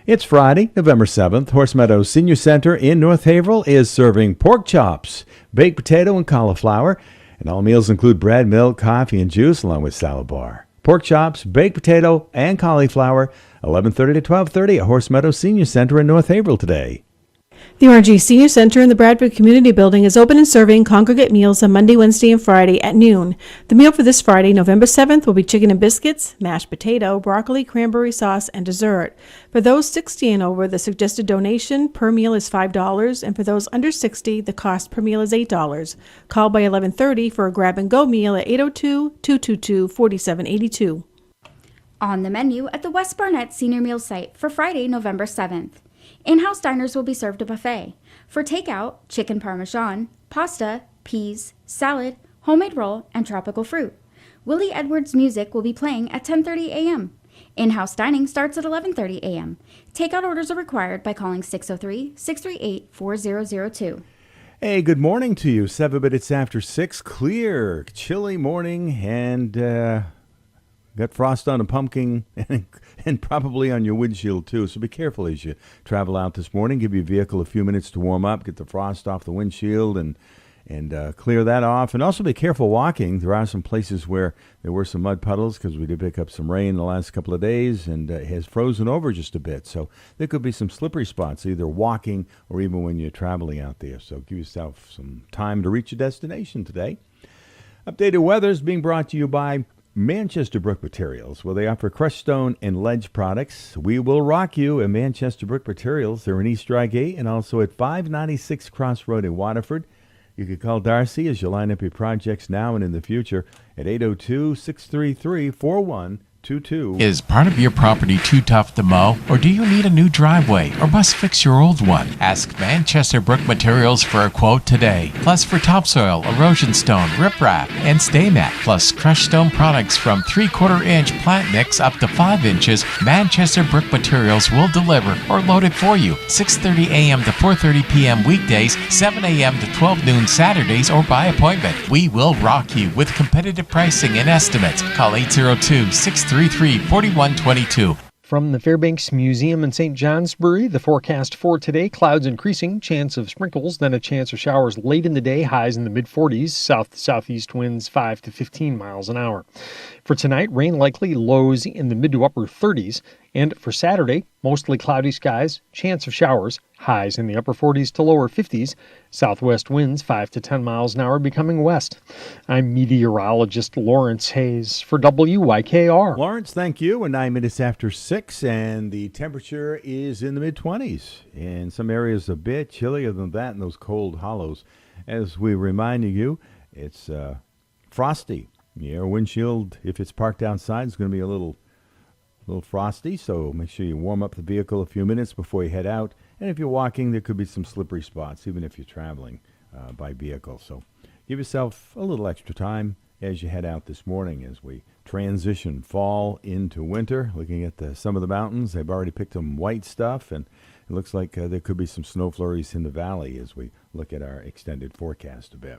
It's Friday, November 7th. Horse Meadows Senior Center in North Haverhill is serving pork chops, baked potato, and cauliflower. And all meals include bread, milk, coffee, and juice, along with salad bar. Pork chops, baked potato, and cauliflower, 11:30 to 12:30 at Horse Meadows Senior Center in North Haverhill today. The RG Senior Center in the Bradford Community Building is open and serving congregate meals on Monday, Wednesday, and Friday at noon. The meal for this Friday, November 7th, will be chicken and biscuits, mashed potato, broccoli, cranberry sauce, and dessert. For those 60 and over, the suggested donation per meal is $5, and for those under 60, the cost per meal is $8. Call by 11:30 for a grab-and-go meal at 802-222-4782. On the menu at the West Barnett Senior Meals site for Friday, November 7th. In-house diners will be served a buffet. For takeout, chicken parmesan, pasta, peas, salad, homemade roll, and tropical fruit. Willie Edwards music will be playing at 10:30 a.m. In-house dining starts at 11:30 a.m. Takeout orders are required by calling 603-638-4002. Hey, good morning to you. 7 minutes after 6, clear, chilly morning, and got frost on a pumpkin and probably on your windshield, too. So be careful as you travel out this morning. Give your vehicle a few minutes to warm up, get the frost off the windshield, and clear that off. And also be careful walking. There are some places where there were some mud puddles because we did pick up some rain the last couple of days, and it has frozen over just a bit. So there could be some slippery spots, either walking or even when you're traveling out there. So give yourself some time to reach your destination today. Updated weather is being brought to you by Manchester Brook Materials, where they offer crushed stone and ledge products. We will rock you at Manchester Brook Materials. They're in East Drygate and also at 596 Crossroad in Waterford. You can call Darcy as you line up your projects now and in the future at 802-633-4122. Is part of your property too tough to mow, or do you need a new driveway, or must fix your old one? Ask Manchester Brook Materials for a quote today. Plus for topsoil, erosion stone, riprap, and stay mat. Plus crushed stone products from 3/4 inch plant mix up to 5 inches. Manchester Brook Materials will deliver or load it for you. 6:30 a.m. to 4:30 p.m. weekdays, 7 a.m. to 12 noon Saturdays, or by appointment. We will rock you with competitive pricing and estimates. Call 802-633-4122. From the Fairbanks Museum in St. Johnsbury, the forecast for today: clouds increasing, chance of sprinkles, then a chance of showers late in the day, highs in the mid-40s, south-southeast winds 5 to 15 miles an hour. For tonight, rain likely, lows in the mid to upper 30s. And for Saturday, mostly cloudy skies, chance of showers, highs in the upper 40s to lower 50s, southwest winds 5 to 10 miles an hour becoming west. I'm meteorologist Lawrence Hayes for WYKR. Lawrence, thank you. And 9 minutes after 6, and the temperature is in the mid-20s. In some areas a bit chillier than that in those cold hollows. As we remind you, it's frosty. Your windshield, if it's parked outside, is going to be a little frosty, so make sure you warm up the vehicle a few minutes before you head out. And if you're walking, there could be some slippery spots, even if you're traveling by vehicle. So give yourself a little extra time as you head out this morning as we transition fall into winter. Looking at some of the mountains, they've already picked some white stuff, and it looks like there could be some snow flurries in the valley as we look at our extended forecast a bit.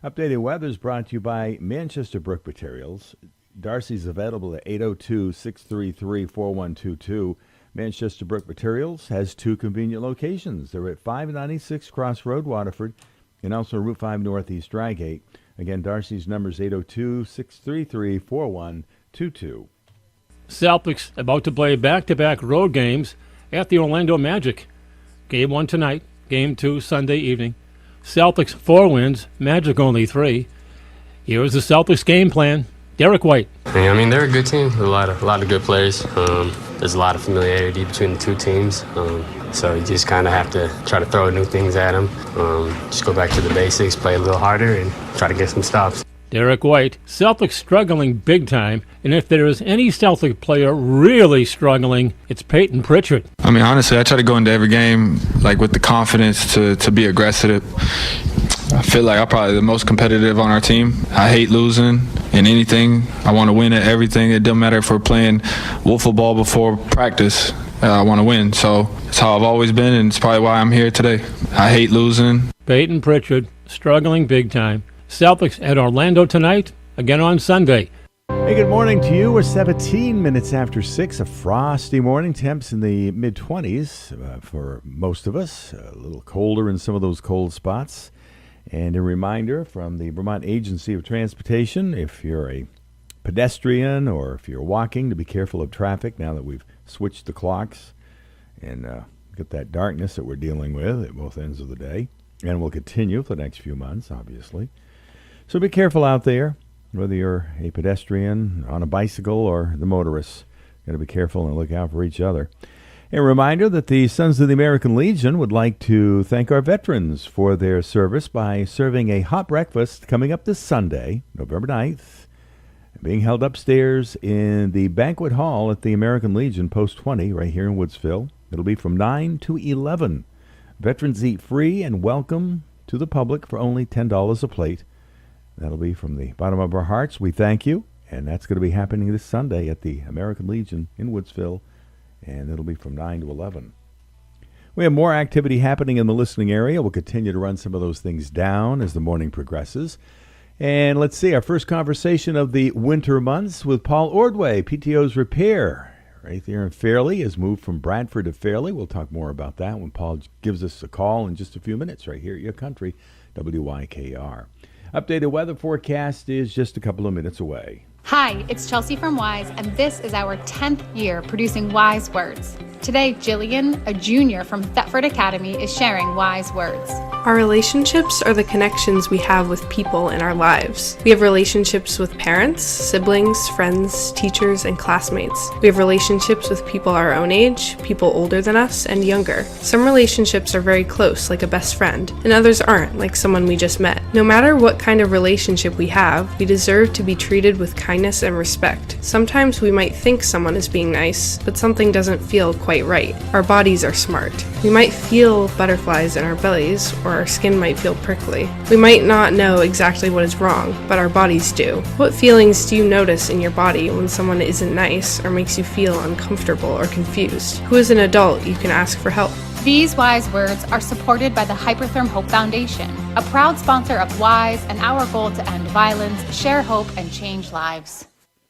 Updated weather is brought to you by Manchester Brook Materials. Darcy's available at 802-633-4122. Manchester Brook Materials has 2 convenient locations. They're at 596 Crossroad, Waterford, and also Route 5 Northeast Drygate. Again, Darcy's number is 802-633-4122. Celtics about to play back-to-back road games at the Orlando Magic. Game 1 tonight, Game 2 Sunday evening. Celtics 4 wins, Magic only 3. Here's the Celtics game plan. Derek White. Yeah, I mean, they're a good team. A lot of good players. There's a lot of familiarity between the two teams. So you just kind of have to try to throw new things at them. Just go back to the basics, play a little harder, and try to get some stops. Derek White. Celtics struggling big time, and if there is any Celtic player really struggling, it's Peyton Pritchard. I mean, honestly, I try to go into every game with the confidence to be aggressive. I feel like I'm probably the most competitive on our team. I hate losing in anything. I want to win at everything. It doesn't matter if we're playing wiffle ball before practice. I want to win. So it's how I've always been, and it's probably why I'm here today. I hate losing. Peyton Pritchard struggling big time. Celtics at Orlando tonight, again on Sunday. Hey, good morning to you. We're 17 minutes after 6, a frosty morning. Temps in the mid-20s for most of us. A little colder in some of those cold spots. And a reminder from the Vermont Agency of Transportation, if you're a pedestrian or if you're walking, to be careful of traffic now that we've switched the clocks and got that darkness that we're dealing with at both ends of the day. And will continue for the next few months, obviously. So be careful out there. Whether you're a pedestrian, on a bicycle, or the motorist, got to be careful and look out for each other. A reminder that the Sons of the American Legion would like to thank our veterans for their service by serving a hot breakfast coming up this Sunday, November 9th, being held upstairs in the banquet hall at the American Legion, Post 20, right here in Woodsville. It'll be from 9 to 11. Veterans eat free and welcome to the public for only $10 a plate. That'll be from the bottom of our hearts. We thank you. And that's going to be happening this Sunday at the American Legion in Woodsville. And it'll be from 9 to 11. We have more activity happening in the listening area. We'll continue to run some of those things down as the morning progresses. And let's see, our first conversation of the winter months with Paul Ordway, PTO's Repair. Right there in Fairleigh, has moved from Bradford to Fairleigh. We'll talk more about that when Paul gives us a call in just a few minutes right here at your country, WYKR. Updated weather forecast is just a couple of minutes away. Hi, it's Chelsea from Wise, and this is our 10th year producing Wise Words. Today, Jillian, a junior from Thetford Academy, is sharing Wise Words. Our relationships are the connections we have with people in our lives. We have relationships with parents, siblings, friends, teachers, and classmates. We have relationships with people our own age, people older than us, and younger. Some relationships are very close, like a best friend, and others aren't, like someone we just met. No matter what kind of relationship we have, we deserve to be treated with kindness and respect. Sometimes we might think someone is being nice, but something doesn't feel quite right. Our bodies are smart. We might feel butterflies in our bellies, or our skin might feel prickly. We might not know exactly what is wrong, but our bodies do. What feelings do you notice in your body when someone isn't nice or makes you feel uncomfortable or confused? Who is an adult you can ask for help? These Wise Words are supported by the Hypertherm Hope Foundation, a proud sponsor of Wise and our goal to end violence, share hope, and change lives.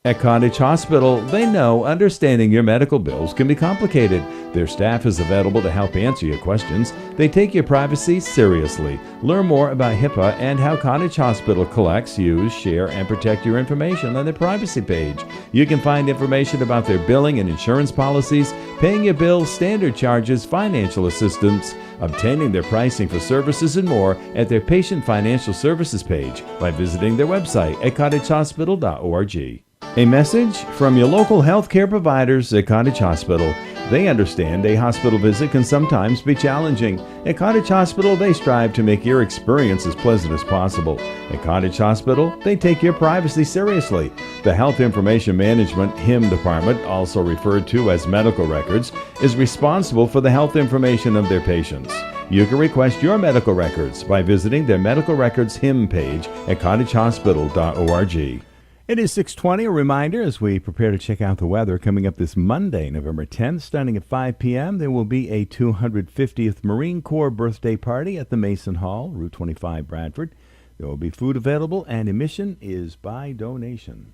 At Cottage Hospital, they know understanding your medical bills can be complicated. Their staff is available to help answer your questions. They take your privacy seriously. Learn more about HIPAA and how Cottage Hospital collects, use, share, and protect your information on their privacy page. You can find information about their billing and insurance policies, paying your bills, standard charges, financial assistance, obtaining their pricing for services, and more at their patient financial services page by visiting their website at cottagehospital.org. A message from your local healthcare providers at Cottage Hospital. They understand a hospital visit can sometimes be challenging. At Cottage Hospital, they strive to make your experience as pleasant as possible. At Cottage Hospital, they take your privacy seriously. The Health Information Management HIM department, also referred to as medical records, is responsible for the health information of their patients. You can request your medical records by visiting their medical records HIM page at cottagehospital.org. It is 6:20, a reminder as we prepare to check out the weather. Coming up this Monday, November 10th, starting at 5 p.m., there will be a 250th Marine Corps birthday party at the Mason Hall, Route 25, Bradford. There will be food available, and admission is by donation.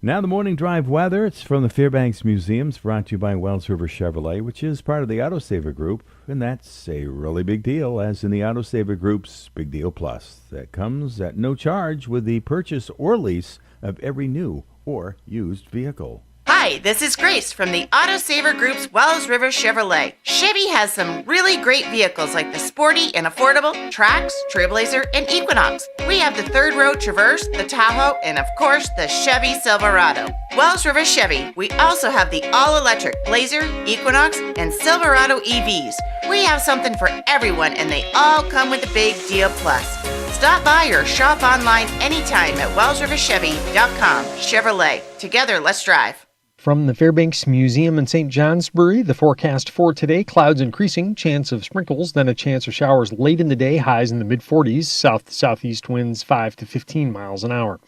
Now the morning drive weather. It's from the Fairbanks Museums, brought to you by Wells River Chevrolet, which is part of the Autosaver Group, and that's a really big deal, as in the Autosaver Group's Big Deal Plus. That comes at no charge with the purchase or lease of every new or used vehicle. Hi, this is Grace from the Autosaver Group's Wells River Chevrolet. Chevy has some really great vehicles like the sporty and affordable Trax, Trailblazer, and Equinox. We have the third row Traverse, the Tahoe, and of course the Chevy Silverado. Wells River Chevy, we also have the all-electric Blazer, Equinox, and Silverado EVs. We have something for everyone, and they all come with a Big Deal Plus. Stop by or shop online anytime at wellsriverchevy.com. Chevrolet. Together, let's drive. From the Fairbanks Museum in St. Johnsbury, the forecast for today, clouds increasing, chance of sprinkles, then a chance of showers late in the day, highs in the mid-40s, south-southeast winds 5 to 15 miles an hour.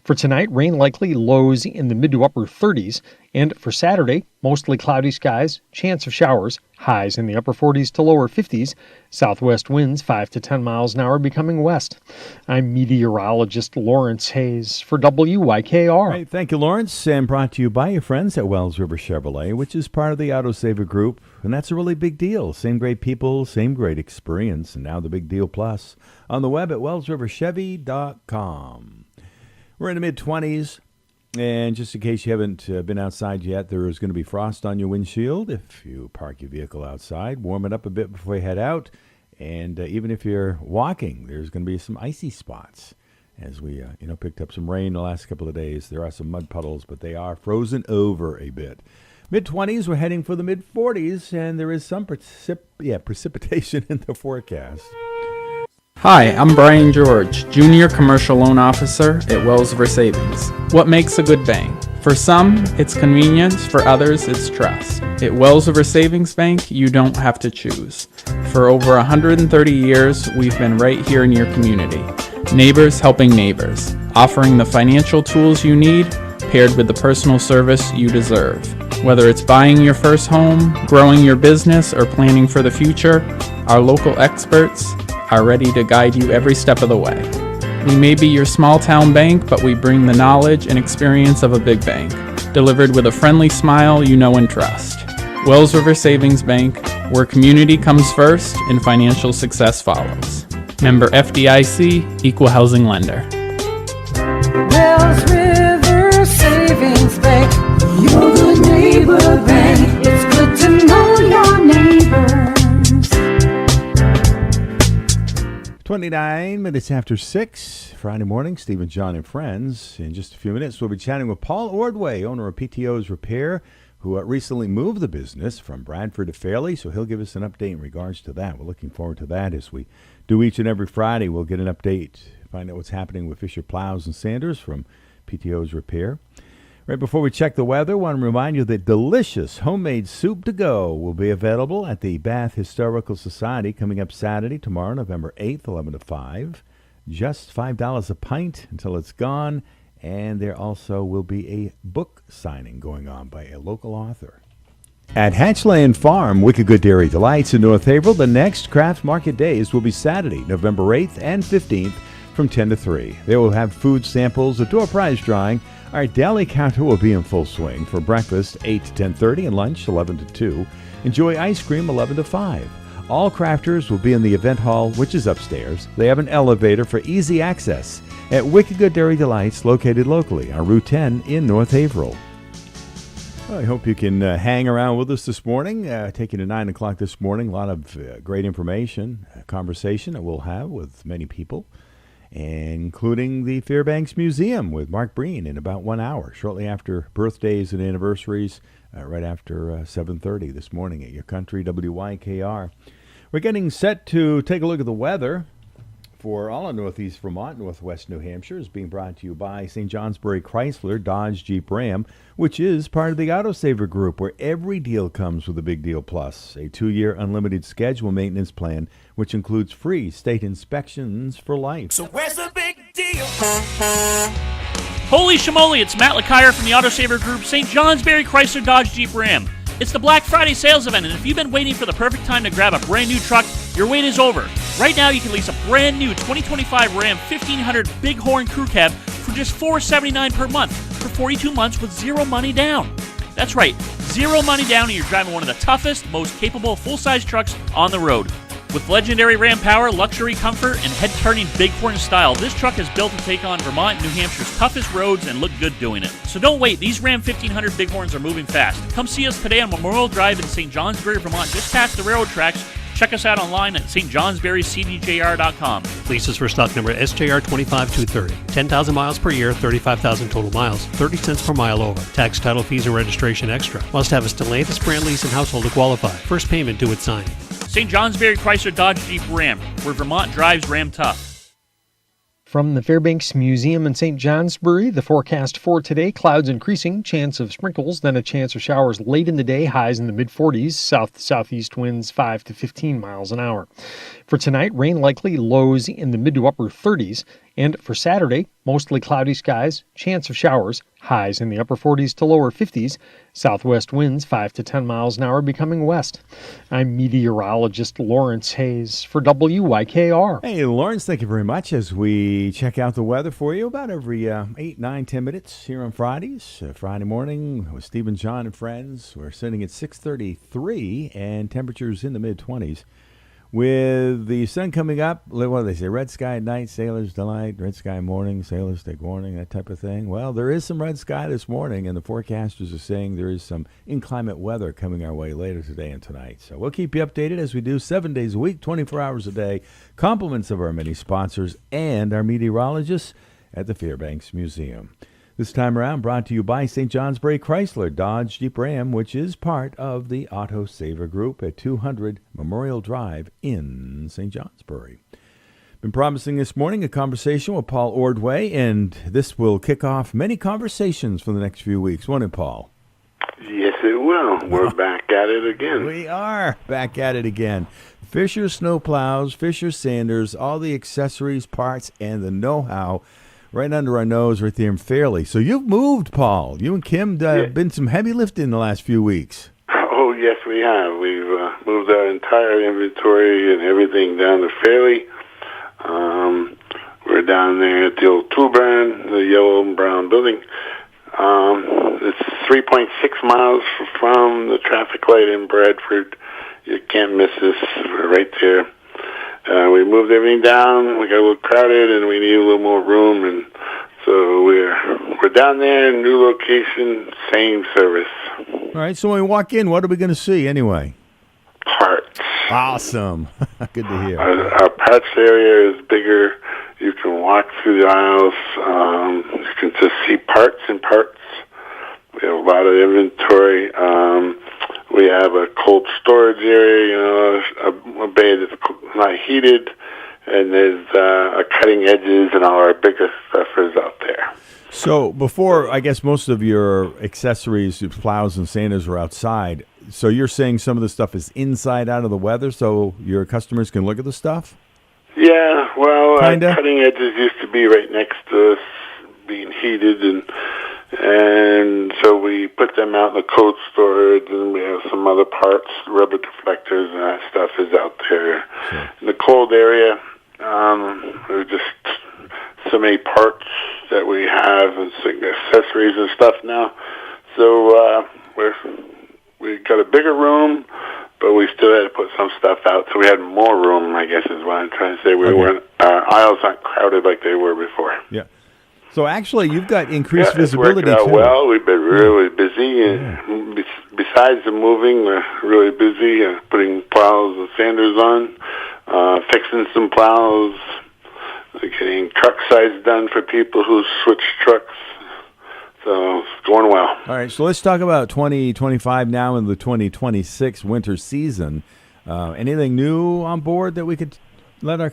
For tonight, rain likely, lows in the mid to upper 30s. And for Saturday, mostly cloudy skies, chance of showers, highs in the upper 40s to lower 50s, southwest winds 5 to 10 miles an hour becoming west. I'm meteorologist Lawrence Hayes for WYKR. Right, thank you, Lawrence, and brought to you by your friends at Wells River Chevrolet, which is part of the Autosaver Group, and that's a really big deal. Same great people, same great experience, and now the Big Deal Plus on the web at wellsriverchevy.com. We're in the mid-20s. And just in case you haven't been outside yet, there is going to be frost on your windshield if you park your vehicle outside. Warm it up a bit before you head out. And even if you're walking, there's going to be some icy spots. As we picked up some rain the last couple of days, there are some mud puddles, but they are frozen over a bit. Mid-20s, we're heading for the mid-40s, and there is some precipitation in the forecast. Hi, I'm Brian George, Junior Commercial Loan Officer at Wells River Savings. What makes a good bank? For some, it's convenience. For others, it's trust. At Wells River Savings Bank, you don't have to choose. For over 130 years, we've been right here in your community. Neighbors helping neighbors, offering the financial tools you need, paired with the personal service you deserve. Whether it's buying your first home, growing your business, or planning for the future, our local experts are ready to guide you every step of the way. We may be your small town bank, but we bring the knowledge and experience of a big bank, delivered with a friendly smile you know and trust. Wells River Savings Bank, where community comes first and financial success follows. Member FDIC, Equal Housing Lender. Wells River Savings Bank, your good neighbor bank. It's good to know your neighbors. 29 minutes after 6, Friday morning, Steve and John and friends. In just a few minutes, we'll be chatting with Paul Ordway, owner of PTO's Repair, who recently moved the business from Bradford to Fairleigh, so he'll give us an update in regards to that. We're looking forward to that as we do each and every Friday. We'll get an update, find out what's happening with Fisher Plows and Sanders from PTO's Repair. Right before we check the weather, I want to remind you that delicious homemade soup to go will be available at the Bath Historical Society coming up Saturday, tomorrow, November 8th, 11 to 5. Just $5 a pint until it's gone. And there also will be a book signing going on by a local author. At Hatchland Farm, Wicked Good Dairy Delights in North Haverhill, the next craft market days will be Saturday, November 8th and 15th from 10 to 3. They will have food samples, a door prize drawing. Our deli counter will be in full swing for breakfast 8 to 10:30 and lunch 11 to 2. Enjoy ice cream 11 to 5. All crafters will be in the event hall, which is upstairs. They have an elevator for easy access at Wicked Good Dairy Delights, located locally on Route 10 in North Haverhill. Well, I hope you can hang around with us this morning, taking to 9 o'clock this morning. A lot of great information, conversation that we'll have with many people, including the Fairbanks Museum with Mark Breen in about 1 hour, shortly after birthdays and anniversaries, right after 7:30 this morning at Your Country, WYKR. We're getting set to take a look at the weather for all of Northeast Vermont, Northwest New Hampshire, is being brought to you by St. Johnsbury Chrysler, Dodge, Jeep, Ram, which is part of the Autosaver Group, where every deal comes with a Big Deal Plus, a 2-year unlimited schedule maintenance plan, which includes free state inspections for life. So where's the big deal? Holy shamoly, it's Matt LeCire from the Autosaver Group, St. Johnsbury Chrysler, Dodge, Jeep, Ram. It's the Black Friday sales event, and if you've been waiting for the perfect time to grab a brand new truck, your wait is over. Right now, you can lease a brand new 2025 Ram 1500 Bighorn Crew Cab for just $479 per month for 42 months with zero money down. That's right, zero money down, and you're driving one of the toughest, most capable full-size trucks on the road. With legendary Ram power, luxury comfort, and head-turning Bighorn style, this truck is built to take on Vermont and New Hampshire's toughest roads and look good doing it. So don't wait, these Ram 1500 Bighorns are moving fast. Come see us today on Memorial Drive in St. Johnsbury, Vermont, just past the railroad tracks. Check us out online at stjohnsburycdjr.com. Leases for stock number SJR 25230. 10,000 miles per year, 35,000 total miles, 30 cents per mile over. Tax, title, fees, and registration extra. Must have a Stellantis brand lease and household to qualify. First payment due at signing. St. Johnsbury Chrysler Dodge Jeep Ram, where Vermont drives Ram tough. From the Fairbanks Museum in St. Johnsbury, the forecast for today, clouds increasing, chance of sprinkles, then a chance of showers late in the day, highs in the mid-40s, south-southeast winds 5 to 15 miles an hour. For tonight, rain likely, lows in the mid to upper 30s. And for Saturday, mostly cloudy skies, chance of showers, Highs in the upper 40s to lower 50s. Southwest winds 5 to 10 miles an hour becoming west. I'm meteorologist Lawrence Hayes for WYKR. Hey, Lawrence, thank you very much as we check out the weather for you about every 8, 9, 10 minutes here on Fridays. Friday morning with Steve and John and friends. We're sitting at 6:33 and temperatures in the mid-20s. With the sun coming up, what do they say? Red sky at night, sailors delight. Red sky morning, sailors take warning, that type of thing. Well, there is some red sky this morning, and the forecasters are saying there is some inclement weather coming our way later today and tonight. So we'll keep you updated as we do 7 days a week, 24 hours a day. Compliments of our many sponsors and our meteorologists at the Fairbanks Museum. This time around, brought to you by St. Johnsbury Chrysler Dodge Jeep Ram, which is part of the Auto Saver Group at 200 Memorial Drive in St. Johnsbury. Been promising this morning a conversation with Paul Ordway, and this will kick off many conversations for the next few weeks, won't it, Paul? Yes, it will. We're back at it again. We are back at it again. Fisher snowplows, Fisher sanders, all the accessories, parts, and the know-how right under our nose right there in Fairleigh. So you've moved, Paul. You and Kim been some heavy lifting in the last few weeks. Oh, yes, we have. We've moved our entire inventory and everything down to Fairleigh. We're down there at the old tool barn, the yellow and brown building. It's 3.6 miles from the traffic light in Bradford. You can't miss this. We're right there. We moved everything down. We got a little crowded, and we need a little more room, and so we're down there, new location, same service. All right. So when we walk in, what are we going to see anyway? Parts. Awesome. Good to hear. Our parts area is bigger. You can walk through the aisles. You can just see parts and parts. We have a lot of inventory. We have a cold storage area, a bay that's not heated, and there's cutting edges, and all our biggest stuff is out there. So before, I guess most of your accessories, plows and sanders are outside. So you're saying some of the stuff is inside out of the weather so your customers can look at the stuff? Yeah, well, Kinda? Cutting edges used to be right next to us, being heated, and so we put them out in the cold storage, and we have some other parts, rubber deflectors, and that stuff is out there. Sure. In the cold area, there's just so many parts that we have, and accessories and stuff now. So we got a bigger room, but we still had to put some stuff out, so we had more room, I guess is what I'm trying to say. Our aisles aren't crowded like they were before. Yeah. So actually, you've got increased It's visibility working out too. well. We've been really busy, and besides the moving, we're really busy putting plows and sanders on, fixing some plows, getting truck sides done for people who switch trucks. So it's going well. All right, so let's talk about 2025 now in the 2026 winter season. Anything new on board that we could let our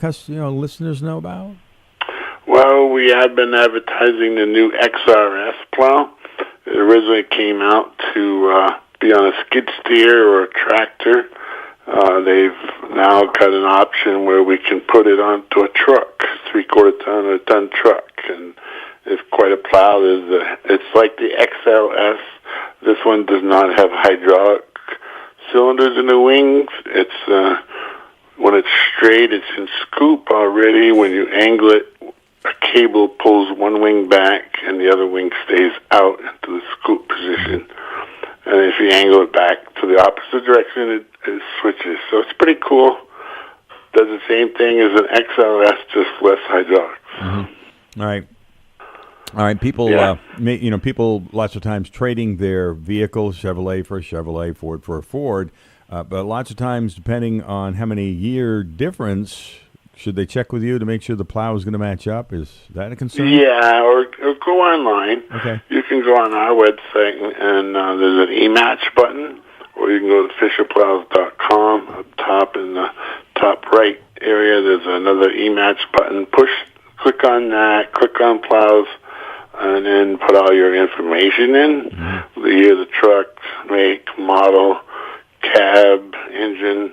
listeners know about? Well, we have been advertising the new XRS plow. It originally came out to be on a skid steer or a tractor. They've now got an option where we can put it onto a truck, 3/4 ton or ton truck, and it's quite a plow. It's like the XLS. This one does not have hydraulic cylinders in the wings. It's when it's straight, it's in scoop already. When you angle it, a cable pulls one wing back and the other wing stays out into the scoop position. And if you angle it back to the opposite direction, it switches. So it's pretty cool. Does the same thing as an XLS, just less hydraulics. Mm-hmm. All right. People, people lots of times trading their vehicles, Chevrolet for a Chevrolet, Ford for a Ford. But lots of times, depending on how many year difference, should they check with you to make sure the plow is going to match up? Is that a concern? Yeah, or go online. Okay. You can go on our website, and there's an e-match button, or you can go to fisherplows.com. Up top in the top right area, there's another e-match button. Click on that, click on plows, and then put all your information in. Mm-hmm. The year, the truck, make, model, cab, engine,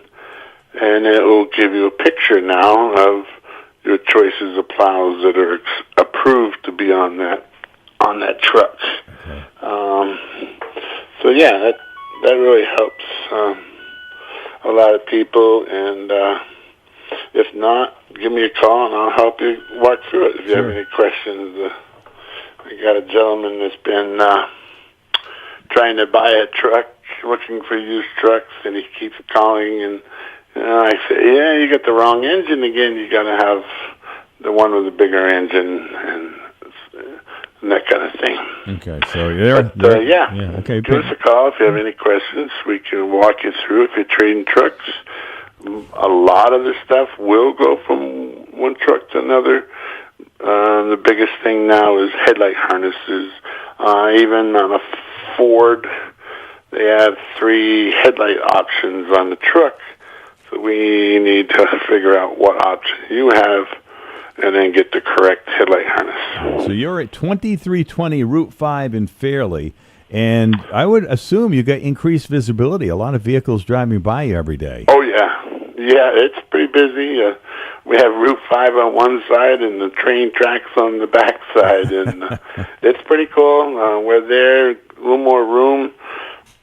and it will give you a picture now of your choices of plows that are approved to be on that truck. So yeah, that really helps a lot of people. And if not, give me a call and I'll help you walk through it if you have any questions. I got a gentleman that's been trying to buy a truck, looking for used trucks, and he keeps calling. And I say, yeah, you got the wrong engine again. You got to have the one with the bigger engine and that kind of thing. Okay, so okay. Give us a call if you have any questions. We can walk you through. If you're trading trucks, a lot of the stuff will go from one truck to another. The biggest thing now is headlight harnesses. Even on a Ford, they have 3 headlight options on the truck. So we need to figure out what option you have and then get the correct headlight harness. So you're at 2320 Route 5 in Fairleigh, and I would assume you got increased visibility. A lot of vehicles driving by you every day. Oh, yeah. Yeah, it's pretty busy. We have Route 5 on one side and the train tracks on the back side, and it's pretty cool. We're there, a little more room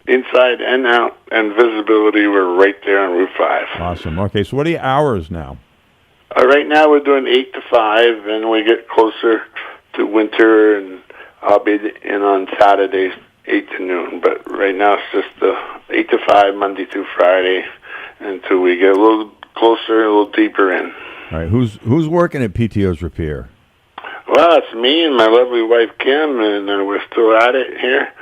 inside and out, and visibility, we're right there on Route 5. Awesome. Okay, so what are your hours now? Right now we're doing 8 to 5, and we get closer to winter, and I'll be in on Saturdays, 8 to noon. But right now it's just 8 to 5, Monday through Friday, until we get a little closer, a little deeper in. All right, who's working at PTO's Repair? Well, it's me and my lovely wife Kim, and we're still at it here.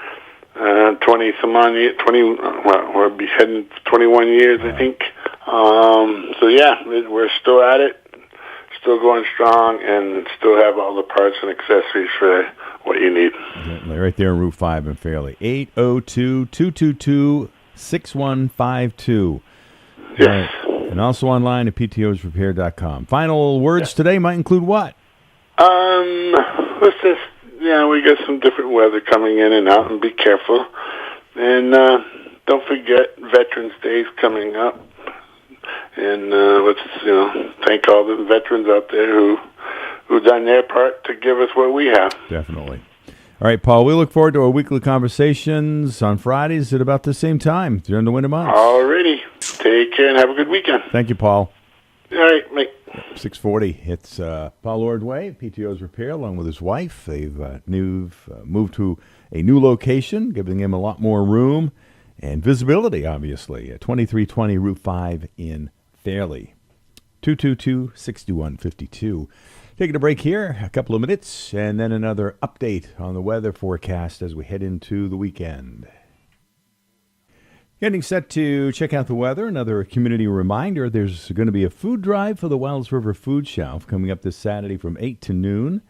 20 some odd years, we'll be heading 21 years, I think. So yeah, we're still at it, still going strong, and still have all the parts and accessories for what you need. Right there on Route 5 in Fairleigh. 802-222-6152. Yes. And also online at ptosrepair.com. Final words today might include what? Let's just, we got some different weather coming in and out, and be careful. And don't forget Veterans Day is coming up. And let's, thank all the veterans out there who done their part to give us what we have. Definitely. All right, Paul, we look forward to our weekly conversations on Fridays at about the same time during the winter months. Alrighty. Take care and have a good weekend. Thank you, Paul. All right, mate. 6:40. It's Paul Ordway, PTO's Repair, along with his wife. They've moved to a new location, giving him a lot more room and visibility, obviously, at 2320 Route 5 in Fairleigh. 222-6152. Taking a break here, a couple of minutes, and then another update on the weather forecast as we head into the weekend. Getting set to check out the weather. Another community reminder, there's going to be a food drive for the Wells River Food Shelf coming up this Saturday from 8 to noon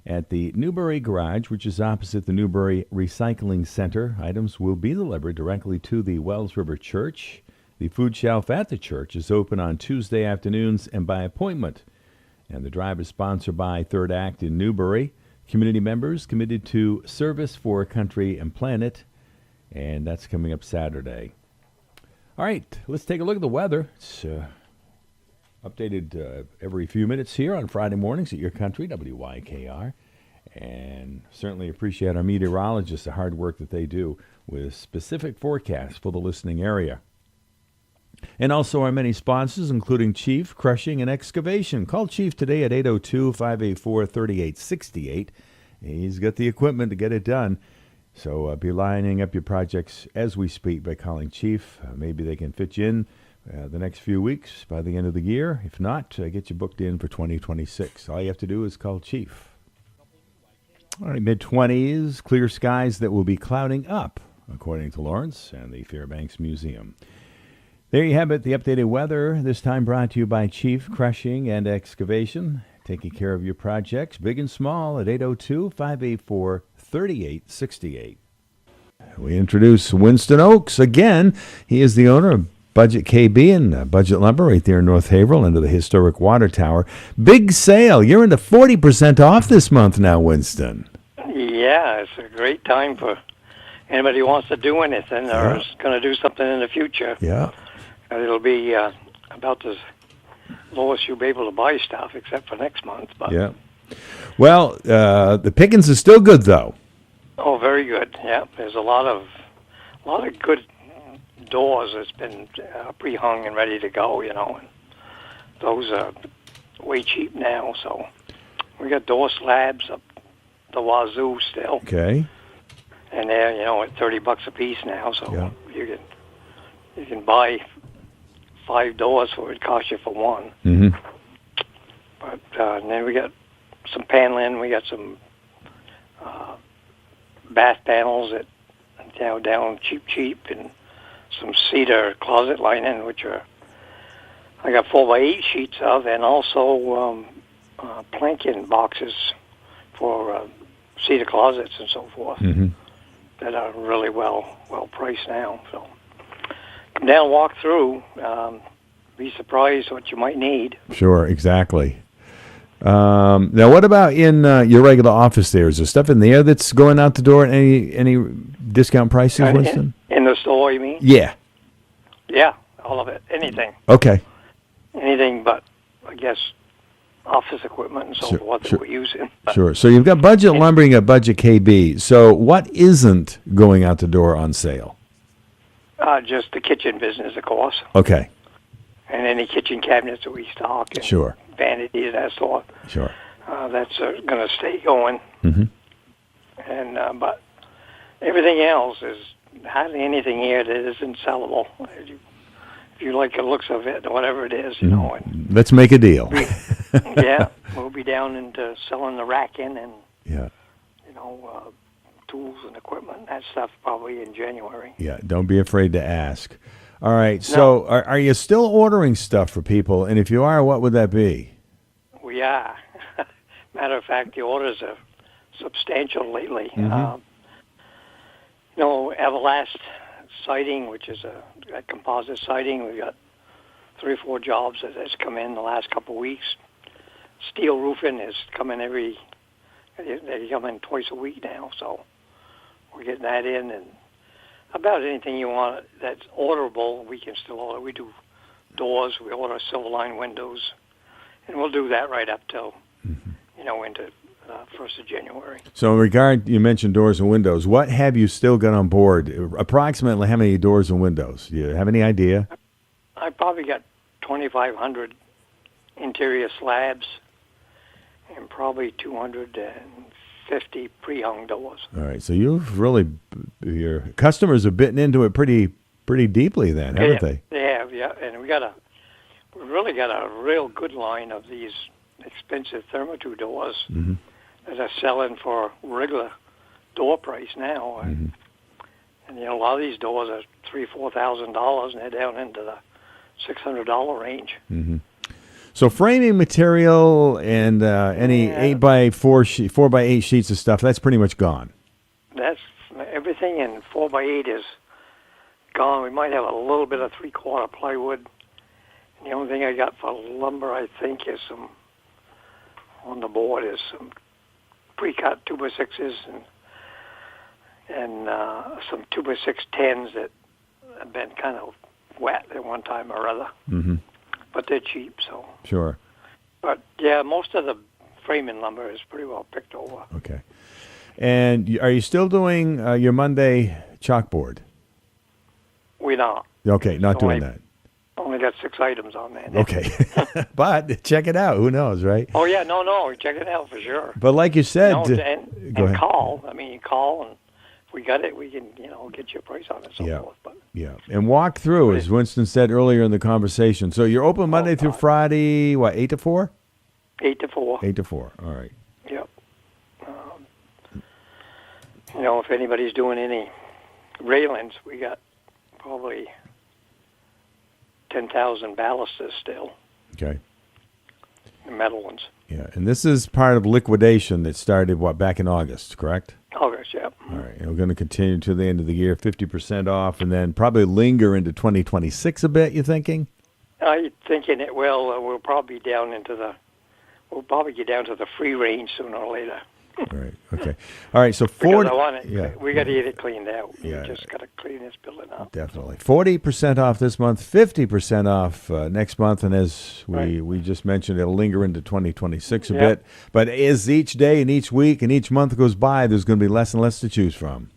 at the Newbury Garage, which is opposite the Newbury Recycling Center. Items will be delivered directly to the Wells River Church. The food shelf at the church is open on Tuesday afternoons and by appointment. And the drive is sponsored by Third Act in Newbury. Community members committed to service for country and planet. And that's coming up Saturday. All right, let's take a look at the weather. It's updated every few minutes here on Friday mornings at Your Country, WYKR. And certainly appreciate our meteorologists, the hard work that they do with specific forecasts for the listening area. And also our many sponsors, including Chief Crushing and Excavation. Call Chief today at 802-584-3868. He's got the equipment to get it done. So be lining up your projects as we speak by calling Chief. Maybe they can fit you in the next few weeks by the end of the year. If not, get you booked in for 2026. All you have to do is call Chief. All right, mid-20s, clear skies that will be clouding up, according to Lawrence and the Fairbanks Museum. There you have it, the updated weather, this time brought to you by Chief Crushing and Excavation. Taking care of your projects, big and small, at 802-584-3868. We introduce Winston Oakes again. He is the owner of Budget KB and Budget Lumber right there in North Haverhill under the historic water tower. Big sale. You're into 40% off this month now, Winston. Yeah, it's a great time for anybody who wants to do anything or is going to do something in the future. Yeah. It'll be about the lowest you'll be able to buy stuff, except for next month. But yeah. Well, the pickings is still good, though. Oh, very good. Yeah, there's a lot of good doors that's been pre-hung and ready to go. And those are way cheap now. So we got door slabs up the wazoo still. Okay. And they're at $30 a piece now. So Yeah. you can buy 5 doors for it costs you for one. Mm-hmm. But and then we got some paneling. We got some bath panels that down cheap, and some cedar closet lining, which I got 4x8 sheets of, and also planking boxes for cedar closets and so forth that are really well priced now. So come down, walk through, be surprised what you might need. Sure, exactly. Now, what about in your regular office there? Is there stuff in there that's going out the door at any discount prices, Winston? In the store, you mean? Yeah. Yeah, all of it. Anything. Okay. Anything but, I guess, office equipment and so forth that we're using. Sure. So you've got budget lumbering at budget KB. So what isn't going out the door on sale? Just the kitchen business, of course. Okay. And any kitchen cabinets that we stock. And Sure. vanities, that sort. Sure. That's going to stay going. Mm-hmm. And but everything else is hardly anything here that isn't sellable. If you like the looks of it, or whatever it is, And Let's make a deal. yeah, we'll be down into selling the racking and tools and equipment. That stuff probably in January. Yeah, don't be afraid to ask. All right, so are you still ordering stuff for people? And if you are, what would that be? We are. Matter of fact, the orders are substantial lately. Everlast siding, which is a composite siding, we've got 3 or 4 jobs that has come in the last couple of weeks. Steel roofing is coming they come in twice a week now, so we're getting that in. And about anything you want that's orderable, we can still order. We do doors, we order Silverline windows, and we'll do that right up till, into 1st of January. So in regard, you mentioned doors and windows. What have you still got on board? Approximately how many doors and windows? Do you have any idea? I probably got 2,500 interior slabs and probably 250 pre-hung doors. All right, so your customers are bitten into it pretty deeply then, haven't they? They have, yeah. And we really got a real good line of these expensive Therma-2 doors that are selling for regular door price now. And a lot of these doors are $3,000-$4,000, and they're down into the $600 range. So framing material and any 8x4 4x8 sheets of stuff, that's pretty much gone. That's everything in 4x8 is gone. We might have a little bit of 3/4 plywood. And the only thing I got for lumber, I think, is some on the board is some pre-cut 2x6s and some 2x6 10s that have been kind of wet at one time or other. But they're cheap, so. Sure. But, yeah, most of the framing lumber is pretty well picked over. Okay. And are you still doing your Monday chalkboard? We're not. Okay, not doing that. Only got 6 items on there. Okay. But check it out. Who knows, right? Oh, yeah, no, check it out for sure. But like you said... and go ahead. call. I mean, you call, and if we got it, we can, get you a price on it and so forth. But yeah, and walk through, as Winston said earlier in the conversation. So you're open Monday through Friday, 8 to 4? 8 to 4. 8 to 4, all right. Yep. If anybody's doing any railings, we got probably 10,000 balusters still. Okay. The metal ones. Yeah, and this is part of liquidation that started, back in August, correct? August, yeah. All right, and we're going to continue to the end of the year, 50% off, and then probably linger into 2026 a bit, you thinking? I'm thinking it will. We'll probably get down to the free range sooner or later. Right. Okay. All right. So Because 40. I want it. Yeah. We got to get it cleaned out. Yeah. We just got to clean this building up. Definitely. 40% off this month, 50% off next month, and as we just mentioned, it'll linger into 2026 a Yep. bit. But as each day and each week and each month goes by, there's going to be less and less to choose from.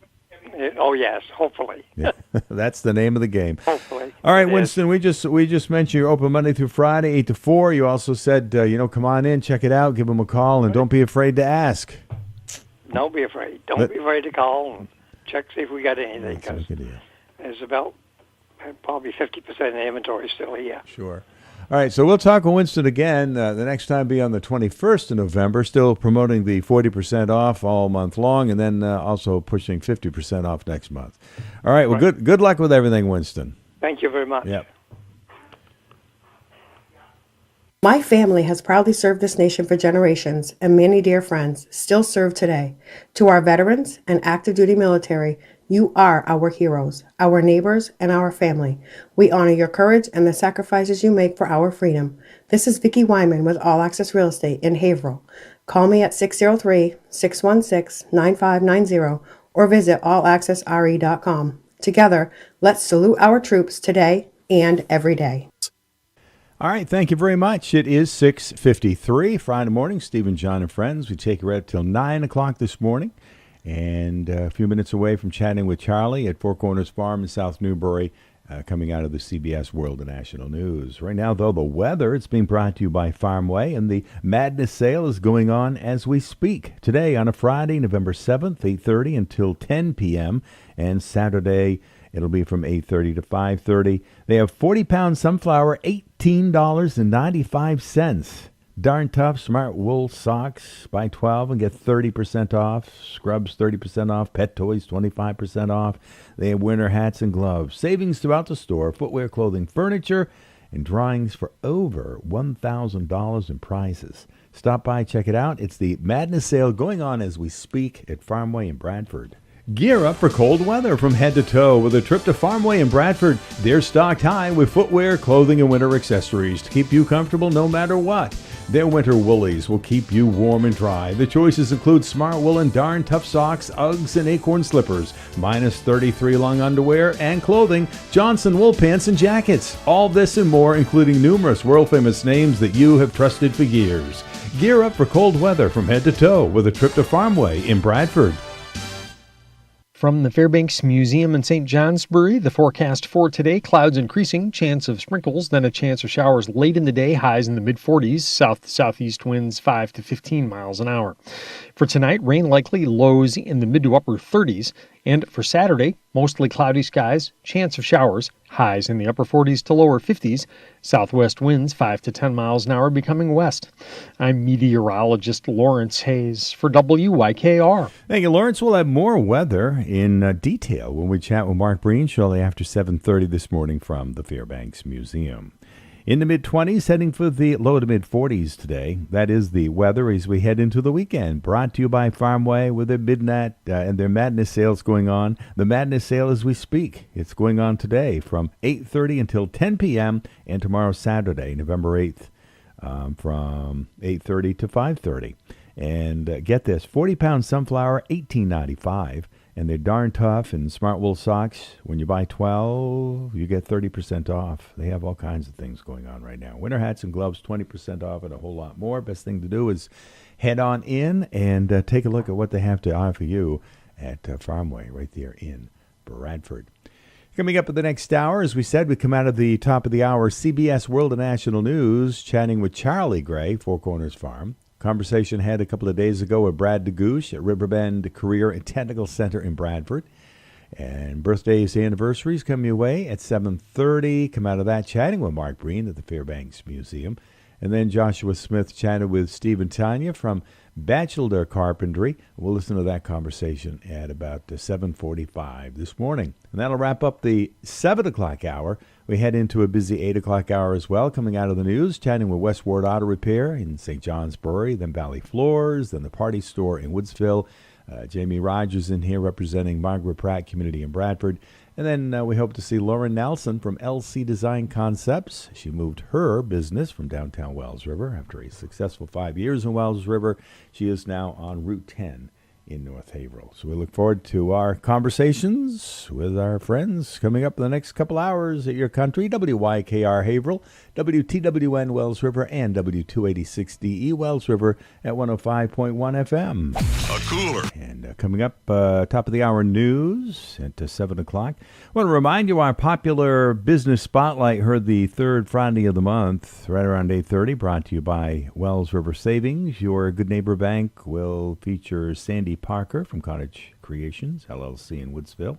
Oh yes, hopefully. Yeah. That's the name of the game. Hopefully. All right, It is. Winston, we just mentioned you're open Monday through Friday, 8 to 4. You also said, come on in, check it out, give them a call, and don't be afraid to ask. Don't be afraid. Don't be afraid to call and check see if we got anything. Let's make a deal. There's about probably 50% of the inventory still here. Sure. All right, so we'll talk with Winston again. The next time be on the 21st of November, still promoting the 40% off all month long, and then also pushing 50% off next month. All right, well, good luck with everything, Winston. Thank you very much. Yep. My family has proudly served this nation for generations, and many dear friends still serve today. To our veterans and active duty military, you are our heroes, our neighbors, and our family. We honor your courage and the sacrifices you make for our freedom. This is Vicki Wyman with All Access Real Estate in Haverhill. Call me at 603-616-9590 or visit allaccessre.com. Together, let's salute our troops today and every day. All right, thank you very much. It is 6:53 Friday morning. Stephen, John, and friends. We take you right up till 9 o'clock this morning. And a few minutes away from chatting with Charlie at Four Corners Farm in South Newbury, coming out of the CBS World and National News. Right now, though, the weather, it's being brought to you by Farmway, and the Madness Sale is going on as we speak. Today on a Friday, November 7th, 8:30 until 10 p.m., and Saturday, it'll be from 8:30 to 5:30. They have 40-pound sunflower, $18.95. Darn Tough Smart Wool Socks, buy 12 and get 30% off. Scrubs 30% off. Pet toys 25% off. They have winter hats and gloves. Savings throughout the store. Footwear, clothing, furniture, and drawings for over $1,000 in prizes. Stop by, check it out. It's the Madness Sale going on as we speak at Farmway in Bradford. Gear up for cold weather from head to toe with a trip to Farmway in Bradford. They're stocked high with footwear, clothing, and winter accessories to keep you comfortable no matter what. Their winter woolies will keep you warm and dry. The choices include Smart Wool and Darn Tough Socks, Uggs, and Acorn Slippers, minus 33 long underwear and clothing, Johnson wool pants and jackets. All this and more, including numerous world-famous names that you have trusted for years. Gear up for cold weather from head to toe with a trip to Farmway in Bradford. From the Fairbanks Museum in St. Johnsbury, the forecast for today, clouds increasing, chance of sprinkles, then a chance of showers late in the day, highs in the mid-40s, south-southeast winds 5 to 15 miles an hour. For tonight, rain likely, lows in the mid to upper 30s. And for Saturday, mostly cloudy skies, chance of showers, highs in the upper 40s to lower 50s, southwest winds 5 to 10 miles an hour becoming west. I'm meteorologist Lawrence Hayes for WYKR. Thank you, Lawrence. We'll have more weather in detail when we chat with Mark Breen shortly after 7:30 this morning from the Fairbanks Museum. In the mid-20s, heading for the low to mid-40s today. That is the weather as we head into the weekend. Brought to you by Farmway with their midnight and their Madness Sales going on. The Madness Sale as we speak. It's going on today from 8:30 until 10 p.m. and tomorrow Saturday, November 8th, from 8:30 to 5:30. And get this, 40-pound sunflower, $18.95. And they're Darn Tough and Smart Wool Socks. When you buy 12, you get 30% off. They have all kinds of things going on right now. Winter hats and gloves, 20% off, and a whole lot more. Best thing to do is head on in and take a look at what they have to offer you at Farmway right there in Bradford. Coming up at the next hour, as we said, we come out of the top of the hour, CBS World and National News, chatting with Charlie Gray, Four Corners Farm. Conversation had a couple of days ago with Brad Degoosh at Riverbend Career and Technical Center in Bradford. And birthdays, anniversaries come your way at 7:30. Come out of that chatting with Mark Breen at the Fairbanks Museum. And then Joshua Smith chatted with Steve and Tonya from Batchelder Carpentry. We'll listen to that conversation at about 7:45 this morning. And that'll wrap up the 7 o'clock hour. We head into a busy 8 o'clock hour as well, coming out of the news, chatting with Westward Auto Repair in St. Johnsbury, then Valley Floors, then the Party Store in Woodsville. Jamie Rogers in here representing Margaret Pratt Community in Bradford. And then we hope to see Lauren Nelson from LC Design Concepts. She moved her business from downtown Wells River. After a successful 5 years in Wells River, she is now on Route 10 in North Haverhill. So we look forward to our conversations with our friends coming up in the next couple hours at your country. WYKR Haverhill, WTWN Wells River, and W286DE Wells River at 105.1 FM. A cooler. And coming up, top of the hour news at 7 o'clock. I want to remind you our popular Business Spotlight heard the third Friday of the month, right around 8:30, brought to you by Wells River Savings. Your Good Neighbor Bank will feature Sandy Parker from Cottage Creations, LLC in Woodsville.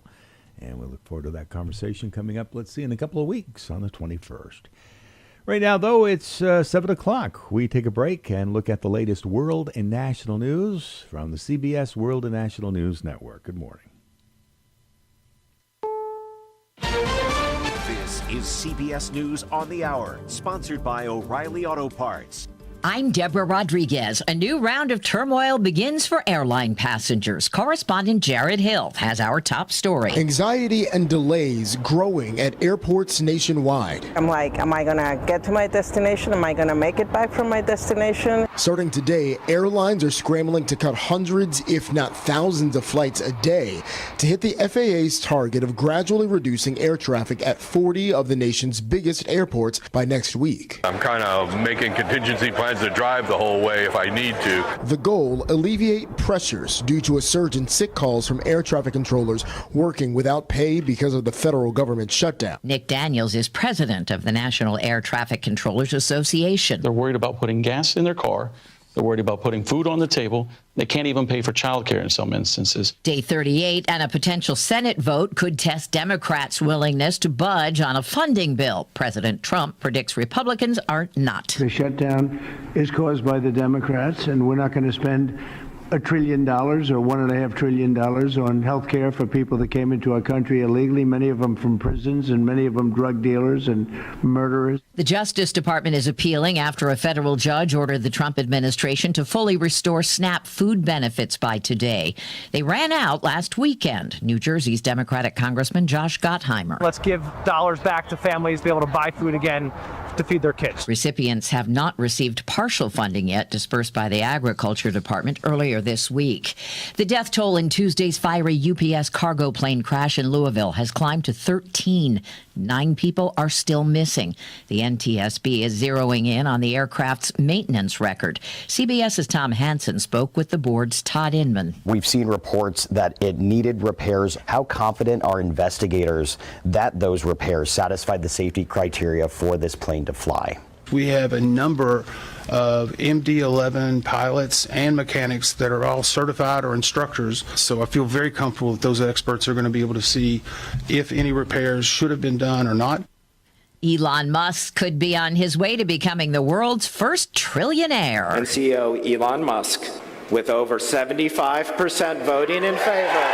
And we look forward to that conversation coming up, let's see, in a couple of weeks on the 21st. Right now, though, it's 7 o'clock. We take a break and look at the latest world and national news from the CBS World and National News Network. Good morning. This is CBS News on the Hour, sponsored by O'Reilly Auto Parts. I'm Deborah Rodriguez. A new round of turmoil begins for airline passengers. Correspondent Jared Hill has our top story. Anxiety and delays growing at airports nationwide. I'm like, am I going to get to my destination? Am I going to make it back from my destination? Starting today, airlines are scrambling to cut hundreds, if not thousands, of flights a day to hit the FAA's target of gradually reducing air traffic at 40 of the nation's biggest airports by next week. I'm kind of making contingency plans to drive the whole way if I need to. The goal, alleviate pressures due to a surge in sick calls from air traffic controllers working without pay because of the federal government shutdown. Nick Daniels is president of the National Air Traffic Controllers Association. They're worried about putting gas in their car. They're worried about putting food on the table. They can't even pay for childcare in some instances. Day 38 and a potential Senate vote could test Democrats' willingness to budge on a funding bill. President Trump predicts Republicans are not. The shutdown is caused by the Democrats, and we're not going to spend $1 trillion or $1.5 trillion on health care for people that came into our country illegally, many of them from prisons and many of them drug dealers and murderers. The Justice Department is appealing after a federal judge ordered the Trump administration to fully restore SNAP food benefits by today. They ran out last weekend. New Jersey's Democratic Congressman Josh Gottheimer. Let's give dollars back to families to be able to buy food again to feed their kids. Recipients have not received partial funding yet, dispersed by the Agriculture Department earlier this week. The death toll in Tuesday's fiery UPS cargo plane crash in Louisville has climbed to 13. 9 people are still missing. The NTSB is zeroing in on the aircraft's maintenance record. CBS's Tom Hansen spoke with the board's Todd Inman. We've seen reports that it needed repairs. How confident are investigators that those repairs satisfied the safety criteria for this plane to fly? We have a number of MD-11 pilots and mechanics that are all certified or instructors, so I feel very comfortable that those experts are going to be able to see if any repairs should have been done or not. Elon Musk could be on his way to becoming the world's first trillionaire. And CEO Elon Musk, with over 75% voting in favor.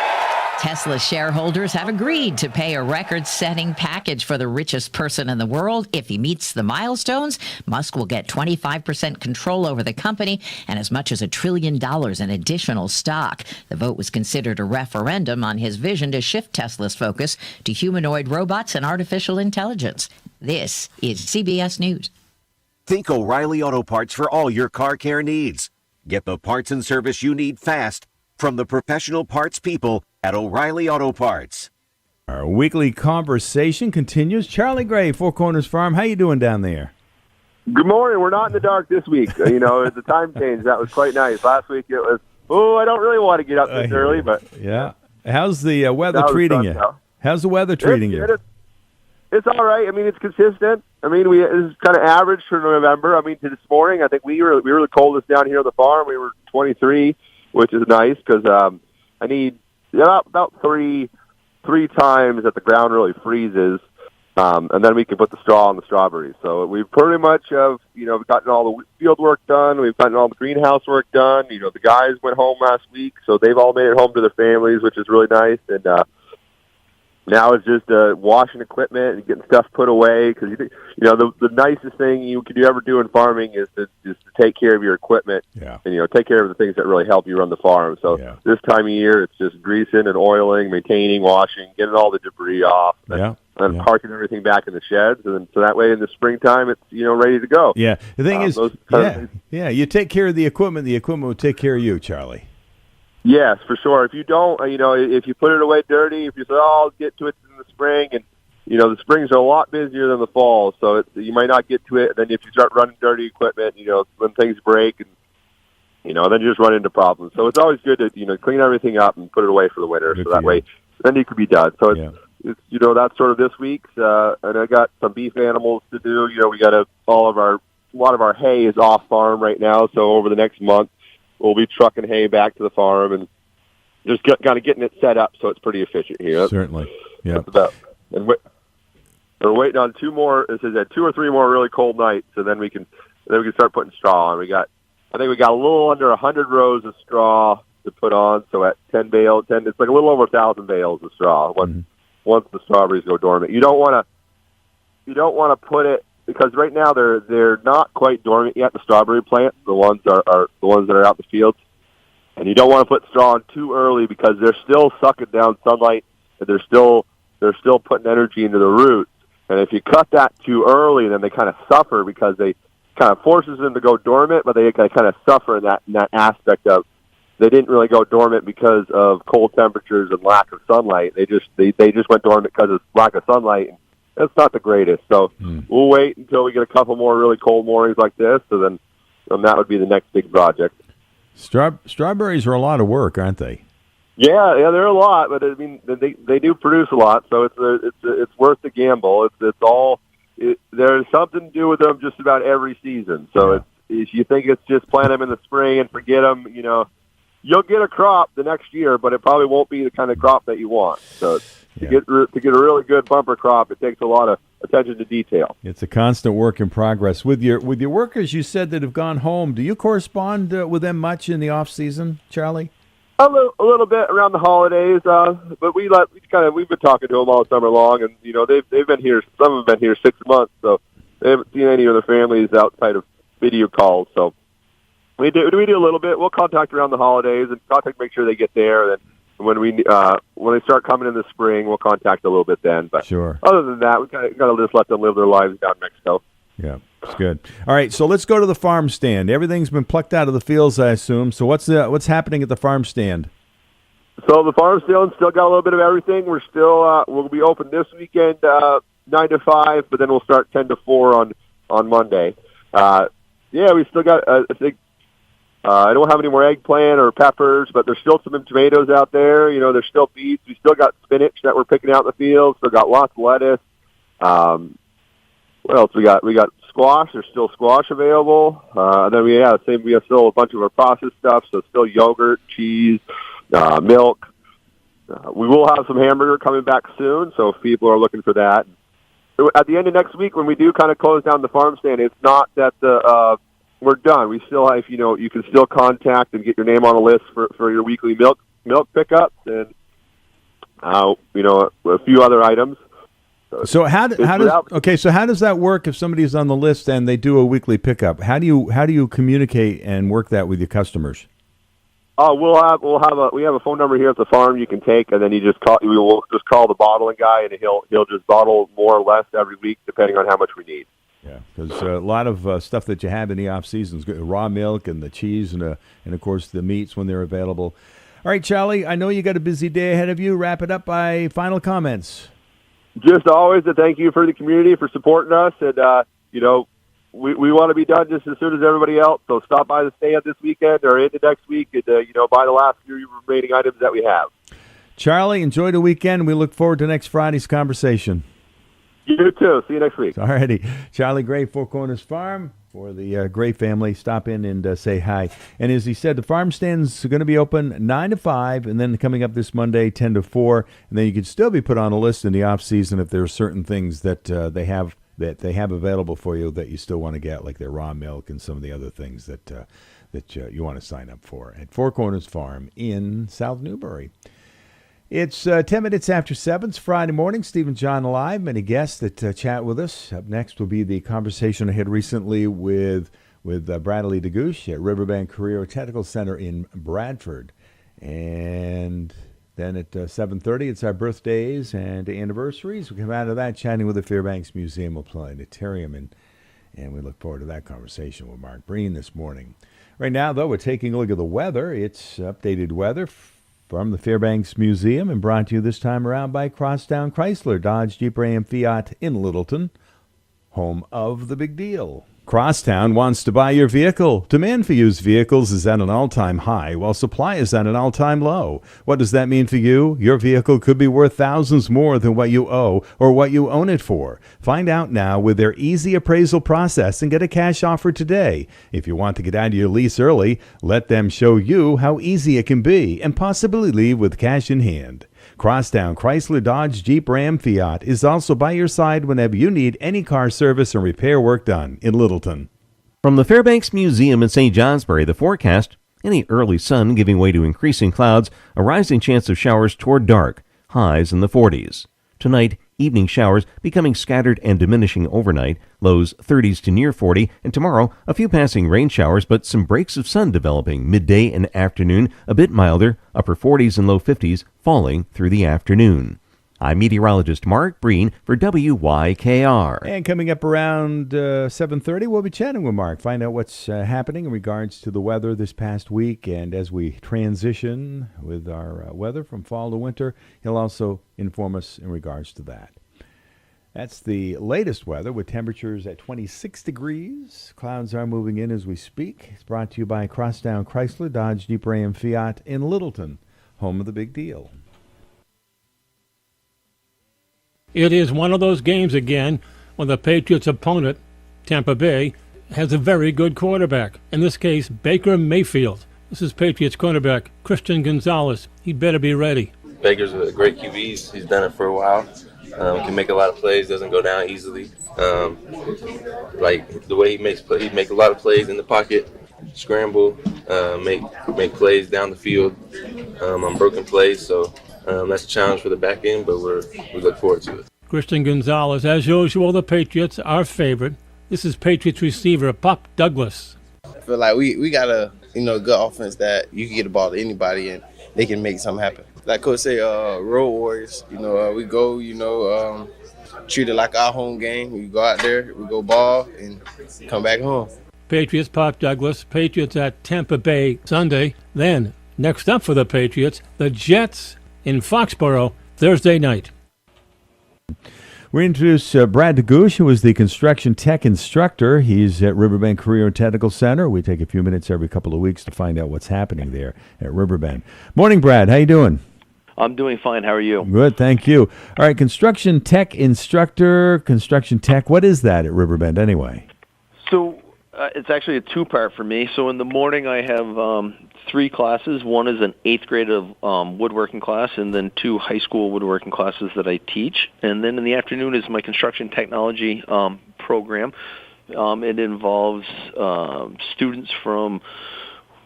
Tesla shareholders have agreed to pay a record-setting package for the richest person in the world. If he meets the milestones, Musk will get 25% control over the company and as much as $1 trillion in additional stock. The vote was considered a referendum on his vision to shift Tesla's focus to humanoid robots and artificial intelligence. This is CBS News. Think O'Reilly Auto Parts for all your car care needs. Get the parts and service you need fast from the professional parts people at O'Reilly Auto Parts. Our weekly conversation continues. Charlie Gray, Four Corners Farm. How you doing down there? Good morning. We're not in the dark this week. The time change, that was quite nice. Last week it was, I don't really want to get up this early, but... Yeah. How's the weather treating you? How's the weather treating you? It's all right. I mean, it's consistent. I mean, it's kind of average for November. I mean, to this morning, I think we were the coldest down here on the farm. We were 23, which is nice because I need about three times that the ground really freezes, and then we can put the straw on the strawberries. So we pretty much have, gotten all the field work done. We've gotten all the greenhouse work done. The guys went home last week, so they've all made it home to their families, which is really nice. And Now it's just washing equipment and getting stuff put away, because the nicest thing you could ever do in farming is to take care of your equipment, and take care of the things that really help you run the farm. So this time of year, it's just greasing and oiling, maintaining, washing, getting all the debris off, and parking everything back in the sheds, and so that way in the springtime it's ready to go. Yeah, the thing is, you take care of the equipment will take care of you, Charlie. Yes, for sure. If you don't, if you put it away dirty, if you say, "Oh, I'll get to it in the spring," and the springs are a lot busier than the fall, so you might not get to it. And then if you start running dirty equipment, when things break, and then you just run into problems. So it's always good to clean everything up and put it away for the winter, so that way then you can be done. So it's that's sort of this week's. And I got some beef animals to do. We got a lot of our hay is off farm right now, so over the next month, we'll be trucking hay back to the farm and just kind of getting it set up so it's pretty efficient here. Certainly, yeah. And we're waiting on two or three more really cold nights, so then we can start putting straw on. I think we got a little under 100 rows of straw to put on. So at 10 bales, it's like a little over 1,000 bales of straw once the strawberries go dormant. You don't want to put it, because right now they're not quite dormant yet, the strawberry plants, the ones are the ones that are out in the fields. And you don't want to put straw on too early, because they're still sucking down sunlight, and they're still putting energy into the roots. And if you cut that too early, then they kind of suffer, because they kind of forces them to go dormant, but they kind of suffer in that aspect of they didn't really go dormant because of cold temperatures and lack of sunlight. They just went dormant because of lack of sunlight. And that's not the greatest. So we'll wait until we get a couple more really cold mornings like this, so then that would be the next big project. Strawberries are a lot of work, aren't they? Yeah, they're a lot, but I mean they do produce a lot, so it's worth the gamble. There's something to do with them just about every season. So if you think it's just plant them in the spring and forget them, you'll get a crop the next year, but it probably won't be the kind of crop that you want. So to get a really good bumper crop, it takes a lot of attention to detail. It's a constant work in progress. With your workers, you said, that have gone home, do you correspond with them much in the off season, Charlie? A little bit around the holidays, but we've been talking to them all summer long, and they've been here. Some have been here 6 months, so they haven't seen any of their families outside of video calls. So we do a little bit. We'll contact around the holidays and make sure they get there. Then when they start coming in the spring, we'll contact a little bit then. But other than that, we kind of just let them live their lives down in Mexico. Yeah, it's good. All right, so let's go to the farm stand. Everything's been plucked out of the fields, I assume. So what's happening at the farm stand? So the farm stand still got a little bit of everything. We're still we'll be open this weekend 9 to 5, but then we'll start 10 to 4 on Monday. We still got I think. I don't have any more eggplant or peppers, but there's still some tomatoes out there. There's still beets. We still got spinach that we're picking out in the field. Still got lots of lettuce. What else we got? We got squash. There's still squash available. And then we have still a bunch of our processed stuff. So still yogurt, cheese, milk. We will have some hamburger coming back soon. So if people are looking for that. At the end of next week, when we do kind of close down the farm stand, it's not that we're done. We still have, you can still contact and get your name on a list for your weekly milk pickups and, a few other items. So how does that work if somebody's on the list and they do a weekly pickup? How do you communicate and work that with your customers? We have a phone number here at the farm you can take, and then we will just call the bottling guy, and he'll just bottle more or less every week depending on how much we need. Yeah, because a lot of stuff that you have in the off season, raw milk and the cheese and of course the meats when they're available. All right, Charlie, I know you got a busy day ahead of you. Wrap it up by final comments. Just always to thank you for the community for supporting us, and we want to be done just as soon as everybody else. So stop by the stand this weekend or into next week, and buy the last few remaining items that we have. Charlie, enjoy the weekend. We look forward to next Friday's conversation. You too. See you next week. All righty. Charlie Gray, Four Corners Farm, for the Gray family. Stop in and say hi. And as he said, the farm stand's going to be open 9 to 5, and then coming up this Monday, 10 to 4. And then you can still be put on a list in the off season if there are certain things that they have available for you that you still want to get, like their raw milk and some of the other things that you want to sign up for at Four Corners Farm in South Newbury. It's 10 minutes after 7. It's Friday morning. Steve and John live. Many guests that chat with us. Up next will be the conversation I had recently with Bradley Degoosh at Riverbank Career Technical Center in Bradford. And then at 7:30, it's our birthdays and anniversaries. We come out of that chatting with the Fairbanks Museum of Planetarium, and we look forward to that conversation with Mark Breen this morning. Right now, though, we're taking a look at the weather. It's updated weather from the Fairbanks Museum and brought to you this time around by Crosstown Chrysler, Dodge, Jeep, Ram, Fiat in Littleton, home of the big deal. Crosstown wants to buy your vehicle. Demand for used vehicles is at an all-time high, while supply is at an all-time low. What does that mean for you? Your vehicle could be worth thousands more than what you owe or what you own it for. Find out now with their easy appraisal process and get a cash offer today. If you want to get out of your lease early, let them show you how easy it can be and possibly leave with cash in hand. Crosstown Chrysler, Dodge, Jeep, Ram, Fiat is also by your side whenever you need any car service and repair work done in Littleton. From the Fairbanks Museum in St. Johnsbury, the forecast: any early sun giving way to increasing clouds, a rising chance of showers toward dark, highs in the 40s. Tonight, evening showers becoming scattered and diminishing overnight, lows 30s to near 40, and tomorrow, a few passing rain showers, but some breaks of sun developing midday and afternoon, a bit milder, upper 40s and low 50s, falling through the afternoon. I'm meteorologist Mark Breen for WYKR. And coming up around 7:30, we'll be chatting with Mark, find out what's happening in regards to the weather this past week. And as we transition with our weather from fall to winter, he'll also inform us in regards to that. That's the latest weather with temperatures at 26 degrees. Clouds are moving in as we speak. It's brought to you by Crosstown Chrysler, Dodge, Jeep, Ram, Fiat in Littleton, home of the big deal. It is one of those games again when the Patriots' opponent, Tampa Bay, has a very good quarterback. In this case, Baker Mayfield. This is Patriots quarterback Christian Gonzalez. He better be ready. Baker's a great QB. He's done it for a while. Can make a lot of plays, doesn't go down easily. Like the way he makes plays, he makes a lot of plays in the pocket, scramble, make plays down the field on broken plays. So that's a challenge for the back end, but we look forward to it. Christian Gonzalez, as usual, the Patriots, our favorite. This is Patriots receiver Pop Douglas. I feel like we got a good offense that you can get the ball to anybody and they can make something happen. Like Coach say, road warriors. We go, treat it like our home game. We go out there, we go ball, and come back home. Patriots, Pop Douglas. Patriots at Tampa Bay Sunday. Then, next up for the Patriots, the Jets in Foxborough Thursday night. We introduce Brad Degoosh, who is the construction tech instructor. He's at Riverbank Career and Technical Center. We take a few minutes every couple of weeks to find out what's happening there at Riverbend. Morning, Brad. How you doing? I'm doing fine. How are you? Good, thank you. All right, construction tech instructor, construction tech. What is that at Riverbend anyway? So it's actually a two-part for me. So in the morning I have 3 classes. One is an 8th grade of woodworking class, and then 2 high school woodworking classes that I teach. And then in the afternoon is my construction technology program. It involves students from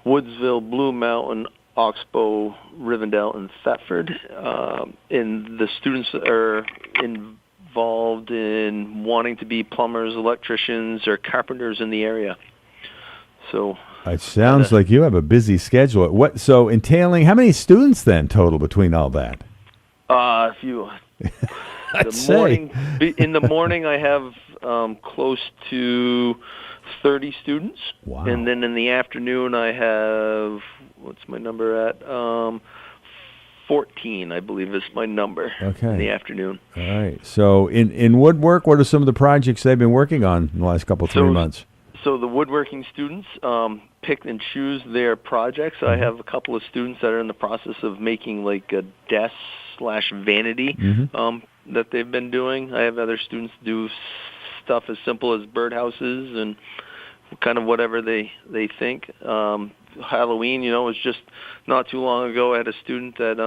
Woodsville, Blue Mountain, Oxbow, Rivendell, and Thetford. And the students are involved in wanting to be plumbers, electricians, or carpenters in the area. So it sounds like you have a busy schedule. So entailing, how many students then total between all that? A few. In the morning I have close to 30 students. Wow. And then in the afternoon I have, what's my number at? 14, I believe is my number in the afternoon. All right. So in woodwork, what are some of the projects they've been working on in the last couple, 3 months? So the woodworking students pick and choose their projects. I have a couple of students that are in the process of making like a desk/vanity that they've been doing. I have other students do stuff as simple as birdhouses and kind of whatever they think. Halloween, was just not too long ago. I had a student that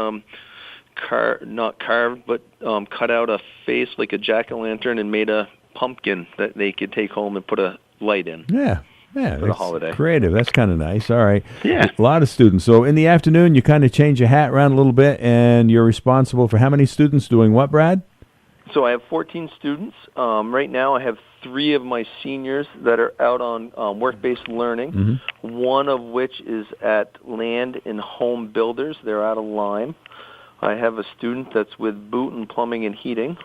not carved, but cut out a face like a jack-o'-lantern and made a pumpkin that they could take home and put a light in. Yeah, Yeah, for the that's holiday. creative. That's kind of nice. All right. Yeah. A lot of students. So in the afternoon, you kind of change your hat around a little bit, and you're responsible for how many students doing what, Brad? So I have 14 students. Right now I have 3 of my seniors that are out on work-based learning, one of which is at Land and Home Builders. They're out of Lyme. I have a student that's with Boot and Plumbing and Heating,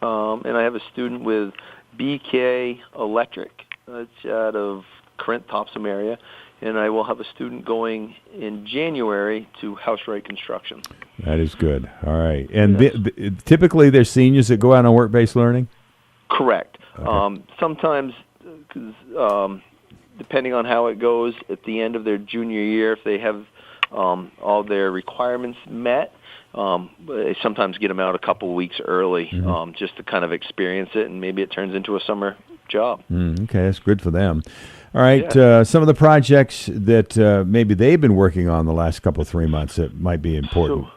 and I have a student with BK Electric. That's out of Corinth, Topsom area. And I will have a student going in January to House Right Construction. That is good. All right. And typically they're seniors that go out on work-based learning? Correct. Okay. Sometimes, depending on how it goes, at the end of their junior year, if they have all their requirements met, they sometimes get them out a couple of weeks early just to kind of experience it, and maybe it turns into a summer job. Okay, that's good for them. All right, some of the projects that maybe they've been working on the last couple of 3 months that might be important.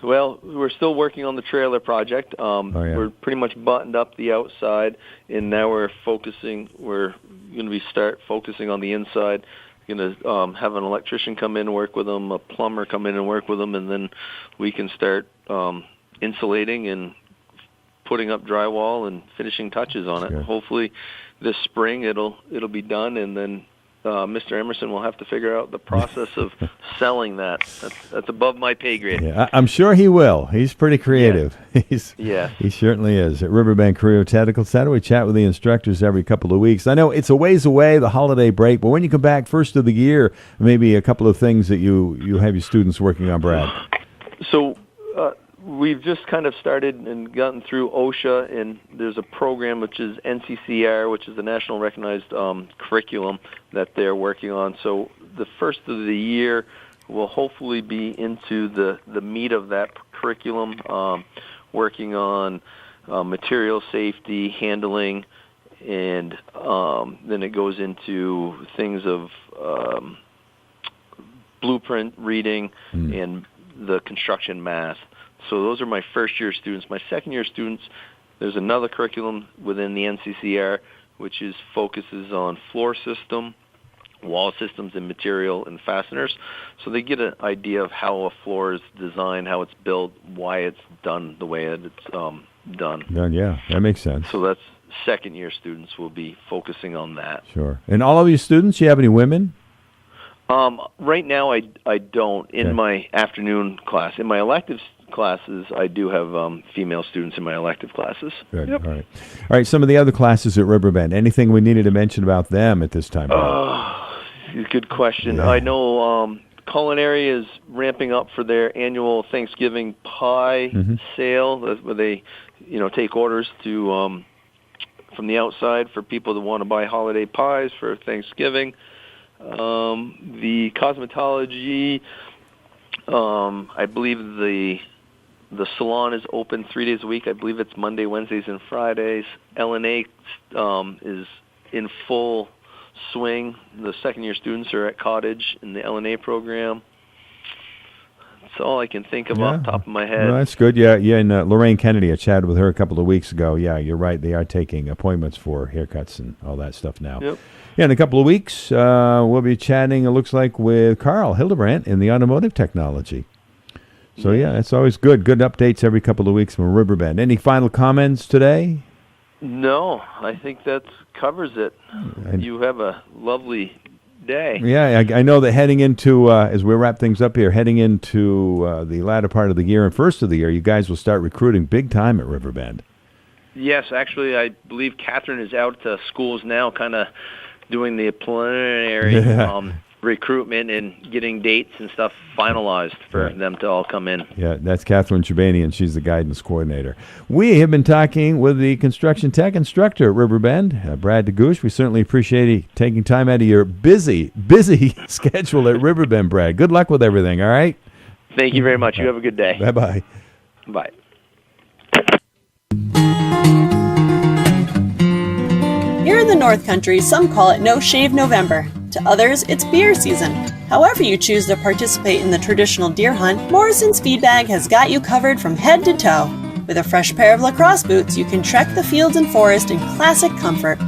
Well, we're still working on the trailer project. We're pretty much buttoned up the outside, and now we're going to start focusing on the inside. We're going to have an electrician come in and work with them, a plumber come in and work with them, and then we can start insulating and putting up drywall and finishing touches on it. Hopefully this spring it'll be done, and then Mr. Emerson will have to figure out the process of selling that. That's above my pay grade. Yeah, I'm sure he will. He's pretty creative. Yeah. He certainly is. At Riverbank Career Technical Center, we chat with the instructors every couple of weeks. I know it's a ways away, the holiday break, but when you come back first of the year, maybe a couple of things that you have your students working on, Brad. So we've just kind of started and gotten through OSHA, and there's a program which is NCCR, which is the national recognized curriculum that they're working on. So the first of the year will hopefully be into the meat of that curriculum, working on material safety, handling, and then it goes into things of blueprint reading and the construction math. So those are my first-year students. My second-year students, there's another curriculum within the NCCR, which focuses on floor system, wall systems, and material and fasteners. So they get an idea of how a floor is designed, how it's built, why it's done the way it's done. Yeah, that makes sense. So that's second-year students will be focusing on that. Sure. And all of your students, you have any women? Right now, I don't in my afternoon class. In my elective classes, I do have female students in my elective classes. Good. Yep. All right. Some of the other classes at Riverbend. Anything we needed to mention about them at this time? Good question. Yeah. I know culinary is ramping up for their annual Thanksgiving pie sale, where they, take orders to from the outside for people that want to buy holiday pies for Thanksgiving. The cosmetology, I believe the salon is open 3 days a week. I believe it's Monday, Wednesdays, and Fridays. L&A is in full swing. The second-year students are at Cottage in the L&A program. That's all I can think of off the top of my head. Well, that's good. Yeah, and Lorraine Kennedy, I chatted with her a couple of weeks ago. Yeah, you're right. They are taking appointments for haircuts and all that stuff now. Yep. Yeah, in a couple of weeks, we'll be chatting, it looks like, with Carl Hildebrandt in the automotive technology. So, yeah, it's always good. Good updates every couple of weeks from Riverbend. Any final comments today? No, I think that covers it. You have a lovely day. Yeah, I know that heading into, as we wrap things up here, heading into the latter part of the year and first of the year, you guys will start recruiting big time at Riverbend. Yes, actually, I believe Catherine is out to schools now kind of doing the preliminary recruitment and getting dates and stuff finalized for them to all come in. Yeah, that's Catherine Chubanian. She's the guidance coordinator. We have been talking with the construction tech instructor at Riverbend, Brad Degoosh. We certainly appreciate you taking time out of your busy schedule at Riverbend, Brad. Good luck with everything, all right? Thank you very much. You have a good day. Bye-bye. Bye. Here in the North Country, some call it No Shave November. To others, it's beer season. However you choose to participate in the traditional deer hunt, Morrison's Feed Bag has got you covered from head to toe. With a fresh pair of lacrosse boots, you can trek the fields and forest in classic comfort.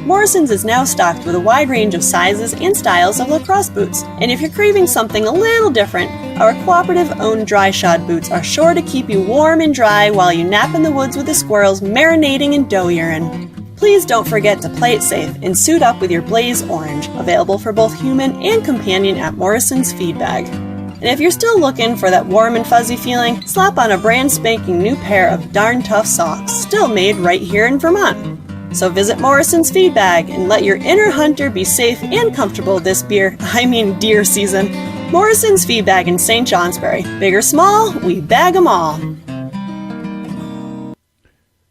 Morrison's is now stocked with a wide range of sizes and styles of lacrosse boots. And if you're craving something a little different, our cooperative-owned dry shod boots are sure to keep you warm and dry while you nap in the woods with the squirrels marinating in doe urine. Please don't forget to play it safe and suit up with your Blaze Orange, available for both human and companion at Morrison's Feed Bag. And if you're still looking for that warm and fuzzy feeling, slap on a brand spanking new pair of darn tough socks, still made right here in Vermont. So visit Morrison's Feed Bag and let your inner hunter be safe and comfortable this deer season. Morrison's Feed Bag in St. Johnsbury. Big or small, we bag 'em all. I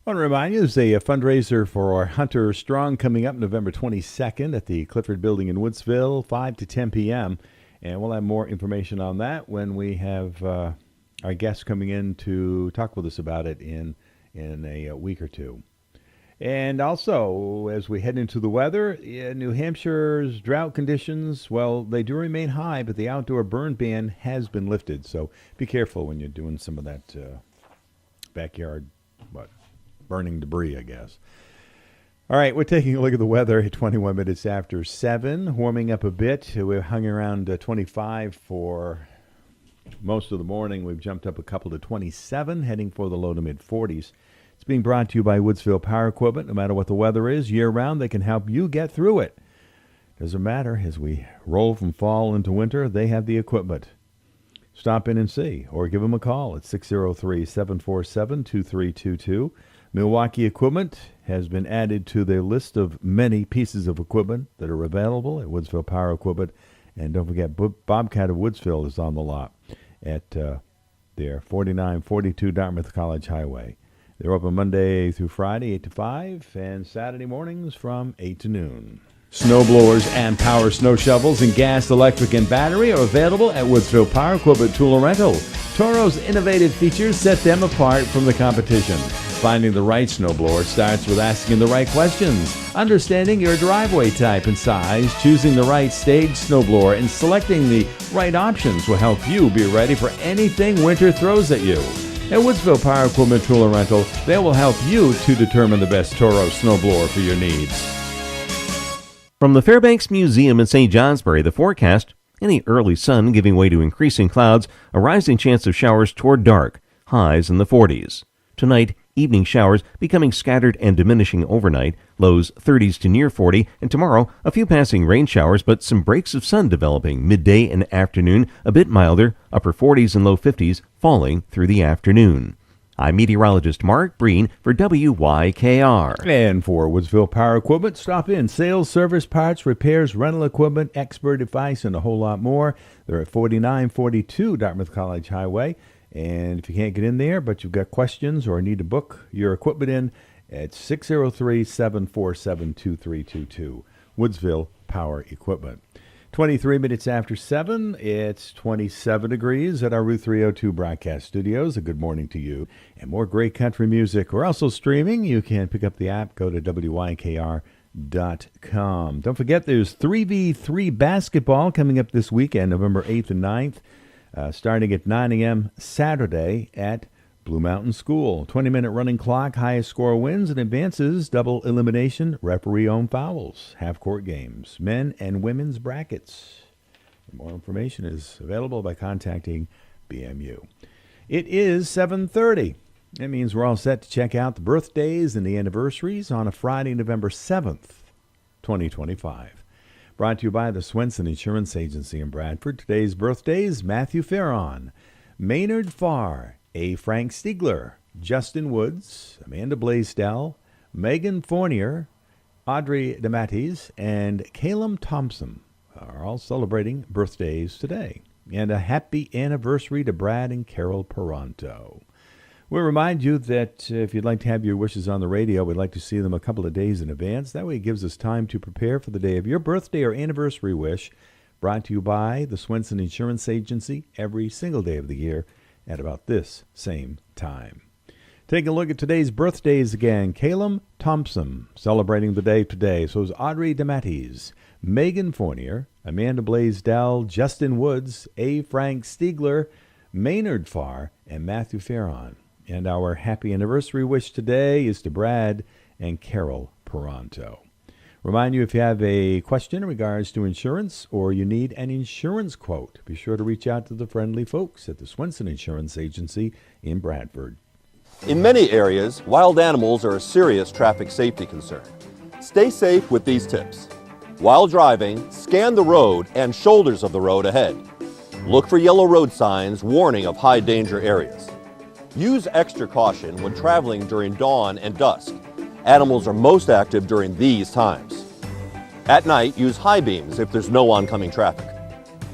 want to remind you, there's a fundraiser for Hunter Strong coming up November 22nd at the Clifford Building in Woodsville, 5 to 10 p.m., and we'll have more information on that when we have our guests coming in to talk with us about it in a week or two. And also, as we head into the weather, New Hampshire's drought conditions, well, they do remain high, but the outdoor burn ban has been lifted. So be careful when you're doing some of that backyard, burning debris, I guess. All right, we're taking a look at the weather at 21 minutes after 7, warming up a bit. We're hung around 25 for most of the morning. We've jumped up a couple to 27, heading for the low to mid-40s. It's being brought to you by Woodsville Power Equipment. No matter what the weather is, year-round, they can help you get through it. Doesn't matter. As we roll from fall into winter, they have the equipment. Stop in and see, or give them a call at 603-747-2322. Milwaukee Equipment has been added to their list of many pieces of equipment that are available at Woodsville Power Equipment. And don't forget, Bobcat of Woodsville is on the lot at their 4942 Dartmouth College Highway. They're open Monday through Friday, 8 to 5, and Saturday mornings from 8 to noon. Snow blowers and power snow shovels in gas, electric, and battery are available at Woodsville Power Equipment Tool and Rental. Toro's innovative features set them apart from the competition. Finding the right snowblower starts with asking the right questions, understanding your driveway type and size, choosing the right stage snowblower, and selecting the right options will help you be ready for anything winter throws at you. At Woodsville Power Equipment Tool and Rental, they will help you to determine the best Toro snowblower for your needs. From the Fairbanks Museum in St. Johnsbury, the forecast: any early sun giving way to increasing clouds, a rising chance of showers toward dark, highs in the 40s. Tonight, evening showers becoming scattered and diminishing overnight, lows 30s to near 40, and tomorrow, a few passing rain showers, but some breaks of sun developing midday and afternoon, a bit milder, upper 40s and low 50s, falling through the afternoon. I'm meteorologist Mark Breen for WYKR. And for Woodsville Power Equipment, stop in. Sales, service, parts, repairs, rental equipment, expert advice, and a whole lot more. They're at 4942 Dartmouth College Highway. And if you can't get in there, but you've got questions or need to book your equipment in, at 603-747-2322. Woodsville Power Equipment. 23 minutes after 7, it's 27 degrees at our Route 302 broadcast studios. A good morning to you. And more great country music. We're also streaming. You can pick up the app. Go to WYKR.com. Don't forget, there's 3v3 basketball coming up this weekend, November 8th and 9th. Starting at 9 a.m. Saturday at Blue Mountain School. 20-minute running clock, highest score wins and advances, double elimination, referee-owned fouls, half-court games, men and women's brackets. More information is available by contacting BMU. It is 7:30. That means we're all set to check out the birthdays and the anniversaries on a Friday, November 7th, 2025. Brought to you by the Swenson Insurance Agency in Bradford. Today's birthdays: Matthew Farron, Maynard Farr, A. Frank Stiegler, Justin Woods, Amanda Blaisdell, Megan Fournier, Audrey DeMatteis, and Calum Thompson are all celebrating birthdays today. And a happy anniversary to Brad and Carol Peranto. We'll remind you that if you'd like to have your wishes on the radio, we'd like to see them a couple of days in advance. That way it gives us time to prepare for the day of your birthday or anniversary wish. Brought to you by the Swenson Insurance Agency every single day of the year at about this same time. Take a look at today's birthdays again. Calum Thompson, celebrating the day today. So is Audrey DeMatteis, Megan Fournier, Amanda Blaisdell, Justin Woods, A. Frank Stiegler, Maynard Farr, and Matthew Farron. And our happy anniversary wish today is to Brad and Carol Peranto. Remind you, if you have a question in regards to insurance or you need an insurance quote, be sure to reach out to the friendly folks at the Winston Insurance Agency in Bradford. In many areas, wild animals are a serious traffic safety concern. Stay safe with these tips. While driving, scan the road and shoulders of the road ahead. Look for yellow road signs warning of high danger areas. Use extra caution when traveling during dawn and dusk. Animals are most active during these times. At night, use high beams if there's no oncoming traffic.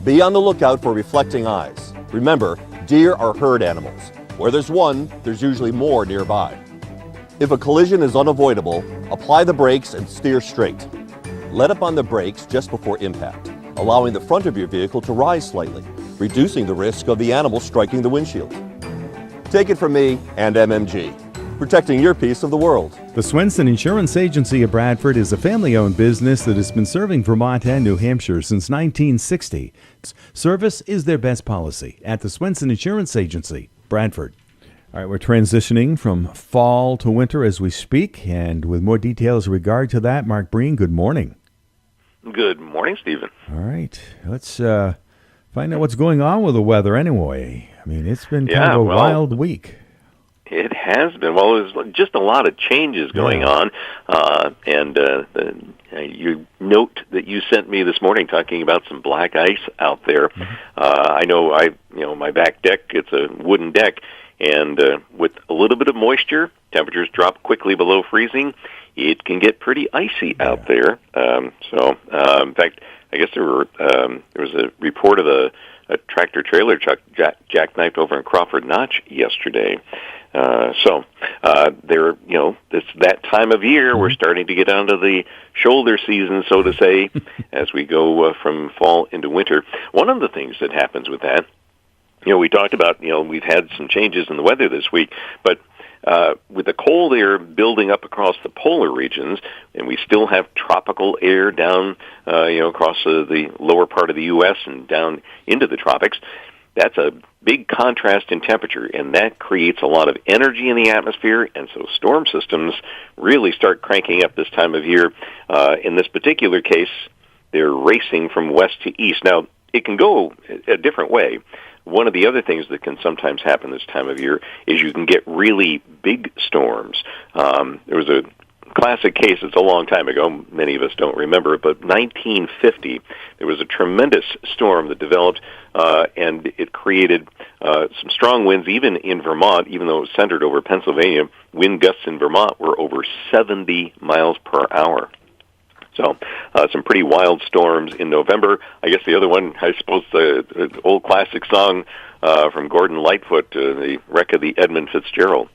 Be on the lookout for reflecting eyes. Remember, deer are herd animals. Where there's one, there's usually more nearby. If a collision is unavoidable, apply the brakes and steer straight. Let up on the brakes just before impact, allowing the front of your vehicle to rise slightly, reducing the risk of the animal striking the windshield. Take it from me and MMG, protecting your piece of the world. The Winston Insurance Agency of Bradford is a family-owned business that has been serving Vermont and New Hampshire since 1960. Service is their best policy at the Winston Insurance Agency, Bradford. All right, we're transitioning from fall to winter as we speak, and with more details in regard to that, Mark Breen, good morning. Good morning, Stephen. All right, let's find out what's going on with the weather anyway. I mean, it's been kind of a wild week. It has been. Well, there's just a lot of changes going on, and you note that you sent me this morning talking about some black ice out there. I know my back deck, it's a wooden deck, and with a little bit of moisture, temperatures drop quickly below freezing. It can get pretty icy out there. In fact, I guess there was a report of a tractor-trailer truck jackknifed over in Crawford Notch yesterday. It's that time of year. We're starting to get onto the shoulder season, so to say, as we go from fall into winter. One of the things that happens with that, we talked about, we've had some changes in the weather this week, but with the cold air building up across the polar regions, and we still have tropical air down, across the lower part of the U.S. and down into the tropics, that's a big contrast in temperature, and that creates a lot of energy in the atmosphere, and so storm systems really start cranking up this time of year. In this particular case, they're racing from west to east. Now, it can go a different way. One of the other things that can sometimes happen this time of year is you can get really big storms. There was a classic case, it's a long time ago, many of us don't remember it, but 1950, there was a tremendous storm that developed, and it created some strong winds even in Vermont, even though it was centered over Pennsylvania. Wind gusts in Vermont were over 70 miles per hour. So some pretty wild storms in November. I guess the other one, I suppose, the old classic song from Gordon Lightfoot, The Wreck of the Edmund Fitzgerald.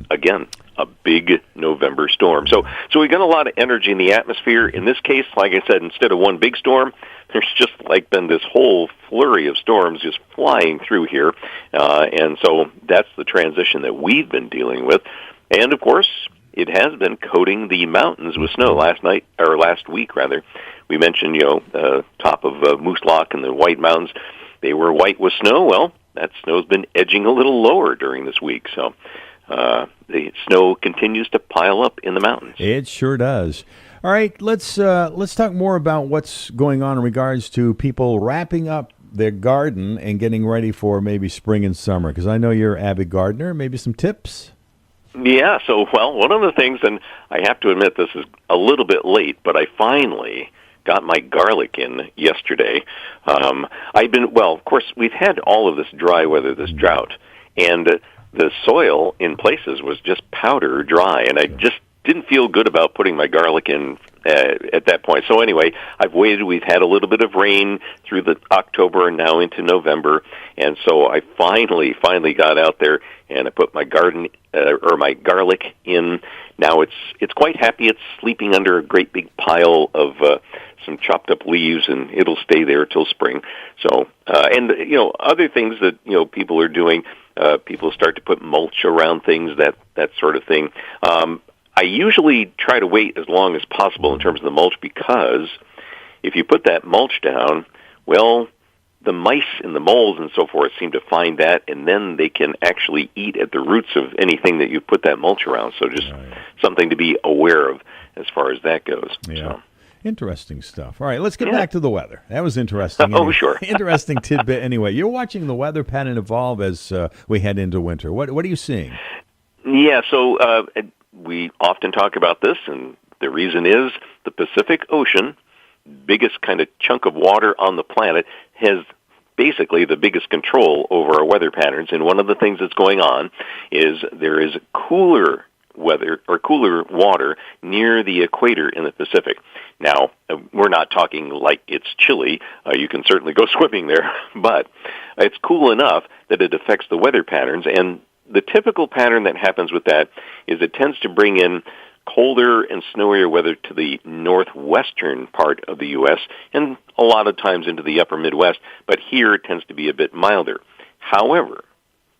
Again, a big November storm. So we got a lot of energy in the atmosphere. In this case, like I said, instead of one big storm, there's just been this whole flurry of storms just flying through here. And so that's the transition that we've been dealing with. And, of course, it has been coating the mountains with snow. Last week, we mentioned, top of Moose Lock and the White Mountains, they were white with snow. Well, that snow's been edging a little lower during this week. So the snow continues to pile up in the mountains. It sure does. All right, let's talk more about what's going on in regards to people wrapping up their garden and getting ready for maybe spring and summer, because I know you're an avid gardener. Maybe some tips? Yeah, one of the things, and I have to admit this is a little bit late, but I finally got my garlic in yesterday. Of course, we've had all of this dry weather, this drought, and the soil in places was just powder dry, and I just didn't feel good about putting my garlic in at that point. So anyway, I've waited. We've had a little bit of rain through the October and now into November, and so I finally got out there and I put my my garlic in. Now it's quite happy. It's sleeping under a great big pile of some chopped up leaves, and it'll stay there till spring. So other things that people are doing. People start to put mulch around things, that sort of thing. I usually try to wait as long as possible in terms of the mulch, because if you put that mulch down, well, the mice and the moles and so forth seem to find that, and then they can actually eat at the roots of anything that you put that mulch around. So just something to be aware of as far as that goes. Yeah. Interesting stuff. All right, let's get back to the weather. That was interesting. Oh, sure. Interesting tidbit. Anyway, you're watching the weather pattern evolve as we head into winter. What are you seeing? Yeah, so we often talk about this, and the reason is the Pacific Ocean, biggest kind of chunk of water on the planet, has basically the biggest control over our weather patterns. And one of the things that's going on is there is cooler weather or cooler water near the equator in the Pacific. Now, we're not talking like it's chilly. You can certainly go swimming there, but it's cool enough that it affects the weather patterns. And the typical pattern that happens with that is it tends to bring in colder and snowier weather to the northwestern part of the U.S. and a lot of times into the upper Midwest, but here it tends to be a bit milder. However,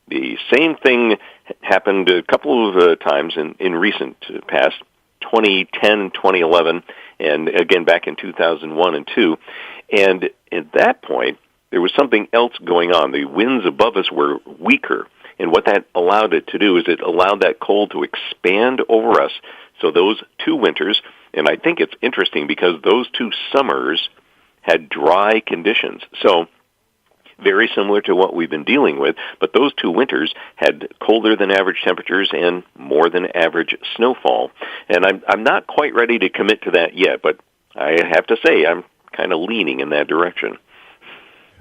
the same thing happened a couple of times in recent past, 2010, 2011, and again back in 2001 and 2. And at that point, there was something else going on. The winds above us were weaker, and what that allowed it to do is it allowed that cold to expand over us. So those two winters, and I think it's interesting because those two summers had dry conditions. So very similar to what we've been dealing with, but those two winters had colder than average temperatures and more than average snowfall. And I'm not quite ready to commit to that yet, but I have to say I'm kind of leaning in that direction.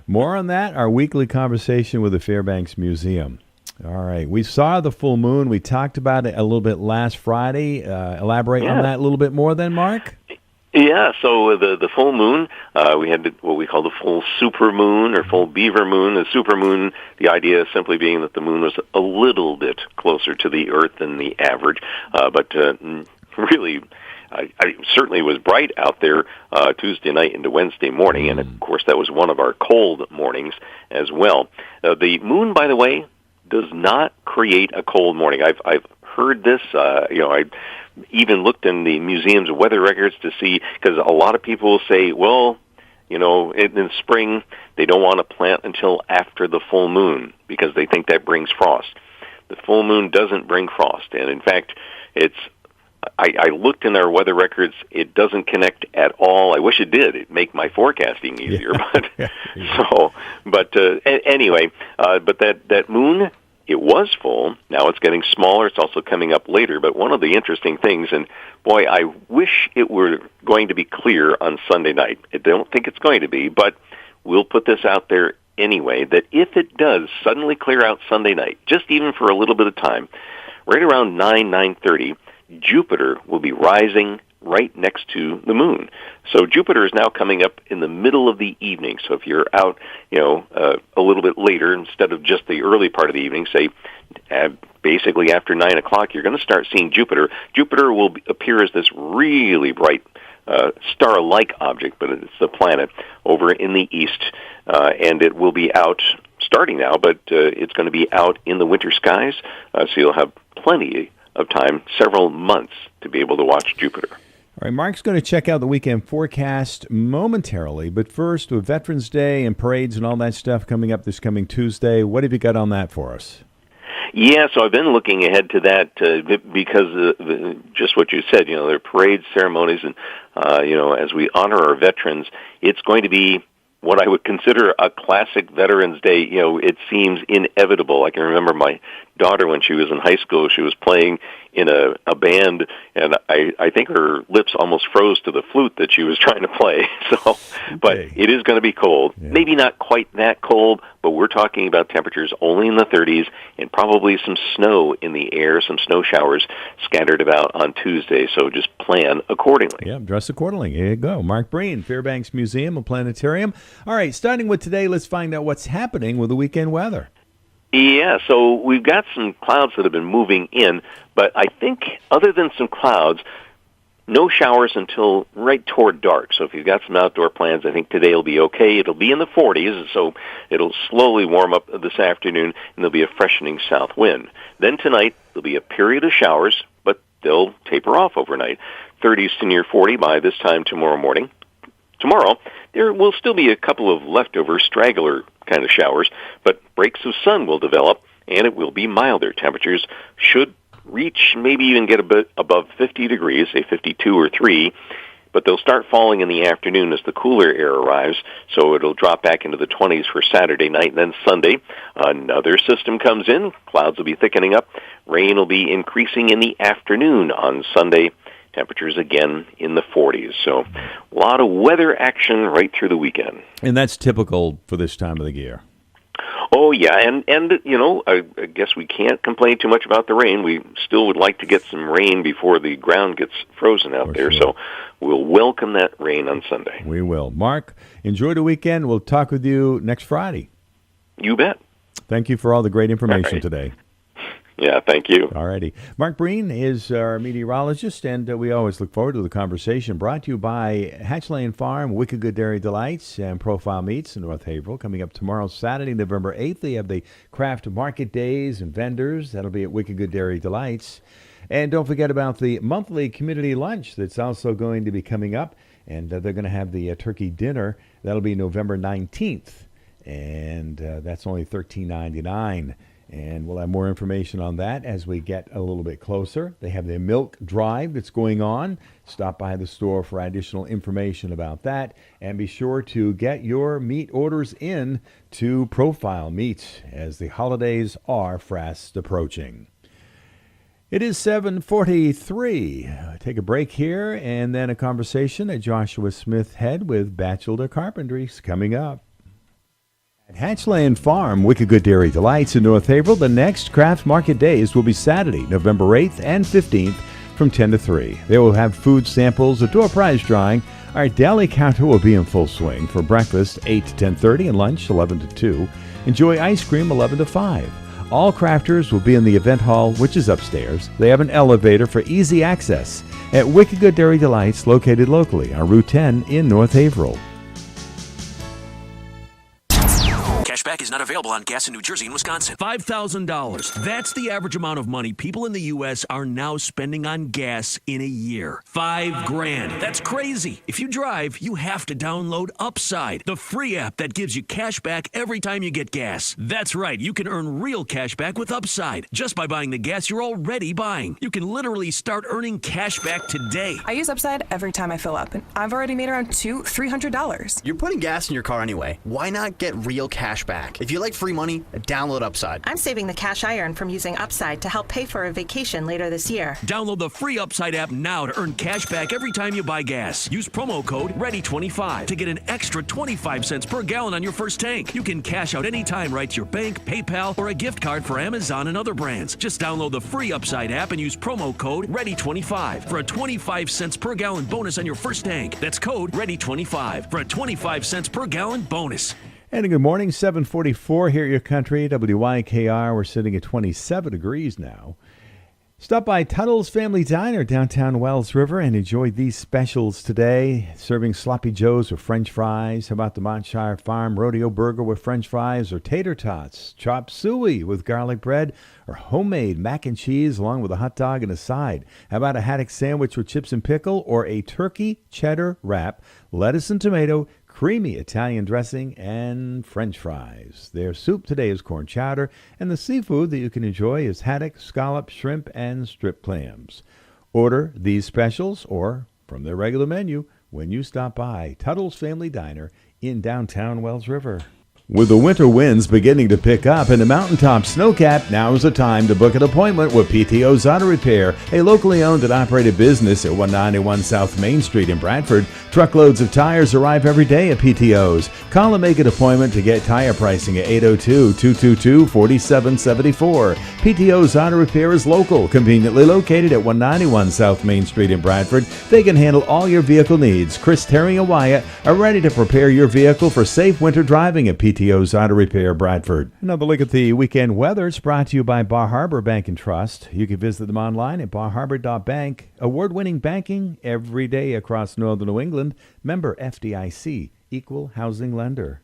More on that, our weekly conversation with the Fairbanks Museum. All right. We saw the full moon. We talked about it a little bit last Friday. Elaborate on that a little bit more then, Mark? Yeah, so the full moon, we had what we call the full super moon or full beaver moon. The super moon, the idea simply being that the moon was a little bit closer to the Earth than the average, but really, I certainly was bright out there Tuesday night into Wednesday morning, and of course that was one of our cold mornings as well. The moon, by the way, does not create a cold morning. I've heard this. I even looked in the museum's weather records to see, because a lot of people will say, well, in spring they don't want to plant until after the full moon because they think that brings frost. The full moon doesn't bring frost, and in fact, I looked in our weather records. It doesn't connect at all. I wish it did. It'd make my forecasting easier. But anyway, but that moon, it was full. Now it's getting smaller. It's also coming up later. But one of the interesting things, and boy, I wish it were going to be clear on Sunday night. I don't think it's going to be, but we'll put this out there anyway, that if it does suddenly clear out Sunday night, just even for a little bit of time, right around 9:30, Jupiter will be rising right next to the moon. So Jupiter is now coming up in the middle of the evening. So if you're out, a little bit later, instead of just the early part of the evening, say basically after 9 o'clock, you're going to start seeing Jupiter. Jupiter will appear as this really bright star-like object, but it's a planet over in the east, and it will be out starting now, but it's going to be out in the winter skies, so you'll have plenty of time, several months, to be able to watch Jupiter. All right, Mark's going to check out the weekend forecast momentarily, but first, with Veterans Day and parades and all that stuff coming up this coming Tuesday, what have you got on that for us? Yeah, so I've been looking ahead to that because just what you said, there are parades, ceremonies, and, as we honor our veterans, it's going to be what I would consider a classic Veterans Day. It seems inevitable. I can remember my daughter when she was in high school. She was playing in a band, and I think her lips almost froze to the flute that she was trying to play. So, but it is going to be cold. Yeah. Maybe not quite that cold, but we're talking about temperatures only in the 30s and probably some snow in the air, some snow showers scattered about on Tuesday. So just plan accordingly. Yeah, dress accordingly. There you go. Mark Breen, Fairbanks Museum and Planetarium. All right, starting with today, let's find out what's happening with the weekend weather. Yeah, so we've got some clouds that have been moving in, but I think other than some clouds, no showers until right toward dark. So if you've got some outdoor plans, I think today will be okay. It'll be in the 40s, so it'll slowly warm up this afternoon, and there'll be a freshening south wind. Then tonight, there'll be a period of showers, but they'll taper off overnight. 30s to near 40 by this time tomorrow morning. Tomorrow, there will still be a couple of leftover straggler kind of showers, but breaks of sun will develop, and it will be milder. Temperatures should reach, maybe even get a bit above 50 degrees, say 52 or 3, but they'll start falling in the afternoon as the cooler air arrives, so it'll drop back into the 20s for Saturday night. And then Sunday, another system comes in, clouds will be thickening up, rain will be increasing in the afternoon on Sunday, temperatures again in the 40s. So a lot of weather action right through the weekend. And that's typical for this time of the year. Oh, yeah, and you know, I guess we can't complain too much about the rain. We still would like to get some rain before the ground gets frozen out there, sure. So we'll welcome that rain on Sunday. We will. Mark, enjoy the weekend. We'll talk with you next Friday. You bet. Thank you for all the great information today. Yeah, thank you. All righty. Mark Breen is our meteorologist, and we always look forward to the conversation. Brought to you by Hatch Lane Farm, Wicked Good Dairy Delights, and Profile Meats in North Haverhill. Coming up tomorrow, Saturday, November 8th, they have the craft market days and vendors. That'll be at Wicked Good Dairy Delights. And don't forget about the monthly community lunch that's also going to be coming up, and they're going to have the turkey dinner. That'll be November 19th, and that's only $13.99. And we'll have more information on that as we get a little bit closer. They have their milk drive that's going on. Stop by the store for additional information about that. And be sure to get your meat orders in to Profile Meats as the holidays are fast approaching. It is 7:43. Take a break here and then a conversation at Joshua Smith Head with Batchelder Carpentry coming up. At Hatch Lane Farm, Wicked Good Dairy Delights in North Haverhill, the next craft market days will be Saturday, November 8th and 15th from 10 to 3. They will have food samples, a door prize drawing. Our deli counter will be in full swing for breakfast 8 to 10:30 and lunch 11 to 2. Enjoy ice cream 11 to 5. All crafters will be in the event hall, which is upstairs. They have an elevator for easy access at Wicked Good Dairy Delights, located locally on Route 10 in North Haverhill. Cashback is not available on gas in New Jersey and Wisconsin. $5,000. That's the average amount of money people in the U.S. are now spending on gas in a year. $5,000. That's crazy. If you drive, you have to download Upside, the free app that gives you cash back every time you get gas. That's right. You can earn real cash back with Upside just by buying the gas you're already buying. You can literally start earning cash back today. I use Upside every time I fill up, and I've already made around $300. You're putting gas in your car anyway. Why not get real cash back? If you like free money, download Upside. I'm saving the cash I earn from using Upside to help pay for a vacation later this year. Download the free Upside app now to earn cash back every time you buy gas. Use promo code READY25 to get an extra 25 cents per gallon on your first tank. You can cash out anytime right to your bank, PayPal, or a gift card for Amazon and other brands. Just download the free Upside app and use promo code READY25 for a 25 cents per gallon bonus on your first tank. That's code READY25 for a 25 cents per gallon bonus. And good morning, 7:44 here at your country, WYKR. We're sitting at 27 degrees now. Stop by Tuttle's Family Diner, downtown Wells River, and enjoy these specials today. Serving sloppy joes with French fries. How about the Montshire Farm Rodeo Burger with French fries, or tater tots, chop suey with garlic bread, or homemade mac and cheese along with a hot dog and a side. How about a haddock sandwich with chips and pickle, or a turkey cheddar wrap, lettuce and tomato, creamy Italian dressing, and French fries. Their soup today is corn chowder, and the seafood that you can enjoy is haddock, scallop, shrimp, and strip clams. Order these specials or from their regular menu when you stop by Tuttle's Family Diner in downtown Wells River. With the winter winds beginning to pick up and the mountaintop snowcap, now is the time to book an appointment with PTO's Auto Repair, a locally owned and operated business at 191 South Main Street in Bradford. Truckloads of tires arrive every day at PTO's. Call and make an appointment to get tire pricing at 802-222-4774. PTO's Auto Repair is local, conveniently located at 191 South Main Street in Bradford. They can handle all your vehicle needs. Chris, Terry, and Wyatt are ready to prepare your vehicle for safe winter driving at PTO's Auto Repair Bradford. Another look at the weekend weather. It's brought to you by Bar Harbor Bank and Trust. You can visit them online at barharbor.bank. Award-winning banking every day across northern New England. Member FDIC, Equal Housing Lender.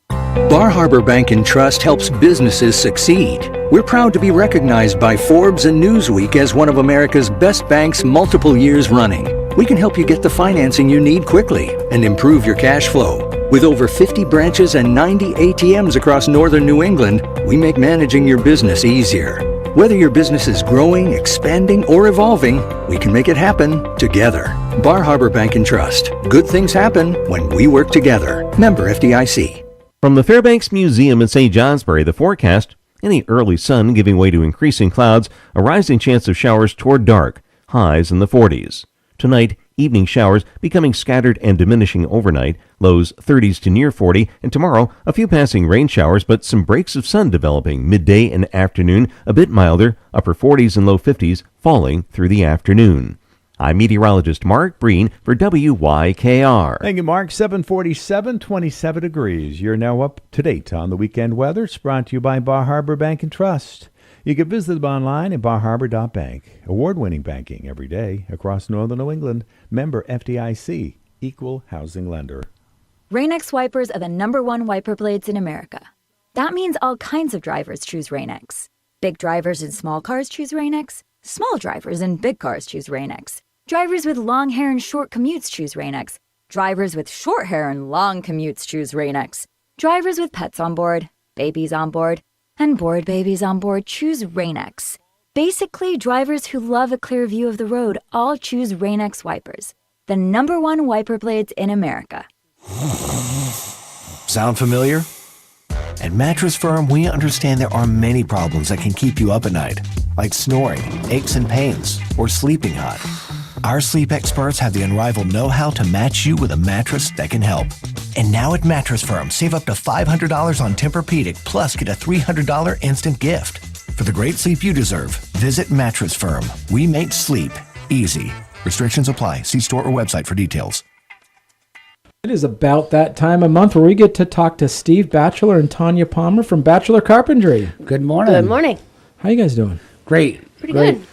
Bar Harbor Bank and Trust helps businesses succeed. We're proud to be recognized by Forbes and Newsweek as one of America's best banks multiple years running. We can help you get the financing you need quickly and improve your cash flow. With over 50 branches and 90 ATMs across northern New England, we make managing your business easier. Whether your business is growing, expanding, or evolving, we can make it happen together. Bar Harbor Bank and Trust. Good things happen when we work together. Member FDIC. From the Fairbanks Museum in St. Johnsbury, the forecast: any early sun giving way to increasing clouds, a rising chance of showers toward dark, highs in the 40s. Tonight, evening showers becoming scattered and diminishing overnight, lows 30s to near 40, and tomorrow, a few passing rain showers, but some breaks of sun developing midday and afternoon, a bit milder, upper 40s and low 50s, falling through the afternoon. I'm meteorologist Mark Breen for WYKR. Thank you, Mark. 747, 27 degrees. You're now up to date on the weekend weather. It's brought to you by Bar Harbor Bank and Trust. You can visit them online at barharbor.bank. Award-winning banking every day across northern New England. Member FDIC, equal housing lender. Rain-X wipers are the #1 wiper blades in America. That means all kinds of drivers choose Rain-X. Big drivers in small cars choose Rain-X. Small drivers in big cars choose Rain-X. Drivers with long hair and short commutes choose Rain-X. Drivers with short hair and long commutes choose Rain-X. Drivers with pets on board, babies on board, and bored babies on board choose Rain-X. Basically, drivers who love a clear view of the road all choose Rain-X wipers, the #1 wiper blades in America. Sound familiar? At Mattress Firm, we understand there are many problems that can keep you up at night, like snoring, aches and pains, or sleeping hot. Our sleep experts have the unrivaled know-how to match you with a mattress that can help. And now at Mattress Firm, save up to $500 on Tempur-Pedic, plus get a $300 instant gift. For the great sleep you deserve, visit Mattress Firm. We make sleep easy. Restrictions apply. See store or website for details. It is about that time of month where we get to talk to Steve Batchelder and Tonya Palmer from Batchelder Carpentry. Good morning. Good morning. How you guys doing? Great. Pretty good.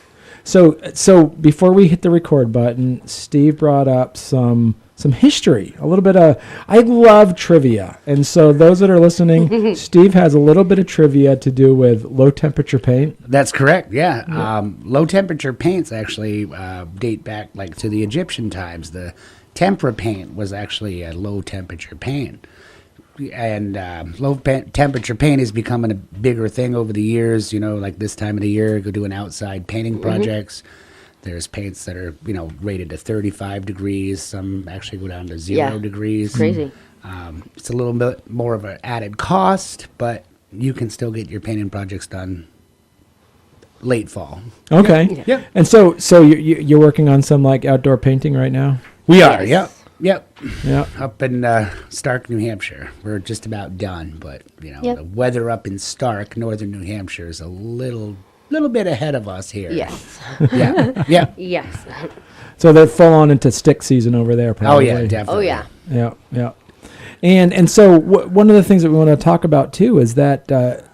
So before we hit the record button, Steve brought up some history, a little bit of. I love trivia, and so those that are listening, Steve has a little bit of trivia to do with low temperature paint. That's correct. Yeah. Low temperature paints actually date back like to the Egyptian times. The tempera paint was actually a low temperature paint. And temperature paint is becoming a bigger thing over the years. You know, like this time of the year, go doing outside painting projects. There's paints that are, rated to 35 degrees. Some actually go down to 0 degrees. Crazy. It's a little bit more of an added cost, but you can still get your painting projects done late fall. Okay. Yeah. And so you're working on some like outdoor painting right now? We are. Yep. Yeah. Up in Stark, New Hampshire. We're just about done, but the weather up in Stark, northern New Hampshire, is a little bit ahead of us here. Yes. Yeah. Yes. So they're full on into stick season over there, probably. Oh yeah, definitely. Oh yeah. Yeah. And so one of the things that we want to talk about too is that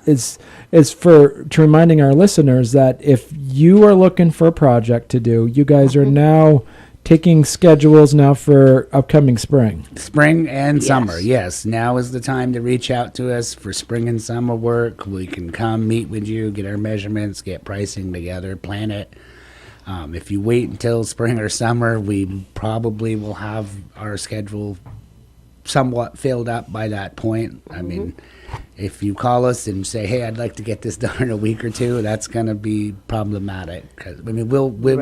is to reminding our listeners that if you are looking for a project to do, you guys are now taking schedules now for upcoming spring and summer. Yes, now is the time to reach out to us for spring and summer work. We can come meet with you, get our measurements, get pricing together, plan it. If you wait until spring or summer, we probably will have our schedule somewhat filled up by that point. I mean, if you call us and say, "Hey, I'd like to get this done in a week or two," that's going to be problematic. 'Cause, I mean,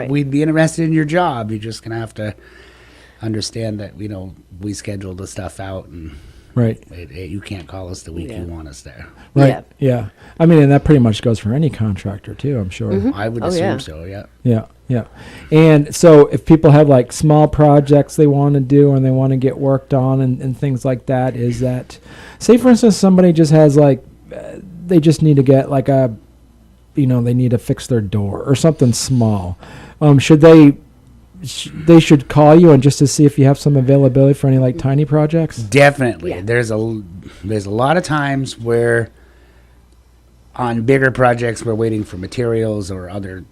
we'd be interested in your job. You're just going to have to understand that we schedule the stuff out, and you can't call us the week you want us there. Right. Yeah. I mean, and that pretty much goes for any contractor too, I'm sure. I would assume so. Yeah. Yeah. And so if people have like small projects they want to do and they want to get worked on and things like that, is that, say for instance, somebody just has like, they just need to get like they need to fix their door or something small. Should they should call you and just to see if you have some availability for any like tiny projects? Definitely. Yeah. There's a lot of times where on bigger projects we're waiting for materials or other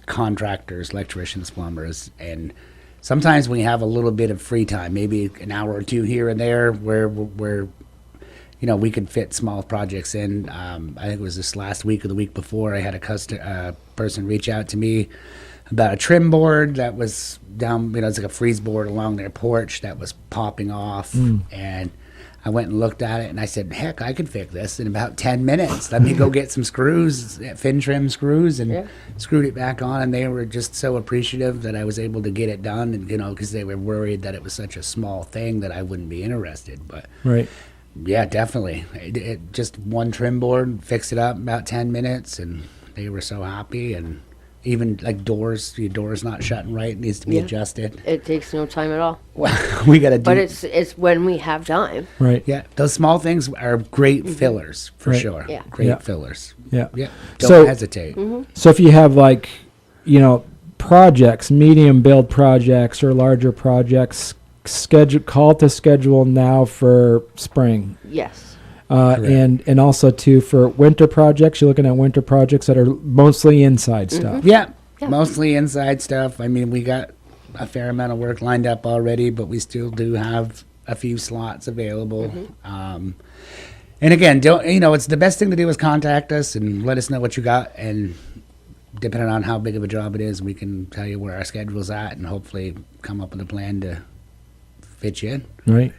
contractors, electricians, plumbers, and sometimes we have a little bit of free time, maybe an hour or two here and there where we could fit small projects in. I think it was this last week or the week before, I had a person reach out to me about a trim board that was down, it's like a freeze board along their porch that was popping off, and I went and looked at it, and I said, heck, I could fix this in about 10 minutes. Let me go get some screws, fin trim screws, and screwed it back on. And they were just so appreciative that I was able to get it done, and because they were worried that it was such a small thing that I wouldn't be interested. But Right. yeah, definitely. It just one trim board, fix it up in about 10 minutes, and they were so happy. And even like doors, your door's not shutting right, it needs to be adjusted. It takes no time at all. We got to do. But it's when we have time. Right. Yeah, those small things are great fillers for Right. sure. Yeah. Great Yeah. fillers. Yeah. Yeah. Don't So- hesitate. So if you have like, projects, medium build projects or larger projects, call to schedule now for spring. Yes. And also too for winter projects, you're looking at winter projects that are mostly inside stuff. Yeah, mostly inside stuff. I mean, we got a fair amount of work lined up already, but we still do have a few slots available. And again, it's the best thing to do is contact us and let us know what you got, and depending on how big of a job it is, we can tell you where our schedule's at and hopefully come up with a plan to fit you in. Right.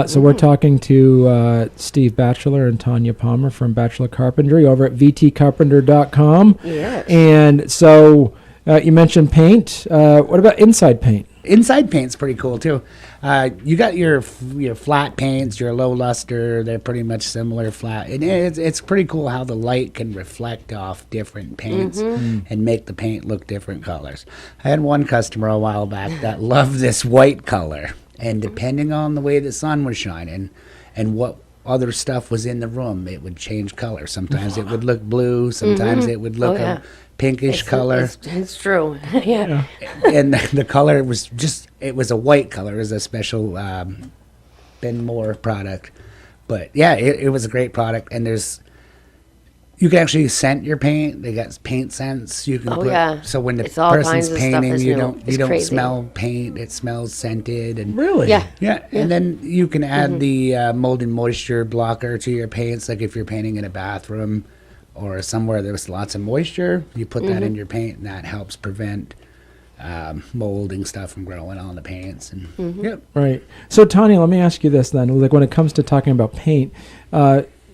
So we're talking to Steve Batchelder and Tonya Palmer from Batchelder Carpentry over at vtcarpenter.com. Yes. And so you mentioned paint. What about inside paint? Inside paint's pretty cool too. You got your flat paints, your low luster. They're pretty much similar flat, and it's pretty cool how the light can reflect off different paints and make the paint look different colors. I had one customer a while back that loved this white color, and depending on the way the sun was shining and what other stuff was in the room, it would change color. Sometimes it would look blue. Sometimes it would look a pinkish color. It's true. Yeah. And the color was it was a white color. It was a special Ben Moore product. But yeah, it was a great product. And you can actually scent your paint. They got paint scents. You can so when the person's painting, you don't smell paint. It smells scented. And really? Yeah. And then you can add the mold and moisture blocker to your paints. Like if you're painting in a bathroom or somewhere there's lots of moisture, you put that in your paint, and that helps prevent molding stuff from growing on the paints. And Right. So Tonya, let me ask you this then. Like when it comes to talking about paint,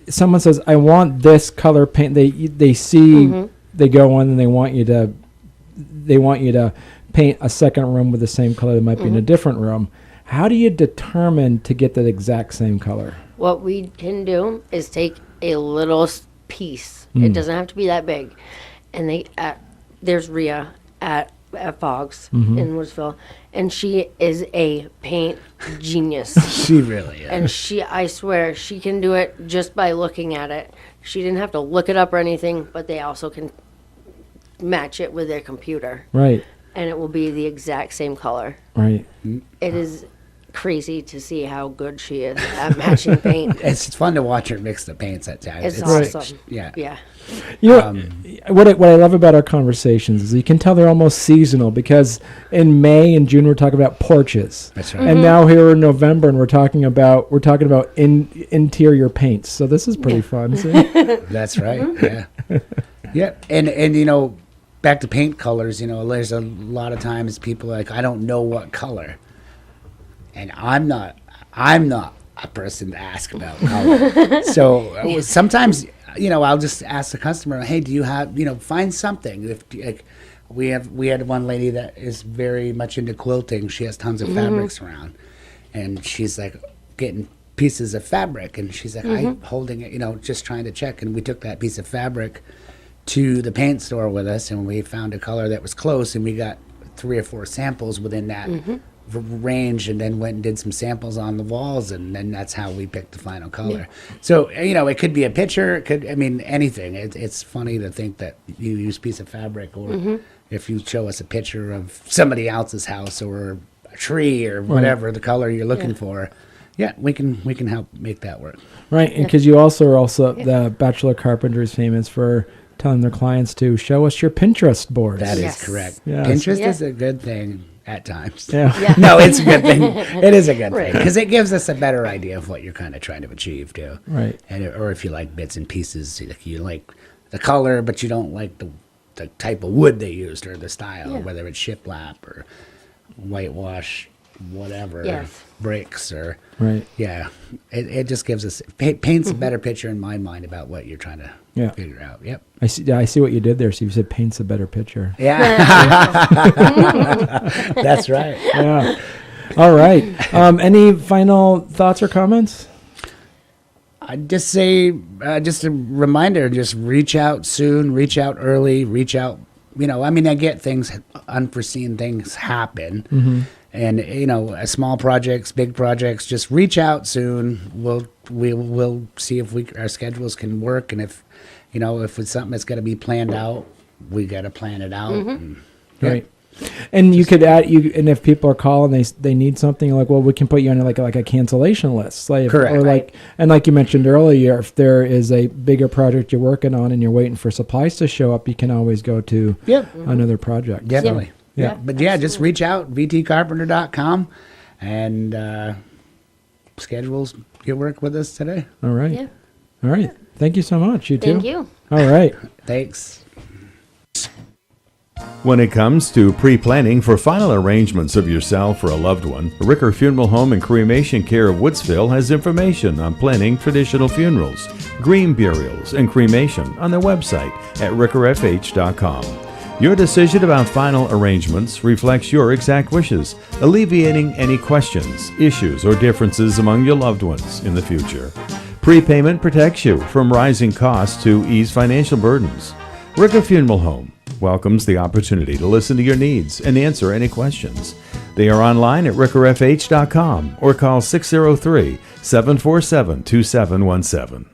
someone says, I want this color paint. They see, they go in and they want you to paint a second room with the same color that might be in a different room. How do you determine to get that exact same color? What we can do is take a little piece. It doesn't have to be that big. And there's Rhea at Fogg's in Woodsville, and she is a paint genius. She really is. And I swear, she can do it just by looking at it. She didn't have to look it up or anything, but they also can match it with their computer. Right. And it will be the exact same color. Right. It is crazy to see how good she is at matching paint. It's fun to watch her mix the paints at times. It's awesome. Yeah. What I love about our conversations is you can tell they're almost seasonal, because in May and June we're talking about porches. That's right. And now here in November, and we're talking about interior paints. So this is pretty fun. See? That's right. Yeah. Yeah. And back to paint colors, there's a lot of times people are like, I don't know what color. And I'm not a person to ask about color. So sometimes, I'll just ask the customer, hey, do you have, find something. If we had one lady that is very much into quilting. She has tons of fabrics around, and she's like getting pieces of fabric, and she's like, I'm holding it, just trying to check. And we took that piece of fabric to the paint store with us, and we found a color that was close, and we got 3 or 4 samples within that range, and then went and did some samples on the walls, and then that's how we picked the final color. So it could be a picture, anything. It's funny to think that you use a piece of fabric, or if you show us a picture of somebody else's house or a tree or whatever the color you're looking for, we can help make that work. Right. And because you also are the Batchelder Carpentry is famous for telling their clients to show us your Pinterest boards. That is correct. Yes. Pinterest is a good thing at times. Yeah. No, it's a good thing. It is a good thing, because it gives us a better idea of what you're kind of trying to achieve too. Right. Or if you like bits and pieces, like you like the color, but you don't like the type of wood they used or the style, whether it's shiplap or whitewash, whatever. Yes. bricks or Right. Yeah, it just gives us paints a better picture in my mind about what you're trying to figure out. Yep. I see what you did there. So you said paints a better picture. Yeah. That's right. Yeah. All right. Any final thoughts or comments? I'd just say, just a reminder, just reach out soon, reach out early, reach out. I get unforeseen things happen. Mm-hmm. And, small projects, big projects, just reach out soon. We'll see if our schedules can work. And if it's something that's got to be planned out, we got to plan it out. Mm-hmm. And, right. And you could add and if people are calling, they need something, like, well, we can put you on like a cancellation list. Correct. Or like you mentioned earlier, if there is a bigger project you're working on and you're waiting for supplies to show up, you can always go to another project. Definitely. So, yeah. But just reach out, vtcarpenter.com, and schedules get work with us today. All right. Yeah. All right. Thank you so much. You too. Thank you. All right. Thanks. When it comes to pre-planning for final arrangements of yourself or a loved one, Ricker Funeral Home and Cremation Care of Woodsville has information on planning traditional funerals, green burials, and cremation on their website at rickerfh.com. Your decision about final arrangements reflects your exact wishes, alleviating any questions, issues, or differences among your loved ones in the future. Prepayment protects you from rising costs to ease financial burdens. Ricker Funeral Home welcomes the opportunity to listen to your needs and answer any questions. They are online at rickerfh.com or call 603-747-2717.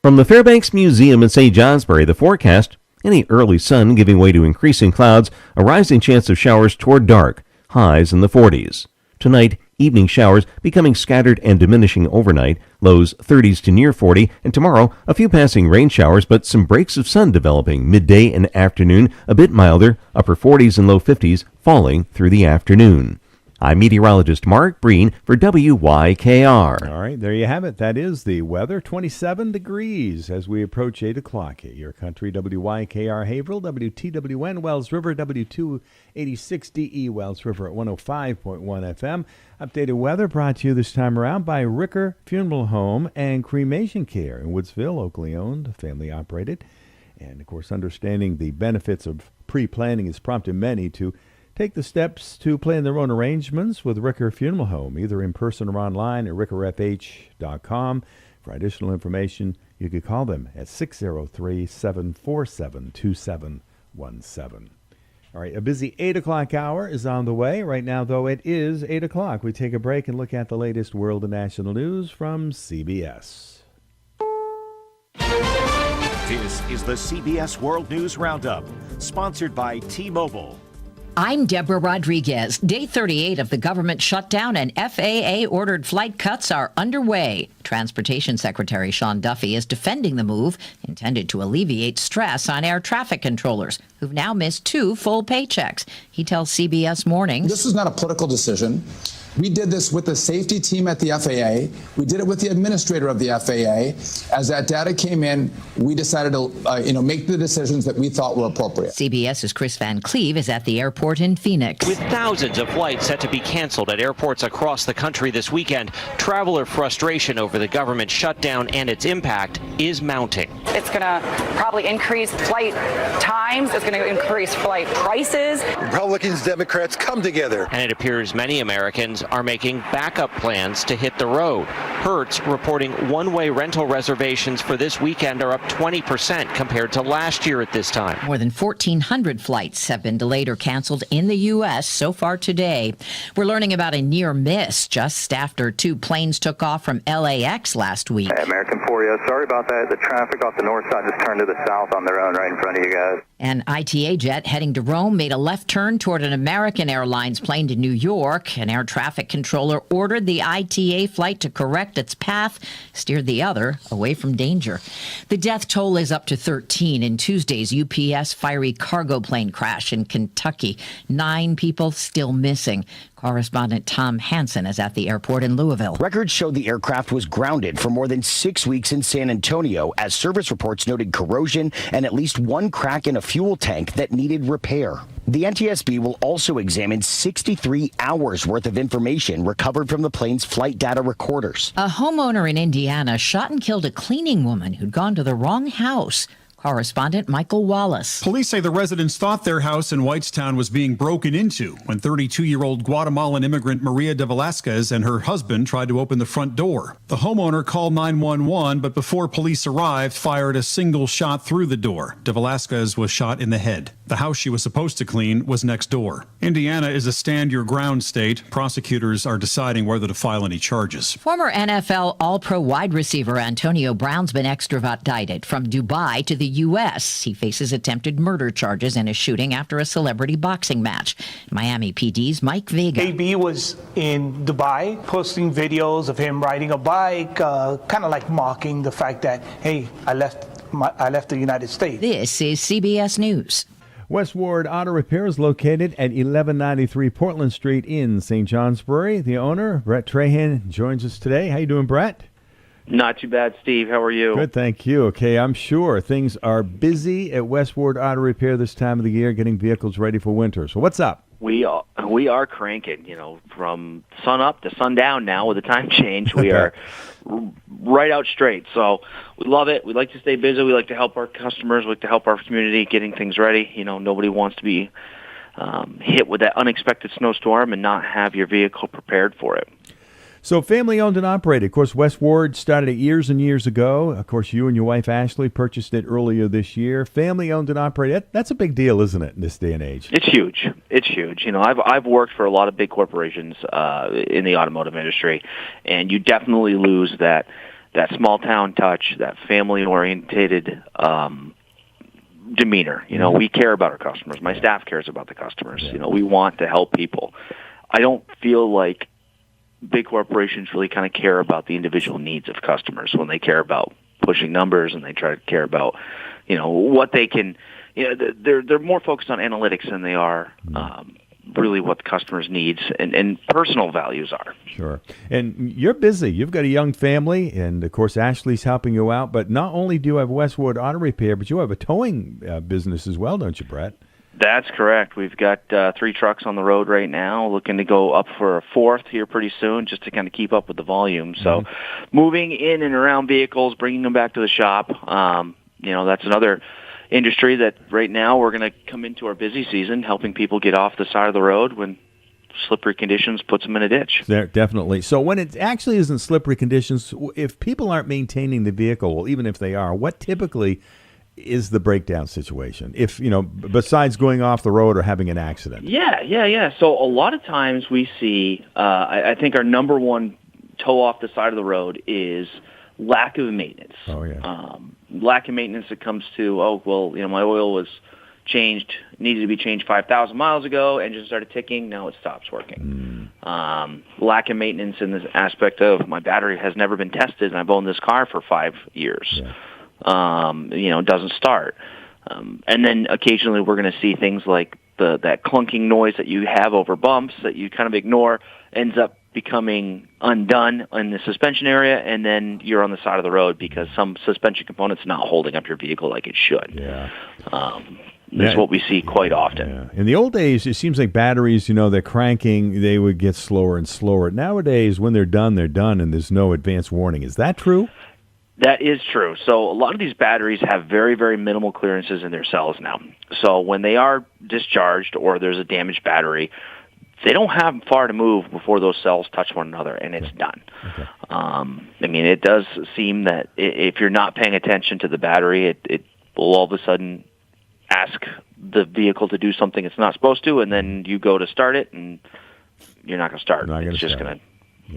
From the Fairbanks Museum in St. Johnsbury, the forecast: any early sun giving way to increasing clouds, a rising chance of showers toward dark, highs in the 40s. Tonight, evening showers becoming scattered and diminishing overnight, lows 30s to near 40, and tomorrow, a few passing rain showers, but some breaks of sun developing midday and afternoon, a bit milder, upper 40s and low 50s, falling through the afternoon. I'm meteorologist Mark Breen for WYKR. All right, there you have it. That is the weather. 27 degrees as we approach 8 o'clock at your country. WYKR Haverhill, WTWN Wells River, W286DE Wells River at 105.1 FM. Updated weather brought to you this time around by Ricker Funeral Home and Cremation Care in Woodsville, locally owned, family operated. And, of course, understanding the benefits of pre-planning has prompted many to take the steps to plan their own arrangements with Ricker Funeral Home, either in person or online at rickerfh.com. For additional information, you could call them at 603-747-2717. All right, a busy 8 o'clock hour is on the way. Right now, though, it is 8 o'clock. We take a break and look at the latest world and national news from CBS. This is the CBS World News Roundup, sponsored by T-Mobile. I'm Deborah Rodriguez. Day 38 of the government shutdown and FAA-ordered flight cuts are underway. Transportation Secretary Sean Duffy is defending the move, intended to alleviate stress on air traffic controllers, who've now missed 2 full paychecks. He tells CBS Mornings, "This was not a political decision. We did this with the safety team at the FAA. We did it with the administrator of the FAA. As that data came in, we decided to make the decisions that we thought were appropriate." CBS's Chris Van Cleve is at the airport in Phoenix. With thousands of flights set to be canceled at airports across the country this weekend, traveler frustration over the government shutdown and its impact is mounting. It's going to probably increase flight times. It's going to increase flight prices. Republicans, Democrats come together. And it appears many Americans are making backup plans to hit the road. Hertz reporting one-way rental reservations for this weekend are up 20% compared to last year at this time. More than 1,400 flights have been delayed or canceled in the U.S. so far today. We're learning about a near miss just after 2 planes took off from LAX last week. American 4, sorry about that. The traffic off the north side just turned to the south on their own right in front of you guys. An ITA jet heading to Rome made a left turn toward an American Airlines plane to New York. An air traffic controller ordered the ITA flight to correct its path, steered the other away from danger. The death toll is up to 13 in Tuesday's UPS fiery cargo plane crash in Kentucky. 9 people still missing. Correspondent Tom Hansen is at the airport in Louisville. Records show the aircraft was grounded for more than 6 weeks in San Antonio as service reports noted corrosion and at least 1 crack in a fuel tank that needed repair. The NTSB will also examine 63 hours worth of information recovered from the plane's flight data recorders. A homeowner in Indiana shot and killed a cleaning woman who'd gone to the wrong house. Correspondent Michael Wallace. Police say the residents thought their house in Whitestown was being broken into when 32-year-old Guatemalan immigrant Maria de Velasquez and her husband tried to open the front door. The homeowner called 911, but before police arrived, fired a single shot through the door. De Velasquez was shot in the head. The house she was supposed to clean was next door. Indiana is a stand-your-ground state. Prosecutors are deciding whether to file any charges. Former NFL All-Pro wide receiver Antonio Brown's been extradited from Dubai to the U.S. He faces attempted murder charges in a shooting after a celebrity boxing match. Miami PD's Mike Vega. AB was in Dubai posting videos of him riding a bike, kind of like mocking the fact that, hey, I left the United States. This is CBS News. Westward Auto Repair is located at 1193 Portland Street in St. Johnsbury. The owner, Brett Trahan, joins us today. How you doing, Brett? Not too bad, Steve. How are you? Good, thank you. Okay, I'm sure things are busy at Westward Auto Repair this time of the year, getting vehicles ready for winter. So what's up? We are cranking, from sun up to sundown now with the time change. We are right out straight. So we love it. We like to stay busy. We like to help our customers. We like to help our community getting things ready. Nobody wants to be hit with that unexpected snowstorm and not have your vehicle prepared for it. So family owned and operated. Of course, Westward started it years and years ago. Of course, you and your wife, Ashley, purchased it earlier this year. Family owned and operated. That's a big deal, isn't it, in this day and age? It's huge. It's huge. I've worked for a lot of big corporations in the automotive industry, and you definitely lose that small town touch, that family orientated demeanor. We care about our customers. My staff cares about the customers. We want to help people. I don't feel like big corporations really kind of care about the individual needs of customers when they care about pushing numbers and they try to care about, what they can, they're more focused on analytics than they are really what the customer's needs and personal values are. Sure. And you're busy. You've got a young family, and of course Ashley's helping you out, but not only do you have Westward Auto Repair, but you have a towing business as well, don't you, Brett? That's correct. We've got 3 trucks on the road right now, looking to go up for a 4th here pretty soon, just to kind of keep up with the volume. So moving in and around vehicles, bringing them back to the shop, that's another industry that right now we're going to come into our busy season, helping people get off the side of the road when slippery conditions puts them in a ditch. There, definitely. So when it actually isn't slippery conditions, if people aren't maintaining the vehicle, well, even if they are, what typically is the breakdown situation, if besides going off the road or having an accident? Yeah. So a lot of times we see, I think our number one tow off the side of the road is lack of maintenance. Oh yeah. Lack of maintenance that comes to, my oil was needed to be changed 5,000 miles ago, engine started ticking, now it stops working. Lack of maintenance in this aspect of my battery has never been tested and I've owned this car for 5 years. Yeah. Doesn't start. And then occasionally we're going to see things like that clunking noise that you have over bumps that you kind of ignore ends up becoming undone in the suspension area, and then you're on the side of the road because some suspension component's not holding up your vehicle like it should. Yeah. That's what we see quite often. Yeah. In the old days, it seems like batteries, they're cranking, they would get slower and slower. Nowadays, when they're done, and there's no advance warning. Is that true? That is true. So a lot of these batteries have very, very minimal clearances in their cells now. So when they are discharged or there's a damaged battery, they don't have far to move before those cells touch one another, and it's done. Okay. It does seem that if you're not paying attention to the battery, it will all of a sudden ask the vehicle to do something it's not supposed to, and then you go to start it, and you're not going to start. It's just going to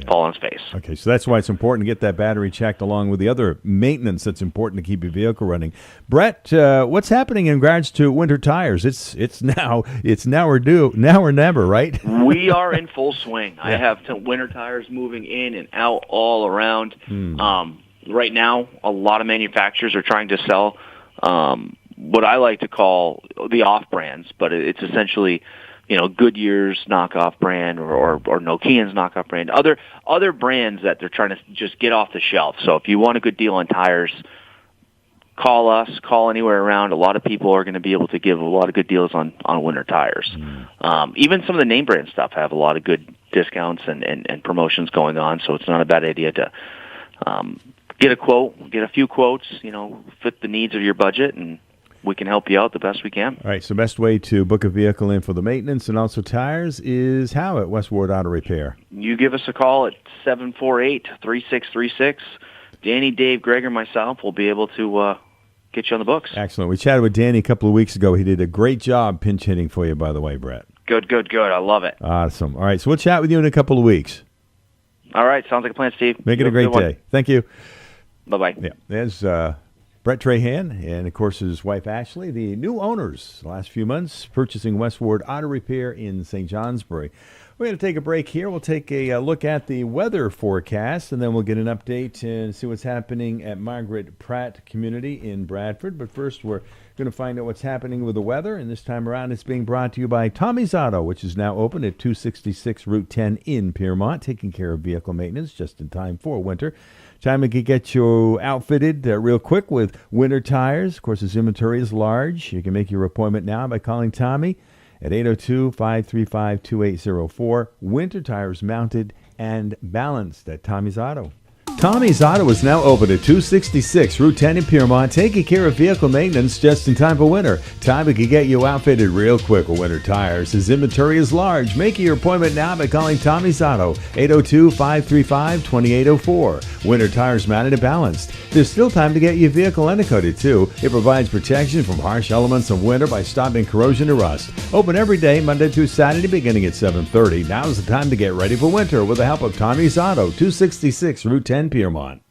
fall on its face. Okay, so that's why it's important to get that battery checked along with the other maintenance that's important to keep your vehicle running. Brett, what's happening in regards to winter tires? It's now or never, right? We are in full swing. Yeah. I have winter tires moving in and out all around. Right now, a lot of manufacturers are trying to sell what I like to call the off-brands, but it's essentially Goodyear's knockoff brand or Nokian's knockoff brand, other brands that they're trying to just get off the shelf. So if you want a good deal on tires, call us, call anywhere around. A lot of people are going to be able to give a lot of good deals on winter tires. Even some of the name brand stuff have a lot of good discounts and promotions going on, so it's not a bad idea to get a quote, get a few quotes, fit the needs of your budget, and we can help you out the best we can. All right, so best way to book a vehicle in for the maintenance and also tires is how at Westward Auto Repair? You give us a call at 748-3636. Danny, Dave, Greg, or myself will be able to get you on the books. Excellent. We chatted with Danny a couple of weeks ago. He did a great job pinch hitting for you, by the way, Brett. Good. I love it. Awesome. All right, so we'll chat with you in a couple of weeks. All right, sounds like a plan, Steve. Make it a great day. Thank you. Bye-bye. Yeah, there's Brett Trahan and, of course, his wife, Ashley, the new owners the last few months purchasing Westward Auto Repair in St. Johnsbury. We're going to take a break here. We'll take a look at the weather forecast, and then we'll get an update and see what's happening at Margaret Pratt Community in Bradford. But first, we're going to find out what's happening with the weather, and this time around it's being brought to you by Tommy's Auto, which is now open at 266 Route 10 in Piermont, taking care of vehicle maintenance just in time for winter. Time to get you outfitted real quick with winter tires. Of course, his inventory is large. You can make your appointment now by calling Tommy at 802-535-2804. Winter tires mounted and balanced at Tommy's Auto. Tommy's Auto is now open at 266 Route 10 in Piermont, taking care of vehicle maintenance just in time for winter. Tommy can get you outfitted real quick with winter tires. His inventory is large. Make your appointment now by calling Tommy's Auto, 802-535-2804. Winter tires mounted and balanced. There's still time to get your vehicle undercoated, too. It provides protection from harsh elements of winter by stopping corrosion and rust. Open every day, Monday through Saturday, beginning at 7:30. Now's the time to get ready for winter with the help of Tommy's Auto, 266 Route 10, Piermont.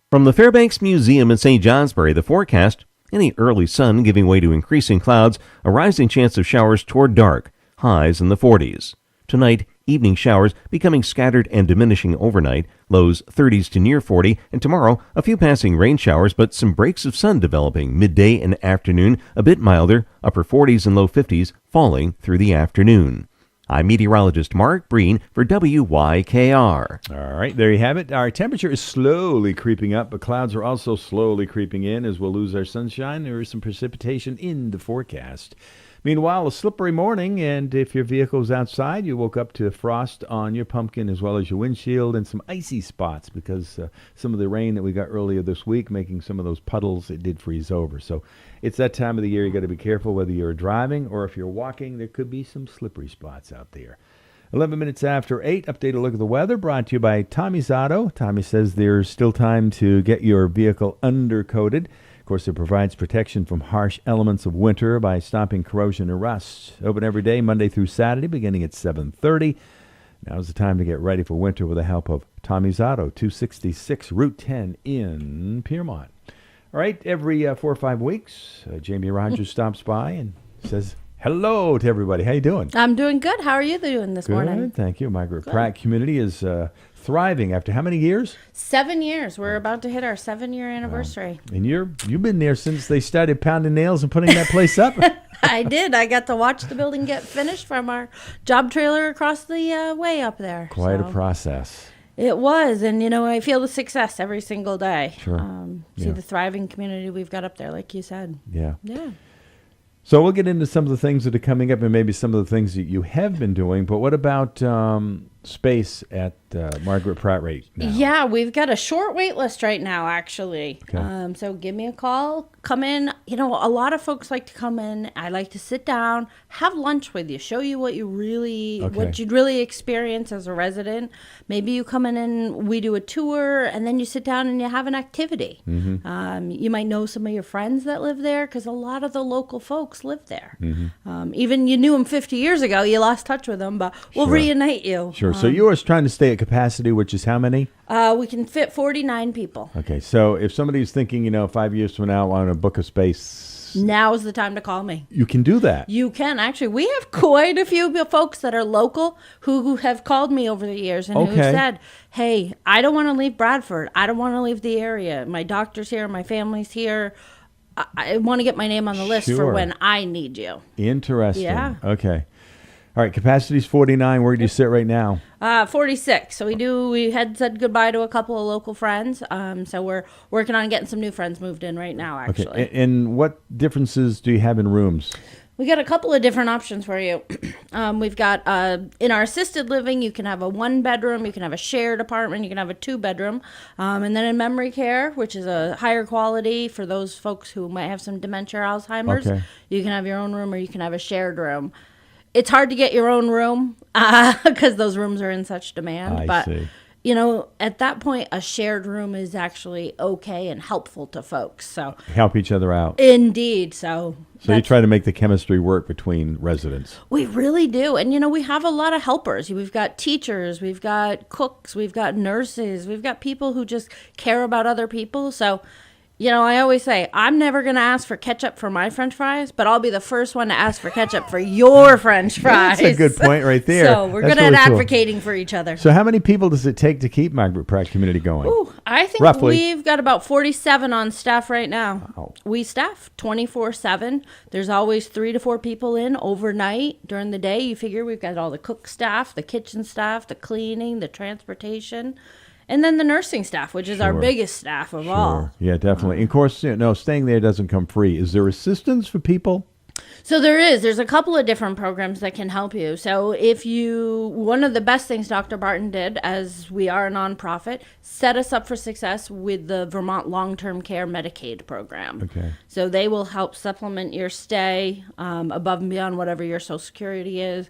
From the Fairbanks Museum in St. Johnsbury, the forecast: any early sun giving way to increasing clouds, a rising chance of showers toward dark, highs in the 40s. Tonight, evening showers becoming scattered and diminishing overnight, lows 30s to near 40, and tomorrow, a few passing rain showers, but some breaks of sun developing midday and afternoon, a bit milder, upper 40s and low 50s, falling through the afternoon. I'm meteorologist Mark Breen for WYKR. All right, there you have it. Our temperature is slowly creeping up, but clouds are also slowly creeping in as we'll lose our sunshine. There is some precipitation in the forecast. Meanwhile, a slippery morning, and if your vehicle's outside, you woke up to frost on your pumpkin as well as your windshield and some icy spots because some of the rain that we got earlier this week making some of those puddles, it did freeze over. So it's that time of the year you got to be careful whether you're driving or if you're walking. There could be some slippery spots out there. 11 minutes after 8, update a look at the weather brought to you by Tommy's Auto. Tommy says there's still time to get your vehicle undercoated. Of course, it provides protection from harsh elements of winter by stopping corrosion and rust. Open every day, Monday through Saturday, beginning at 7:30. Now's the time to get ready for winter with the help of Tommy's Auto, 266 Route 10 in Piermont. All right, every 4 or 5 weeks, Jamie Rogers stops by and says hello to everybody. How you doing? I'm doing good. How are you doing this morning? Good, thank you. Margaret Pratt community is thriving after how many years? 7 years. We're about to hit our 7-year anniversary. And you've been there since they started pounding nails and putting that place up. I did. I got to watch the building get finished from our job trailer across the way up there. Quite a process. It was, and I feel the success every single day. Sure. See the thriving community we've got up there, like you said. Yeah. Yeah. So we'll get into some of the things that are coming up and maybe some of the things that you have been doing. But what about space at Margaret Pratt right now? Yeah, we've got a short wait list right now, actually. Okay. So give me a call. Come in. A lot of folks like to come in. I like to sit down, have lunch with you, show you what you'd really experience as a resident. Maybe you come in and we do a tour, and then you sit down and you have an activity. Mm-hmm. You might know some of your friends that live there because a lot of the local folks live there. Mm-hmm. Even you knew them 50 years ago, you lost touch with them, but we'll reunite you. Sure. So yours trying to stay at capacity, which is how many? We can fit 49 people. Okay. So if somebody's thinking, 5 years from now, I want to book a space. Now's the time to call me. You can do that. You can. Actually, we have quite a few folks that are local who have called me over the years and who said, hey, I don't want to leave Bradford. I don't want to leave the area. My doctor's here. My family's here. I want to get my name on the list for when I need you. Interesting. Yeah. Okay. All right, capacity's 49. Where do you sit right now? 46. So we had said goodbye to a couple of local friends. So we're working on getting some new friends moved in right now, actually. Okay. And what differences do you have in rooms? We got a couple of different options for you. We've got, in our assisted living, you can have a 1-bedroom, you can have a shared apartment, you can have a 2-bedroom. And then in memory care, which is a higher quality for those folks who might have some dementia or Alzheimer's, you can have your own room or you can have a shared room. It's hard to get your own room because those rooms are in such demand. I see. You know, at that point, a shared room is actually okay and helpful to folks. So Help each other out. Indeed. So you try to make the chemistry work between residents. We really do. And, you know, we have a lot of helpers. We've got teachers, we've got cooks, we've got nurses, we've got people who just care about other people. So, you know, I always say, I'm never going to ask for ketchup for my French fries, but I'll be the first one to ask for ketchup for your French fries. That's a good point right there. So we're good at advocating for each other. So how many people does it take to keep Margaret Pratt Community going? Ooh, I think roughly. We've got about 47 on staff right now. Wow. We staff 24/7. There's always 3 to 4 people in overnight during the day. You figure we've got all the cook staff, the kitchen staff, the cleaning, the transportation. And then the nursing staff, which is our biggest staff of all. Yeah, definitely. Of course, staying there doesn't come free. Is there assistance for people? So there's a couple of different programs that can help you. So one of the best things Dr. Barton did, as we are a nonprofit, set us up for success with the Vermont Long-Term Care Medicaid program. Okay. So they will help supplement your stay above and beyond whatever your Social Security is.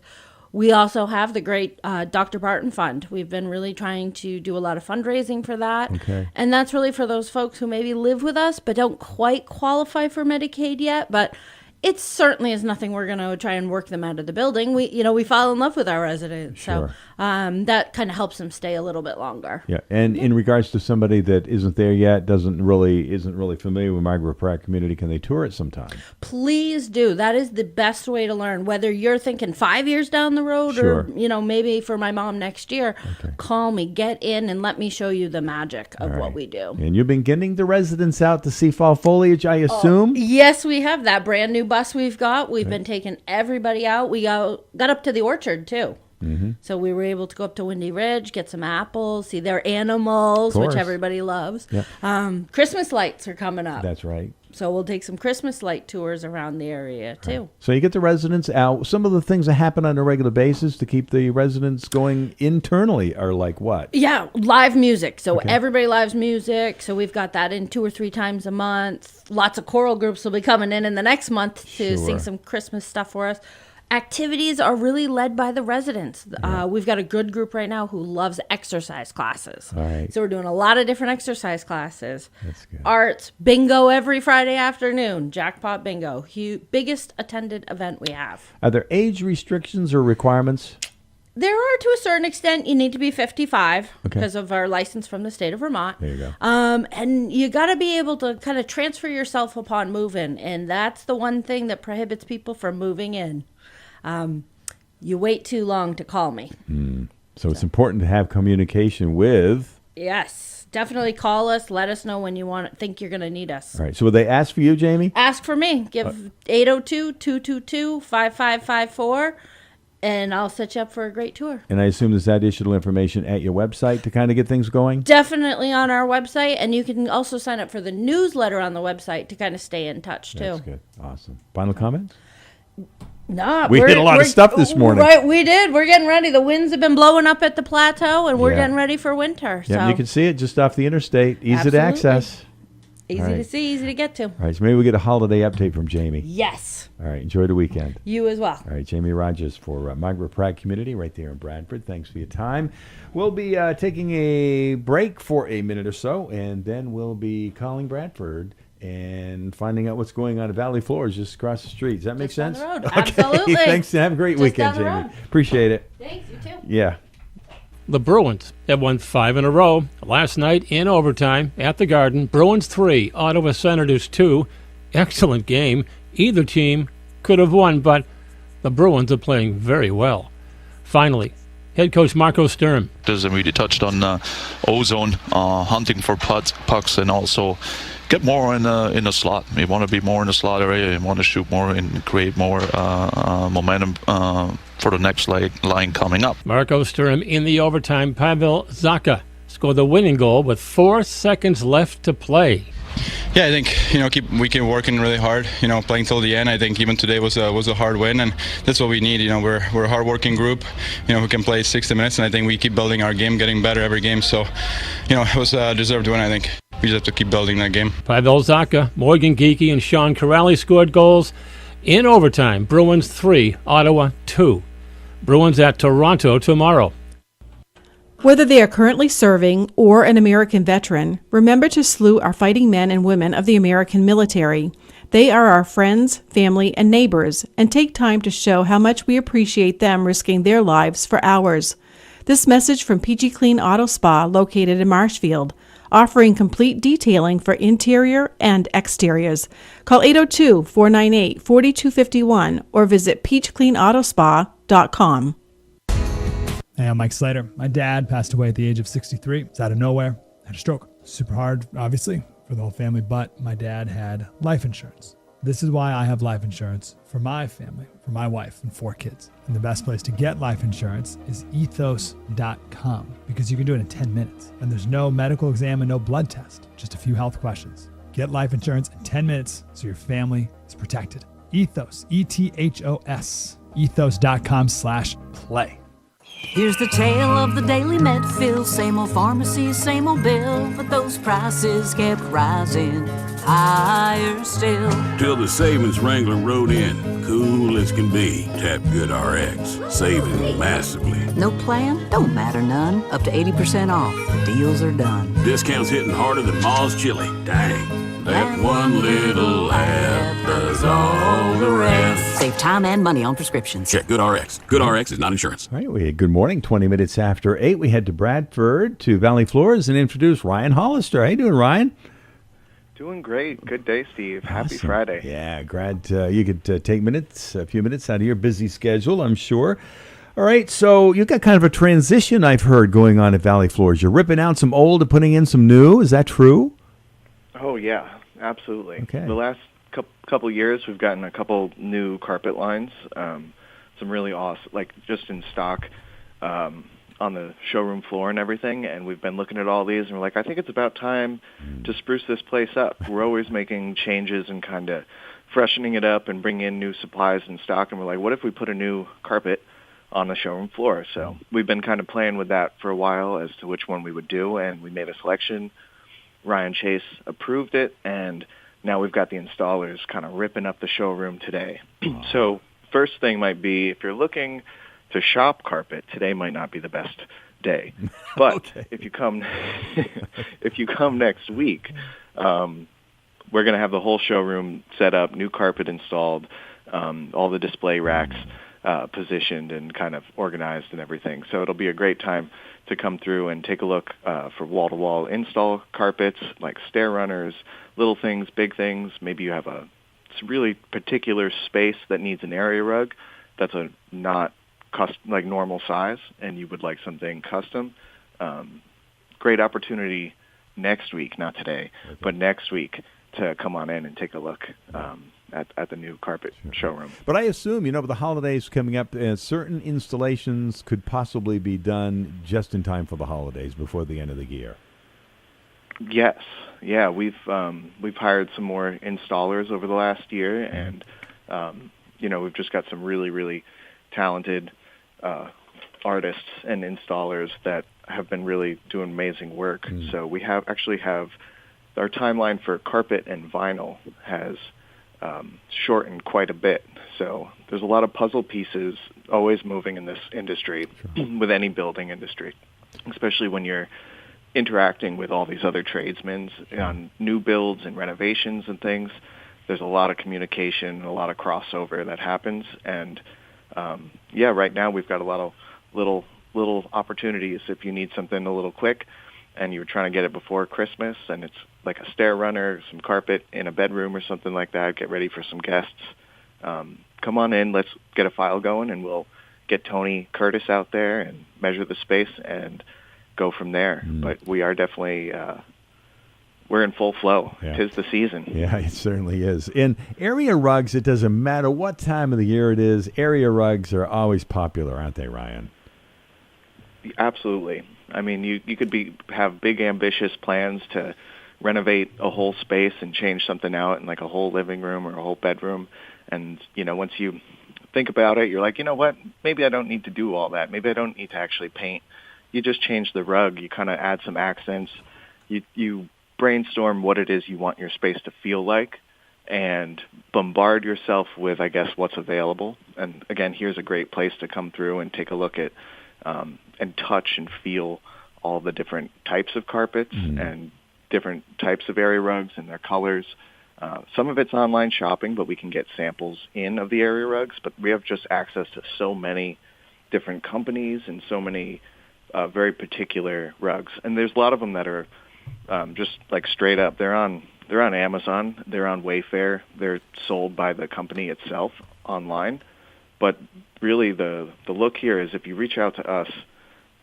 We also have the great Dr. Barton Fund. We've been really trying to do a lot of fundraising for that. Okay. And that's really for those folks who maybe live with us but don't quite qualify for Medicaid yet. But it certainly is nothing we're going to try and work them out of the building. We fall in love with our residents. Sure. So that kind of helps them stay a little bit longer. Yeah. And in regards to somebody that isn't there yet, isn't really familiar with Margaret Pratt Community, can they tour it sometime? Please do. That is the best way to learn. Whether you're thinking 5 years down the road or, maybe for my mom next year, call me, get in, and let me show you the magic of what we do. And you've been getting the residents out to see fall foliage, I assume? Yes, we have that brand new bus we've got. We've been taking everybody out. We got up to the orchard, too. Mm-hmm. So we were able to go up to Windy Ridge, get some apples, see their animals, which everybody loves. Yep. Christmas lights are coming up. That's right. So we'll take some Christmas light tours around the area, too. Right. So you get the residents out. Some of the things that happen on a regular basis to keep the residents going internally are like what? Yeah, live music. So everybody lives music. So we've got that in 2 or 3 times a month. Lots of choral groups will be coming in the next month to sing some Christmas stuff for us. Activities are really led by the residents. We've got a good group right now who loves exercise classes. All right. So we're doing a lot of different exercise classes. That's good. Arts, bingo every Friday afternoon, jackpot bingo. Biggest attended event we have. Are there age restrictions or requirements? There are, to a certain extent. You need to be 55 because of our license from the state of Vermont. There you go. And you got to be able to kind of transfer yourself upon move-in, and that's the one thing that prohibits people from moving in. You wait too long to call me. So it's important to have communication with. Yes, definitely call us. Let us know when you think you're going to need us. All right. So will they ask for you, Jamie? Ask for me. Give 802-222-5554, and I'll set you up for a great tour. And I assume there's additional information at your website to kind of get things going? Definitely on our website, and you can also sign up for the newsletter on the website to kind of stay in touch, too. That's good. Awesome. Final comments? No, we did a lot of stuff this morning. Right, we did. We're getting ready. The winds have been blowing up at the plateau, and we're getting ready for winter. Yeah, you can see it just off the interstate. Easy to access. Easy to see, easy to get to. All right, so maybe we'll get a holiday update from Jamie. Yes. All right, enjoy the weekend. You as well. All right, Jamie Rogers for Margaret Pratt Community right there in Bradford. Thanks for your time. We'll be taking a break for a minute or so, and then we'll be calling Bradford and finding out what's going on at Valley Floors just across the street. Does that make sense? Down the road. Okay. Absolutely. Thanks, and have a great weekend, Jamie. Appreciate it. Thanks, you too. Yeah. The Bruins have won 5 in a row. Last night in overtime at the Garden, Bruins 3, Ottawa Senators 2. Excellent game. Either team could have won, but the Bruins are playing very well. Finally, Head coach Marco Sturm. Doesn't really touched on ozone, hunting for pucks, and also get more in the slot. We want to be more in the slot area and want to shoot more and create more momentum for the next line coming up. Marco Sturm in the overtime. Pavel Zacha scored the winning goal with 4 seconds left to play. Yeah, I think we keep working really hard. Playing till the end. I think even today was a hard win, and that's what we need. We're a hard-working group. Who can play 60 minutes, and I think we keep building our game, getting better every game. So, it was a deserved win. I think we just have to keep building that game. Pavel Zacha, Morgan Geekie, and Sean Corrali scored goals in overtime. Bruins 3, Ottawa 2. Bruins at Toronto tomorrow. Whether they are currently serving or an American veteran, remember to salute our fighting men and women of the American military. They are our friends, family, and neighbors, and take time to show how much we appreciate them risking their lives for ours. This message from Peachy Clean Auto Spa, located in Marshfield, offering complete detailing for interior and exteriors. Call 802-498-4251 or visit peachcleanautospa.com. Hey, I'm Mike Slater. My dad passed away at the age of 63. It's out of nowhere. Had a stroke. Super hard, obviously, for the whole family, but my dad had life insurance. This is why I have life insurance for my family, for my wife and 4 kids. And the best place to get life insurance is ethos.com, because you can do it in 10 minutes. And there's no medical exam and no blood test, just a few health questions. Get life insurance in 10 minutes so your family is protected. Ethos, E-T-H-O-S, ethos.com/play. Here's the tale of the daily Medfield. Same old pharmacy, same old bill, but those prices kept rising higher still. Till the savings wrangler rode in, cool as can be. Tap GoodRx, saving massively. No plan? Don't matter none. Up to 80% off. The deals are done. Discounts hitting harder than Ma's chili. Dang. That one little app does all the rest. Save time and money on prescriptions. Check GoodRx. GoodRx is not insurance. All right, we had good morning, 20 minutes after 8. We head to Bradford, to Valley Floors, and introduce Ryan Hollister. How you doing, Ryan? Doing great. Good day, Steve. Happy Awesome. Friday. Yeah, glad you could take a few minutes out of your busy schedule, I'm sure. All right, so you've got kind of a transition, I've heard, going on at Valley Floors. You're ripping out some old and putting in some new. Is that true? Oh, yeah, absolutely. Okay. The last couple years, we've gotten a couple new carpet lines, some really awesome, like just in stock on the showroom floor and everything, and we've been looking at all these, and we're like, I think it's about time to spruce this place up. We're always making changes and kind of freshening it up and bringing in new supplies and stock, and we're like, what if we put a new carpet on the showroom floor? So we've been kind of playing with that for a while as to which one we would do, and we made a selection. Ryan Chase approved it, and now we've got the installers kind of ripping up the showroom today. So first thing might be, if you're looking to shop carpet, today might not be the best day. But if you come next week, we're going to have the whole showroom set up, new carpet installed, all the display racks positioned and kind of organized and everything. So it'll be a great time to come through and take a look for wall-to-wall install carpets, like stair runners, little things, big things. Maybe you have a really particular space that needs an area rug that's not like normal size, and you would like something custom. Great opportunity next week, not today, but next week, to come on in and take a look at the new carpet showroom. But I assume, with the holidays coming up, certain installations could possibly be done just in time for the holidays, before the end of the year. Yes. Yeah, we've hired some more installers over the last year, and we've just got some really, really talented artists and installers that have been really doing amazing work. So we have our timeline for carpet and vinyl has shortened quite a bit. So there's a lot of puzzle pieces always moving in this industry, with any building industry, especially when you're interacting with all these other tradesmen on new builds and renovations and things. There's a lot of communication, a lot of crossover that happens. And right now we've got a lot of little opportunities. If you need something a little quick and you're trying to get it before Christmas, and it's like a stair runner, some carpet in a bedroom or something like that, get ready for some guests. Come on in, let's get a file going, and we'll get Tony Curtis out there and measure the space and go from there. But we are definitely we're in full flow. Yeah. 'Tis the season. Yeah, it certainly is. In area rugs, it doesn't matter what time of the year it is. Area rugs are always popular, aren't they, Ryan? Absolutely. I mean, you could have big, ambitious plans to renovate a whole space and change something out in like a whole living room or a whole bedroom. And, once you think about it, you're like, you know what? Maybe I don't need to do all that. Maybe I don't need to actually paint. You just change the rug. You kind of add some accents. You brainstorm what it is you want your space to feel like and bombard yourself with, I guess, what's available. And again, here's a great place to come through and take a look at and touch and feel all the different types of carpets and different types of area rugs and their colors. Some of it's online shopping, but we can get samples of the area rugs. But we have just access to so many different companies and so many very particular rugs. And there's a lot of them that are just like straight up. They're on Amazon. They're on Wayfair. They're sold by the company itself online. But really the look here is if you reach out to us,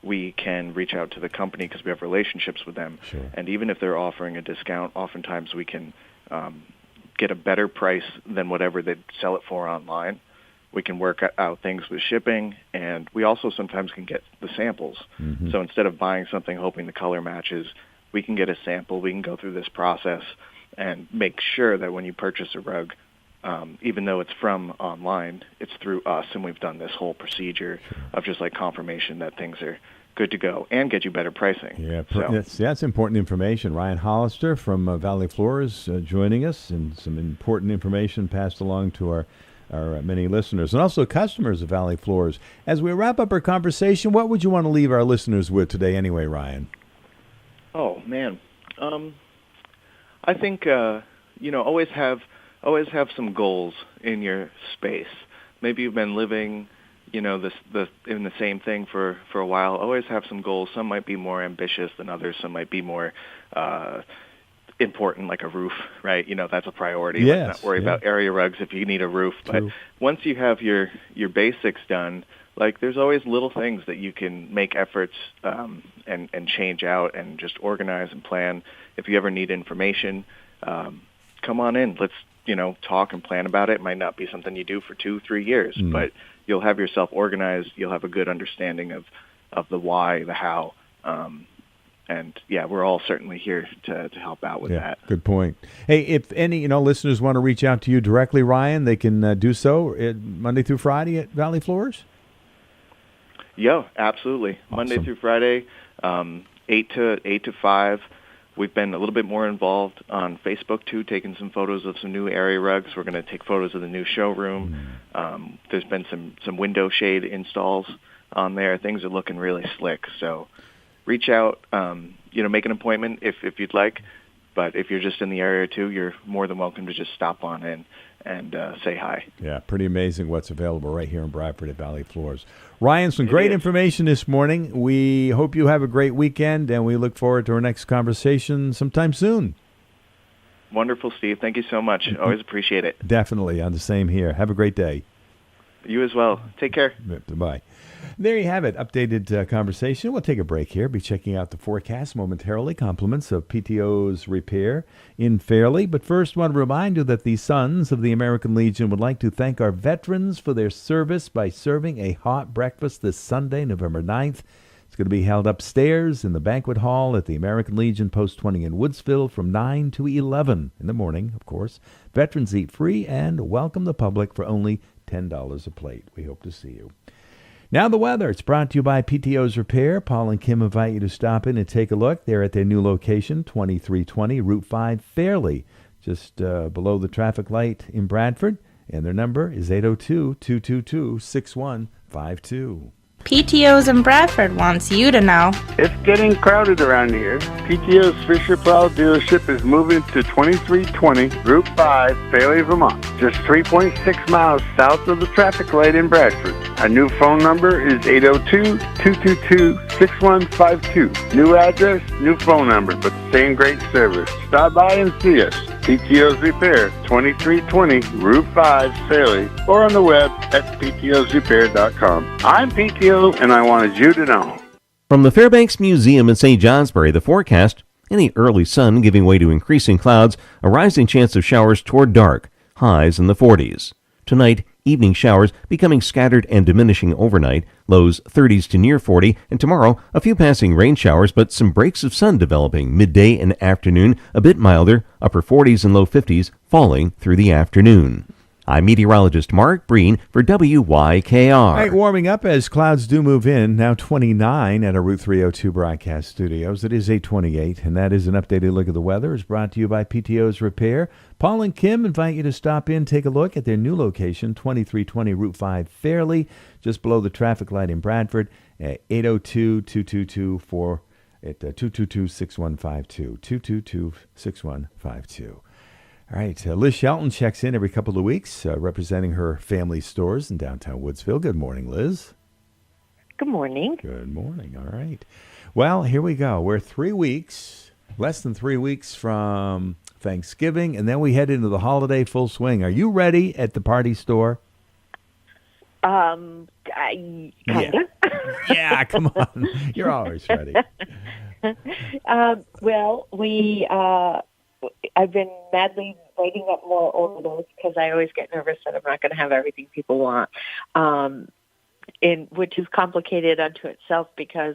we can reach out to the company because we have relationships with them. Sure. And even if they're offering a discount, oftentimes we can get a better price than whatever they'd sell it for online. We can work out things with shipping, and we also sometimes can get the samples. So instead of buying something hoping the color matches, we can get a sample. We can go through this process and make sure that when you purchase a rug, even though it's from online, it's through us, and we've done this whole procedure of just like confirmation that things are good to go and get you better pricing. Yeah, that's important information. Ryan Hollister from Valley Floors joining us, and some important information passed along to our many listeners and also customers of Valley Floors. As we wrap up our conversation, what would you want to leave our listeners with today anyway, Ryan? Oh, man. I think, always have some goals in your space. Maybe you've been living, in the same thing for a while. Always have some goals. Some might be more ambitious than others. Some might be more important, like a roof, right? That's a priority. Yes, Let's not worry about area rugs if you need a roof. True. But once you have your basics done, like there's always little things that you can make efforts and change out and just organize and plan. If you ever need information, come on in. Let's talk and plan about it. It might not be something you do for 2-3 years, but you'll have yourself organized. You'll have a good understanding of the why, the how. And yeah, we're all certainly here to help out with that. Good point. Hey, if any listeners want to reach out to you directly, Ryan, they can do so Monday through Friday at Valley Floors? Yeah, absolutely. Awesome. Monday through Friday, 8 to 5. We've been a little bit more involved on Facebook, too, taking some photos of some new area rugs. We're going to take photos of the new showroom. There's been some window shade installs on there. Things are looking really slick. So reach out, make an appointment if you'd like. But if you're just in the area, too, you're more than welcome to just stop on in and say hi. Yeah, pretty amazing what's available right here in Bradford at Valley Floors. Ryan, some great information this morning. We hope you have a great weekend, and we look forward to our next conversation sometime soon. Wonderful, Steve. Thank you so much. Always appreciate it. Definitely. On the same here. Have a great day. You as well. Take care. Bye. There you have it. Updated conversation. We'll take a break here. Be checking out the forecast momentarily. Compliments of PTO's repair in Fairleigh. But first, want to remind you that the Sons of the American Legion would like to thank our veterans for their service by serving a hot breakfast this Sunday, November 9th. It's going to be held upstairs in the banquet hall at the American Legion Post 20 in Woodsville from 9 to 11 in the morning, of course. Veterans eat free and welcome the public for only $10 a plate. We hope to see you. Now the weather. It's brought to you by PTO's Repair. Paul and Kim invite you to stop in and take a look. They're at their new location, 2320 Route 5 Fairleigh, just below the traffic light in Bradford. And their number is 802-222-6152. PTO's in Bradford wants you to know. It's getting crowded around here. PTO's Fisher Plow dealership is moving to 2320 Route 5, Fairleigh, Vermont, just 3.6 miles south of the traffic light in Bradford. Our new phone number is 802-222-6152. New address, new phone number, but the same great service. Stop by and see us. PTO's Repair, 2320 Route 5, Fairleigh, or on the web at ptosrepair.com. I'm PTO, and I wanted you to know. From the Fairbanks Museum in St. Johnsbury, the forecast: any early sun giving way to increasing clouds, a rising chance of showers toward dark, highs in the 40s. Tonight, evening showers becoming scattered and diminishing overnight, lows 30s to near 40, and tomorrow, a few passing rain showers, but some breaks of sun developing midday and afternoon, a bit milder, upper 40s and low 50s, falling through the afternoon. I'm meteorologist Mark Breen for WYKR. All right, warming up as clouds do move in. Now 29 at our Route 302 broadcast studios. It is 8:28, and that is an updated look at the weather. It's brought to you by PTO's Repair. Paul and Kim invite you to stop in, take a look at their new location, 2320 Route 5 Fairleigh, just below the traffic light in Bradford, at 802-222-4 at 222-6152, 222-6152. All right, Liz Shelton checks in every couple of weeks, representing her family stores in downtown Woodsville. Good morning, Liz. Good morning. Good morning. All right. Well, here we go. We're 3 weeks, less than 3 weeks from Thanksgiving, and then we head into the holiday full swing. Are you ready at the party store? Kinda. Yeah, come on. You're always ready. Well, I've been madly writing up more orders because I always get nervous that I'm not going to have everything people want, which is complicated unto itself because,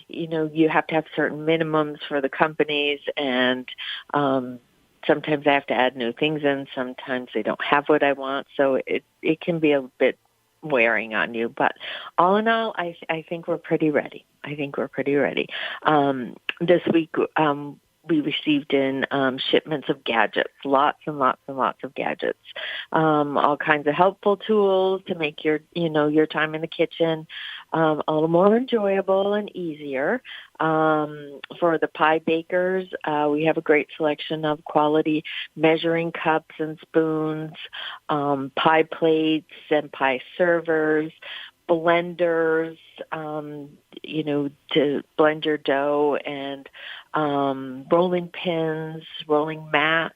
you have to have certain minimums for the companies, and sometimes I have to add new things in. Sometimes they don't have what I want, so it can be a bit wearing on you. But all in all, I think we're pretty ready. This week, we received in shipments of gadgets, lots and lots and lots of gadgets, all kinds of helpful tools to make your time in the kitchen a little more enjoyable and easier. For the pie bakers, we have a great selection of quality measuring cups and spoons, pie plates and pie servers, blenders, to blend your dough, and rolling pins, rolling mats.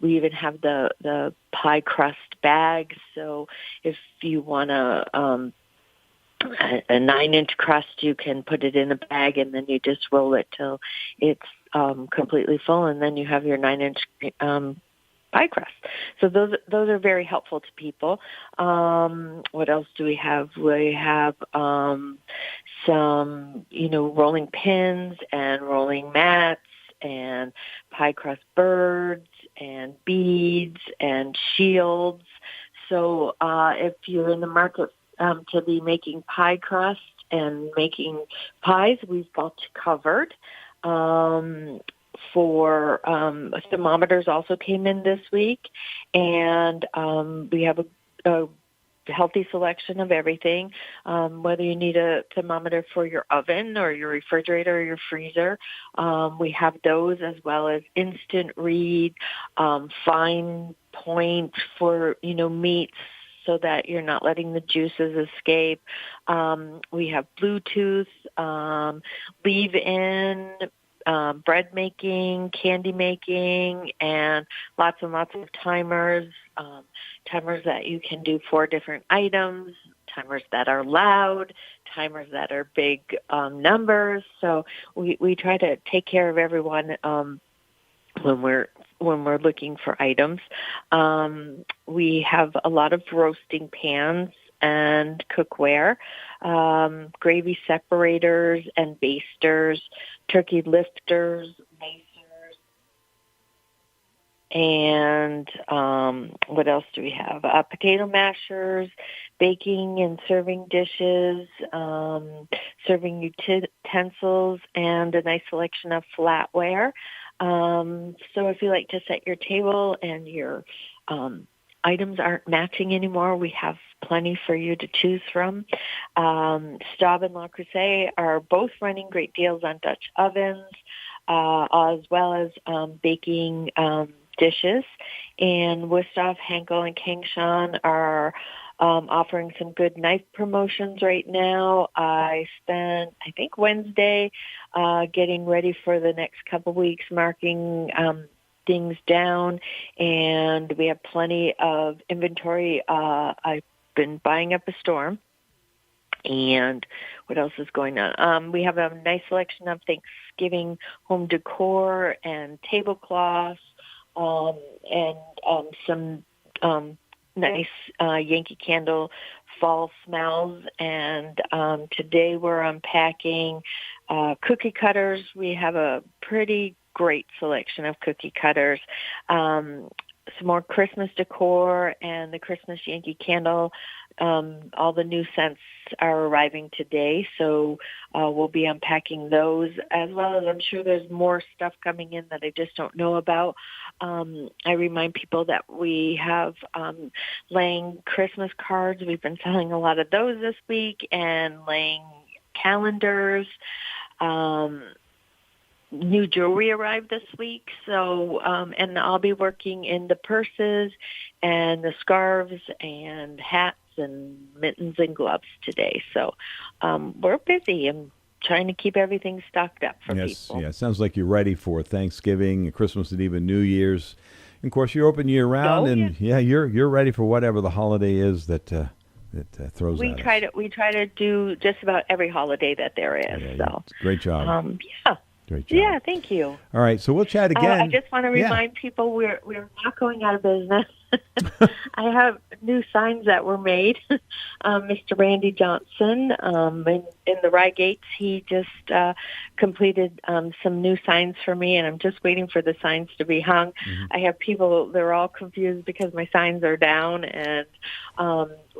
We even have the pie crust bags. So if you want a 9-inch crust, you can put it in a bag, and then you just roll it till it's completely full, and then you have your 9-inch pie crust. So those are very helpful to people. What else do we have? We have some, rolling pins and rolling mats and pie crust birds and beads and shields. So if you're in the market to be making pie crust and making pies, we've got you covered. For thermometers also came in this week, and we have a healthy selection of everything. Whether you need a thermometer for your oven or your refrigerator or your freezer, we have those, as well as instant read, fine point for meats, so that you're not letting the juices escape. We have Bluetooth, leave-in, bread making, candy making, and lots of timers. Timers that you can do 4 different items, timers that are loud, timers that are big numbers. So we try to take care of everyone when we're looking for items. We have a lot of roasting pans and cookware, gravy separators and basters, turkey lifters, macers, and what else do we have? Potato mashers, baking and serving dishes, serving utensils, and a nice selection of flatware. So if you like to set your table and your items aren't matching anymore, we have plenty for you to choose from. Staub and Le Creuset are both running great deals on Dutch ovens, as well as baking dishes. And Wusthof, Henkel, and Kangshan are offering some good knife promotions right now. I spent, I think, Wednesday getting ready for the next couple weeks, marking things down, and we have plenty of inventory. I've been buying up a storm. And what else is going on? We have a nice selection of Thanksgiving home decor and tablecloths, and some nice Yankee Candle fall smells. And today we're unpacking cookie cutters. We have a pretty great selection of cookie cutters. Some more Christmas decor and the Christmas Yankee Candle. All the new scents are arriving today, so we'll be unpacking those, as well as I'm sure there's more stuff coming in that I just don't know about. I remind people that we have laying Christmas cards. We've been selling a lot of those this week, and laying calendars. New jewelry arrived this week, so and I'll be working in the purses and the scarves and hats and mittens and gloves today. So we're busy. I'm trying to keep everything stocked up for people. Yeah, it sounds like you're ready for Thanksgiving, Christmas, and even New Year's. And of course, you're open year round, you're ready for whatever the holiday is that throws at us. We try to do just about every holiday that there is. So great job. Great job. Yeah, thank you. All right, so we'll chat again. I just want to remind people we're not going out of business. I have new signs that were made. Mr. Randy Johnson in the Rye Gates, he just completed some new signs for me, and I'm just waiting for the signs to be hung. I have people, they're all confused because my signs are down, and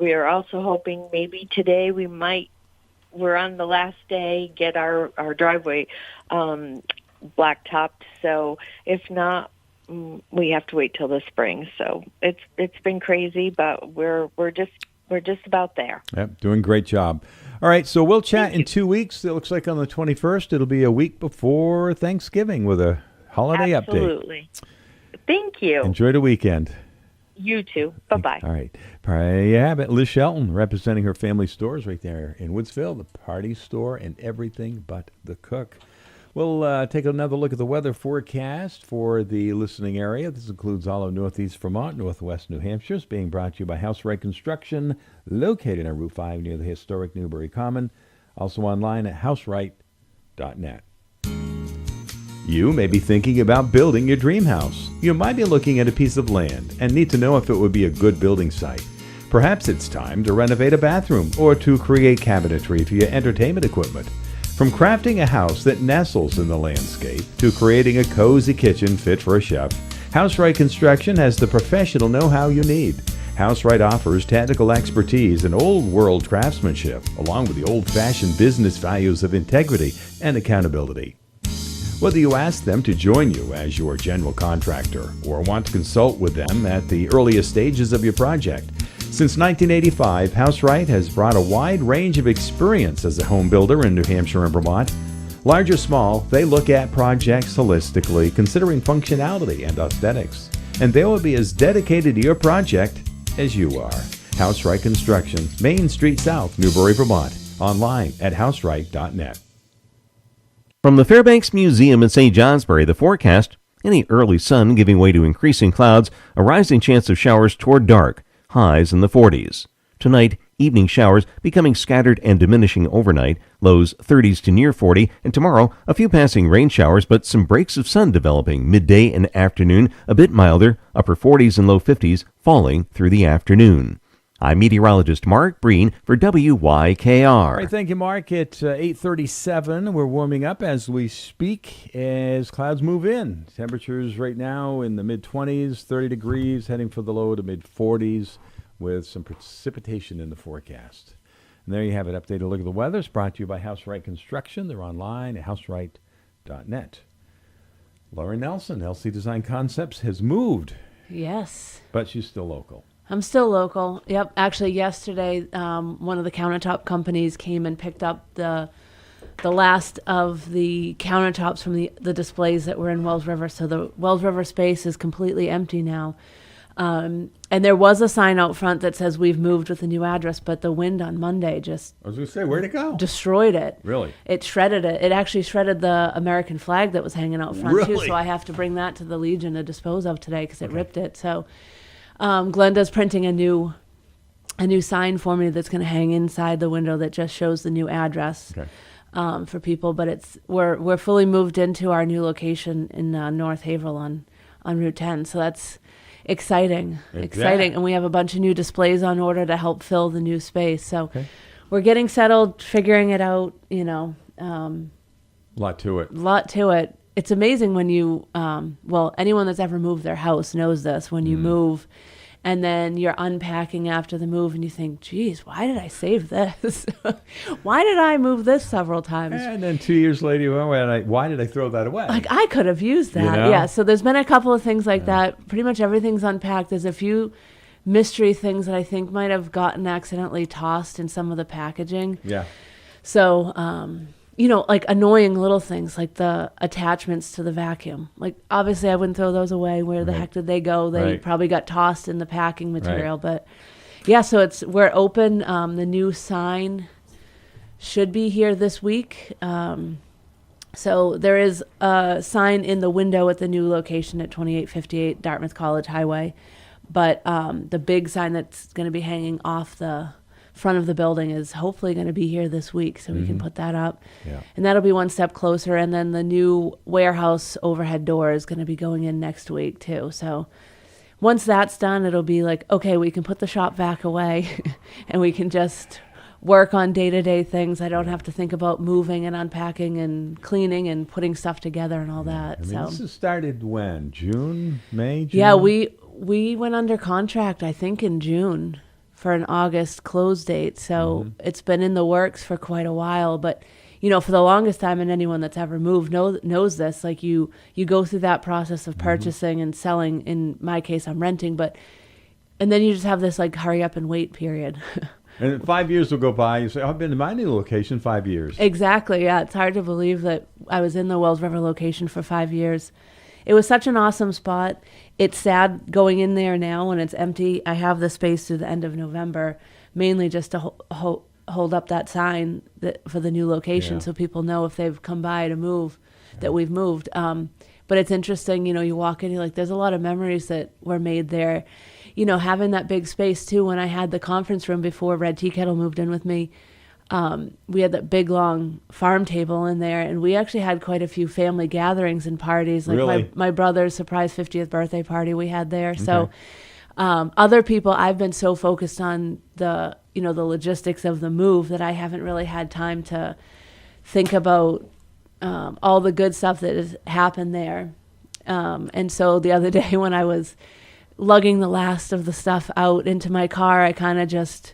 we are also hoping maybe today we're on the last day, get our driveway blacktopped. So if not, we have to wait till the spring. So it's been crazy, but we're just about there. Yep, doing a great job. All right, so we'll chat in 2 weeks. It looks like on the 21st. It'll be a week before Thanksgiving with a holiday update. Absolutely. Thank you. Enjoy the weekend. You too. Bye-bye. All right. There you have it. Liz Shelton representing her family stores right there in Woodsville, the party store and everything but the cook. We'll take another look at the weather forecast for the listening area. This includes all of Northeast Vermont, Northwest New Hampshire. It's being brought to you by Housewright Construction, located on Route 5 near the historic Newbury Common. Also online at housewright.net. You may be thinking about building your dream house. You might be looking at a piece of land and need to know if it would be a good building site. Perhaps it's time to renovate a bathroom or to create cabinetry for your entertainment equipment. From crafting a house that nestles in the landscape to creating a cozy kitchen fit for a chef, Housewright Construction has the professional know-how you need. Housewright offers technical expertise and old-world craftsmanship, along with the old-fashioned business values of integrity and accountability. Whether you ask them to join you as your general contractor or want to consult with them at the earliest stages of your project, since 1985, Housewright has brought a wide range of experience as a home builder in New Hampshire and Vermont. Large or small, they look at projects holistically, considering functionality and aesthetics. And they will be as dedicated to your project as you are. Housewright Construction, Main Street South, Newbury, Vermont. Online at housewright.net. From the Fairbanks Museum in St. Johnsbury, the forecast: any early sun giving way to increasing clouds, a rising chance of showers toward dark, highs in the 40s. Tonight, evening showers becoming scattered and diminishing overnight, lows 30s to near 40, and tomorrow, a few passing rain showers, but some breaks of sun developing midday and afternoon, a bit milder, upper 40s and low 50s, falling through the afternoon. I'm meteorologist Mark Breen for WYKR. All right, thank you, Mark. At 8:37, we're warming up as we speak as clouds move in. Temperatures right now in the mid-20s, 30 degrees, heading for the low to mid-40s with some precipitation in the forecast. And there you have it. Updated look at the weather. It's brought to you by Housewright Construction. They're online at housewright.net. Lauren Nelson, LC Design Concepts, has moved. Yes. But she's still local. I'm still local. Yep. Actually, yesterday, one of the countertop companies came and picked up the last of the countertops from the displays that were in Wells River. So the Wells River space is completely empty now. And there was a sign out front that says we've moved with the new address, but the wind on Monday just I was going to say, where'd it go? Destroyed it. Really? It shredded it. It actually shredded the American flag that was hanging out front too. Really? So I have to bring that to the Legion to dispose of today because it ripped it. So Glenda's printing a new sign for me that's going to hang inside the window that just shows the new address for people. But we're fully moved into our new location in North Haverhill on Route 10. So that's exciting. And we have a bunch of new displays on order to help fill the new space. So we're getting settled, figuring it out, Lot to it. It's amazing when you, anyone that's ever moved their house knows this. When you move and then you're unpacking after the move and you think, geez, why did I save this? Why did I move this several times? And then 2 years later, why did I throw that away? Like, I could have used that. You know? Yeah. So there's been a couple of things like that. Pretty much everything's unpacked. There's a few mystery things that I think might have gotten accidentally tossed in some of the packaging. Yeah. So, like annoying little things like the attachments to the vacuum. Like, obviously I wouldn't throw those away. Where the heck did they go? They probably got tossed in the packing material. But yeah, so we're open. The new sign should be here this week. So there is a sign in the window at the new location at 2858 Dartmouth College Highway. But the big sign that's going to be hanging off the front of the building is hopefully going to be here this week, so we can put that up. Yeah. And that'll be one step closer. And then the new warehouse overhead door is going to be going in next week too. So once that's done, it'll be like, okay, we can put the shop vac away and we can just work on day-to-day things. I don't have to think about moving and unpacking and cleaning and putting stuff together and all that. This has started when? May, June? Yeah, we went under contract, I think, in June for an August close date. So it's been in the works for quite a while. But, for the longest time, and anyone that's ever moved knows this, like you go through that process of purchasing and selling. In my case, I'm renting. And then you just have this like hurry up and wait period. And 5 years will go by. You say, I've been to my new location 5 years. Exactly. Yeah. It's hard to believe that I was in the Wells River location for 5 years. It was such an awesome spot. It's sad going in there now when it's empty. I have the space through the end of November, mainly just to hold up that sign for the new location so people know if they've come by to move that we've moved. But it's interesting, you walk in, you're like, there's a lot of memories that were made there. Having that big space too. When I had the conference room before Red Tea Kettle moved in with me, we had that big long farm table in there, and we actually had quite a few family gatherings and parties. Like really? my brother's surprise 50th birthday party we had there. Okay. So other people, I've been so focused on the logistics of the move that I haven't really had time to think about all the good stuff that has happened there. And so the other day when I was lugging the last of the stuff out into my car, I kind of just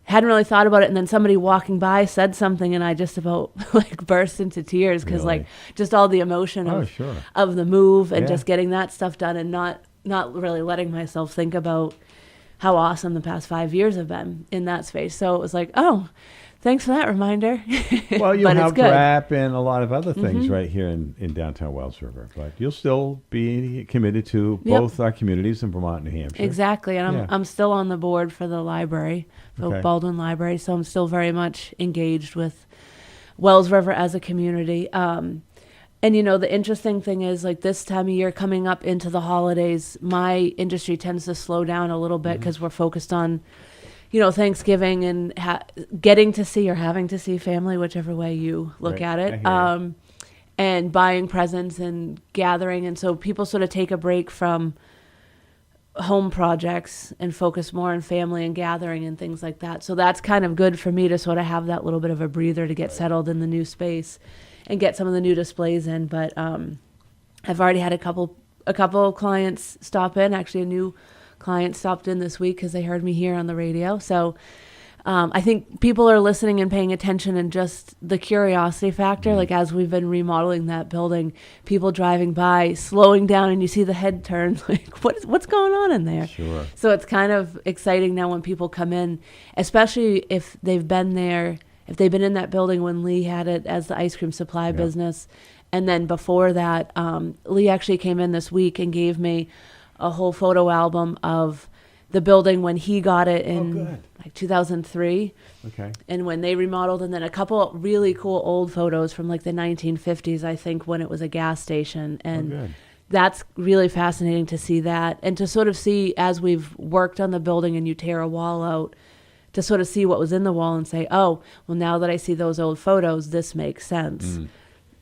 hadn't really thought about it, and then somebody walking by said something, and I just about like burst into tears because like just all the emotion of the move and just getting that stuff done, and not really letting myself think about how awesome the past 5 years have been in that space. So it was like, oh, thanks for that reminder. Well, you'll have wrap and a lot of other things right here in downtown Wells River, but you'll still be committed to both our communities in Vermont and New Hampshire. Exactly, and I'm still on the board for the library, for Baldwin Library, so I'm still very much engaged with Wells River as a community. And the interesting thing is, like, this time of year coming up into the holidays, my industry tends to slow down a little bit because we're focused on Thanksgiving and getting to see or having to see family, whichever way you look at it, and buying presents and gathering. And so people sort of take a break from home projects and focus more on family and gathering and things like that. So that's kind of good for me to sort of have that little bit of a breather to get settled in the new space and get some of the new displays in. But I've already had a couple of clients stop in. Actually, a new client stopped in this week because they heard me here on the radio. So I think people are listening and paying attention, and just the curiosity factor, like as we've been remodeling that building, people driving by, slowing down, and you see the head turn, like what's going on in there? Sure. So it's kind of exciting now when people come in, especially if they've been there, if they've been in that building when Lee had it as the ice cream supply business. And then before that, Lee actually came in this week and gave me a whole photo album of the building when he got it in like 2003. Okay. And when they remodeled, and then a couple really cool old photos from like the 1950s, I think, when it was a gas station. And that's really fascinating to see that, and to sort of see as we've worked on the building and you tear a wall out, to sort of see what was in the wall and say, oh, well, now that I see those old photos, this makes sense.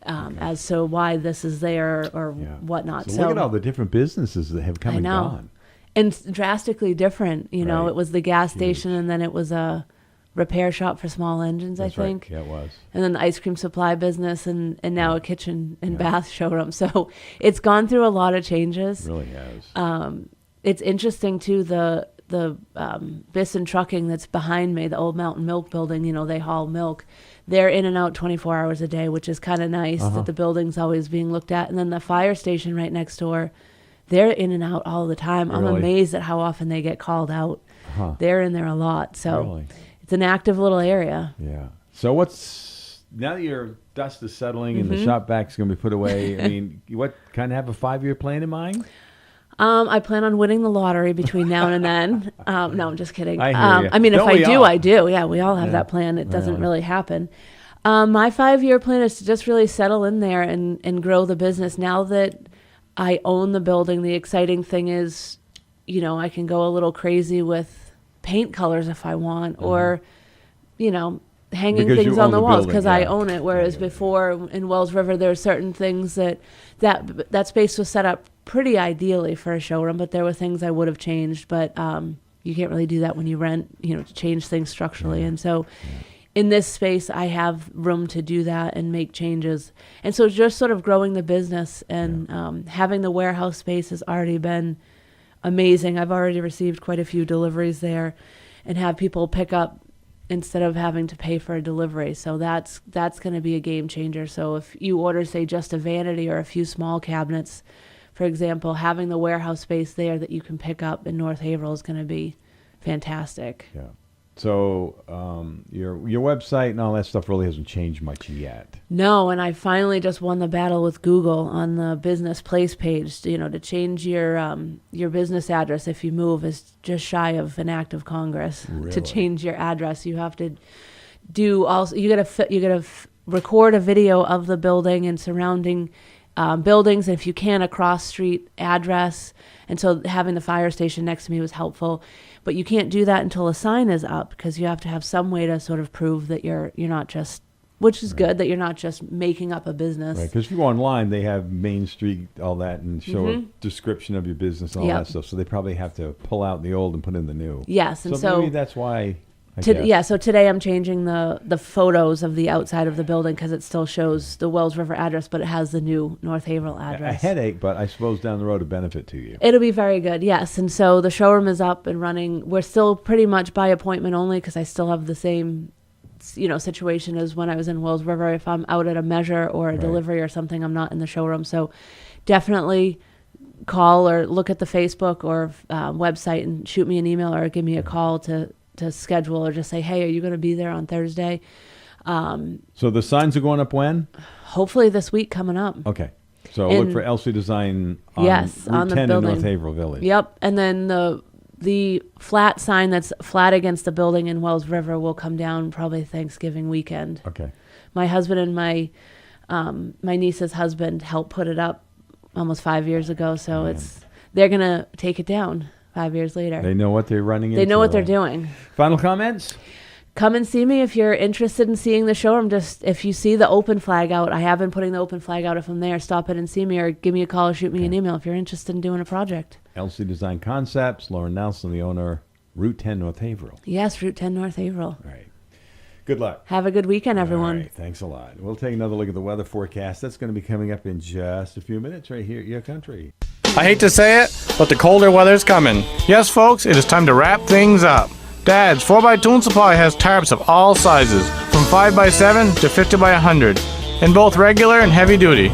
As to why this is there or whatnot. So look at all the different businesses that have come and gone. And drastically different, you know. It was the gas station, and then it was a repair shop for small engines, I think. Right. Yeah, it was. And then the ice cream supply business, and now a kitchen and bath showroom. So it's gone through a lot of changes. It really has. It's interesting, too, the Bisson Trucking that's behind me, the old Mountain Milk building, you know, they haul milk. They're in and out 24 hours a day, which is kind of nice that the building's always being looked at. And then the fire station right next door, they're in and out all the time. Really? I'm amazed at how often they get called out. They're in there a lot. So it's an active little area. Yeah. So now that your dust is settling and the shop vac is going to be put away, I mean, what kind of have a 5-year plan in mind? I plan on winning the lottery between now and then. No, I'm just kidding. I hear you. I mean, Don't if we I do, all? I do. Yeah, we all have that plan. It doesn't really happen. My 5-year plan is to just really settle in there and grow the business. Now that I own the building, the exciting thing is, you know, I can go a little crazy with paint colors if I want, or, you know, hanging things on the walls because I own it. Whereas before in Wells River, there were certain things that space was set up pretty ideally for a showroom, but there were things I would have changed. But you can't really do that when you rent, you know, to change things structurally. And so in this space, I have room to do that and make changes. And so just sort of growing the business and having the warehouse space has already been amazing. I've already received quite a few deliveries there and have people pick up instead of having to pay for a delivery. So that's going to be a game changer. So if you order, say, just a vanity or a few small cabinets, for example, having the warehouse space there that you can pick up in North Haverhill is going to be fantastic. Yeah. So your website and all that stuff really hasn't changed much yet. No, and I finally just won the battle with Google on the business place page. You know, to change your business address if you move is just shy of an act of Congress. Really? To change your address, you have to do also. You gotta record a video of the building and surrounding buildings, and if you can, a cross street address. And so having the fire station next to me was helpful. But you can't do that until a sign is up because you have to have some way to sort of prove that you're not just, which is good, that you're not just making up a business. Right, because if you go online, they have Main Street, all that, and show a description of your business and all that stuff. So they probably have to pull out the old and put in the new. Yes, and so maybe that's why. So today I'm changing the photos of the outside of the building because it still shows the Wells River address, but it has the new North Haverhill address. A headache, but I suppose down the road a benefit to you. It'll be very good, yes. And so the showroom is up and running. We're still pretty much by appointment only because I still have the same, you know, situation as when I was in Wells River. If I'm out at a measure or a delivery or something, I'm not in the showroom. So definitely call or look at the Facebook or website and shoot me an email or give me a call to schedule, or just say, hey, are you going to be there on Thursday? So the signs are going up when? Hopefully this week coming up. Okay. So look for LC Design on Route on the 10 building in North Haverhill Village. Yep. And then the flat sign that's flat against the building in Wells River will come down probably Thanksgiving weekend. Okay. My husband and my niece's husband helped put it up almost 5 years ago. So they're going to take it down 5 years later. They know what they're running into. They know what they're doing. Final comments? Come and see me if you're interested in seeing the showroom. Just if you see the open flag out, I have been putting the open flag out. If I'm there, stop it and see me, or give me a call or shoot me an email if you're interested in doing a project. LC Design Concepts, Lauren Nelson, the owner, Route 10 North Haverhill. Yes, Route 10 North Haverhill. All right. Good luck. Have a good weekend, everyone. All right, thanks a lot. We'll take another look at the weather forecast. That's going to be coming up in just a few minutes right here at Your Country. I hate to say it, but the colder weather's coming. Yes, folks, it is time to wrap things up. Dad's 4x Tool Supply has tarps of all sizes, from 5x7 to 50x100, in both regular and heavy duty.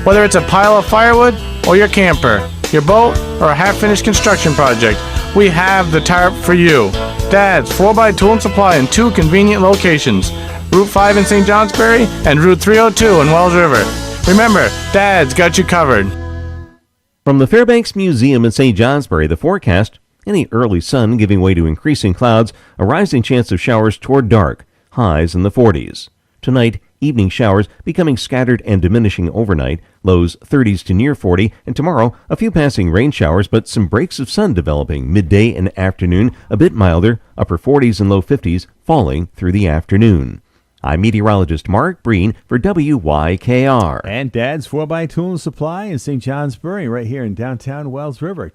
Whether it's a pile of firewood or your camper, your boat, or a half-finished construction project, we have the tarp for you. Dad's 4x Tool Supply in 2 convenient locations, Route 5 in St. Johnsbury and Route 302 in Wells River. Remember, Dad's got you covered. From the Fairbanks Museum in St. Johnsbury, the forecast: any early sun giving way to increasing clouds, a rising chance of showers toward dark, highs in the 40s. Tonight, evening showers becoming scattered and diminishing overnight, lows 30s to near 40, and tomorrow, a few passing rain showers, but some breaks of sun developing midday and afternoon, a bit milder, upper 40s and low 50s, falling through the afternoon. I'm meteorologist Mark Breen for WYKR. And Dad's 4x Tool and Supply in St. Johnsbury, right here in downtown Wells River.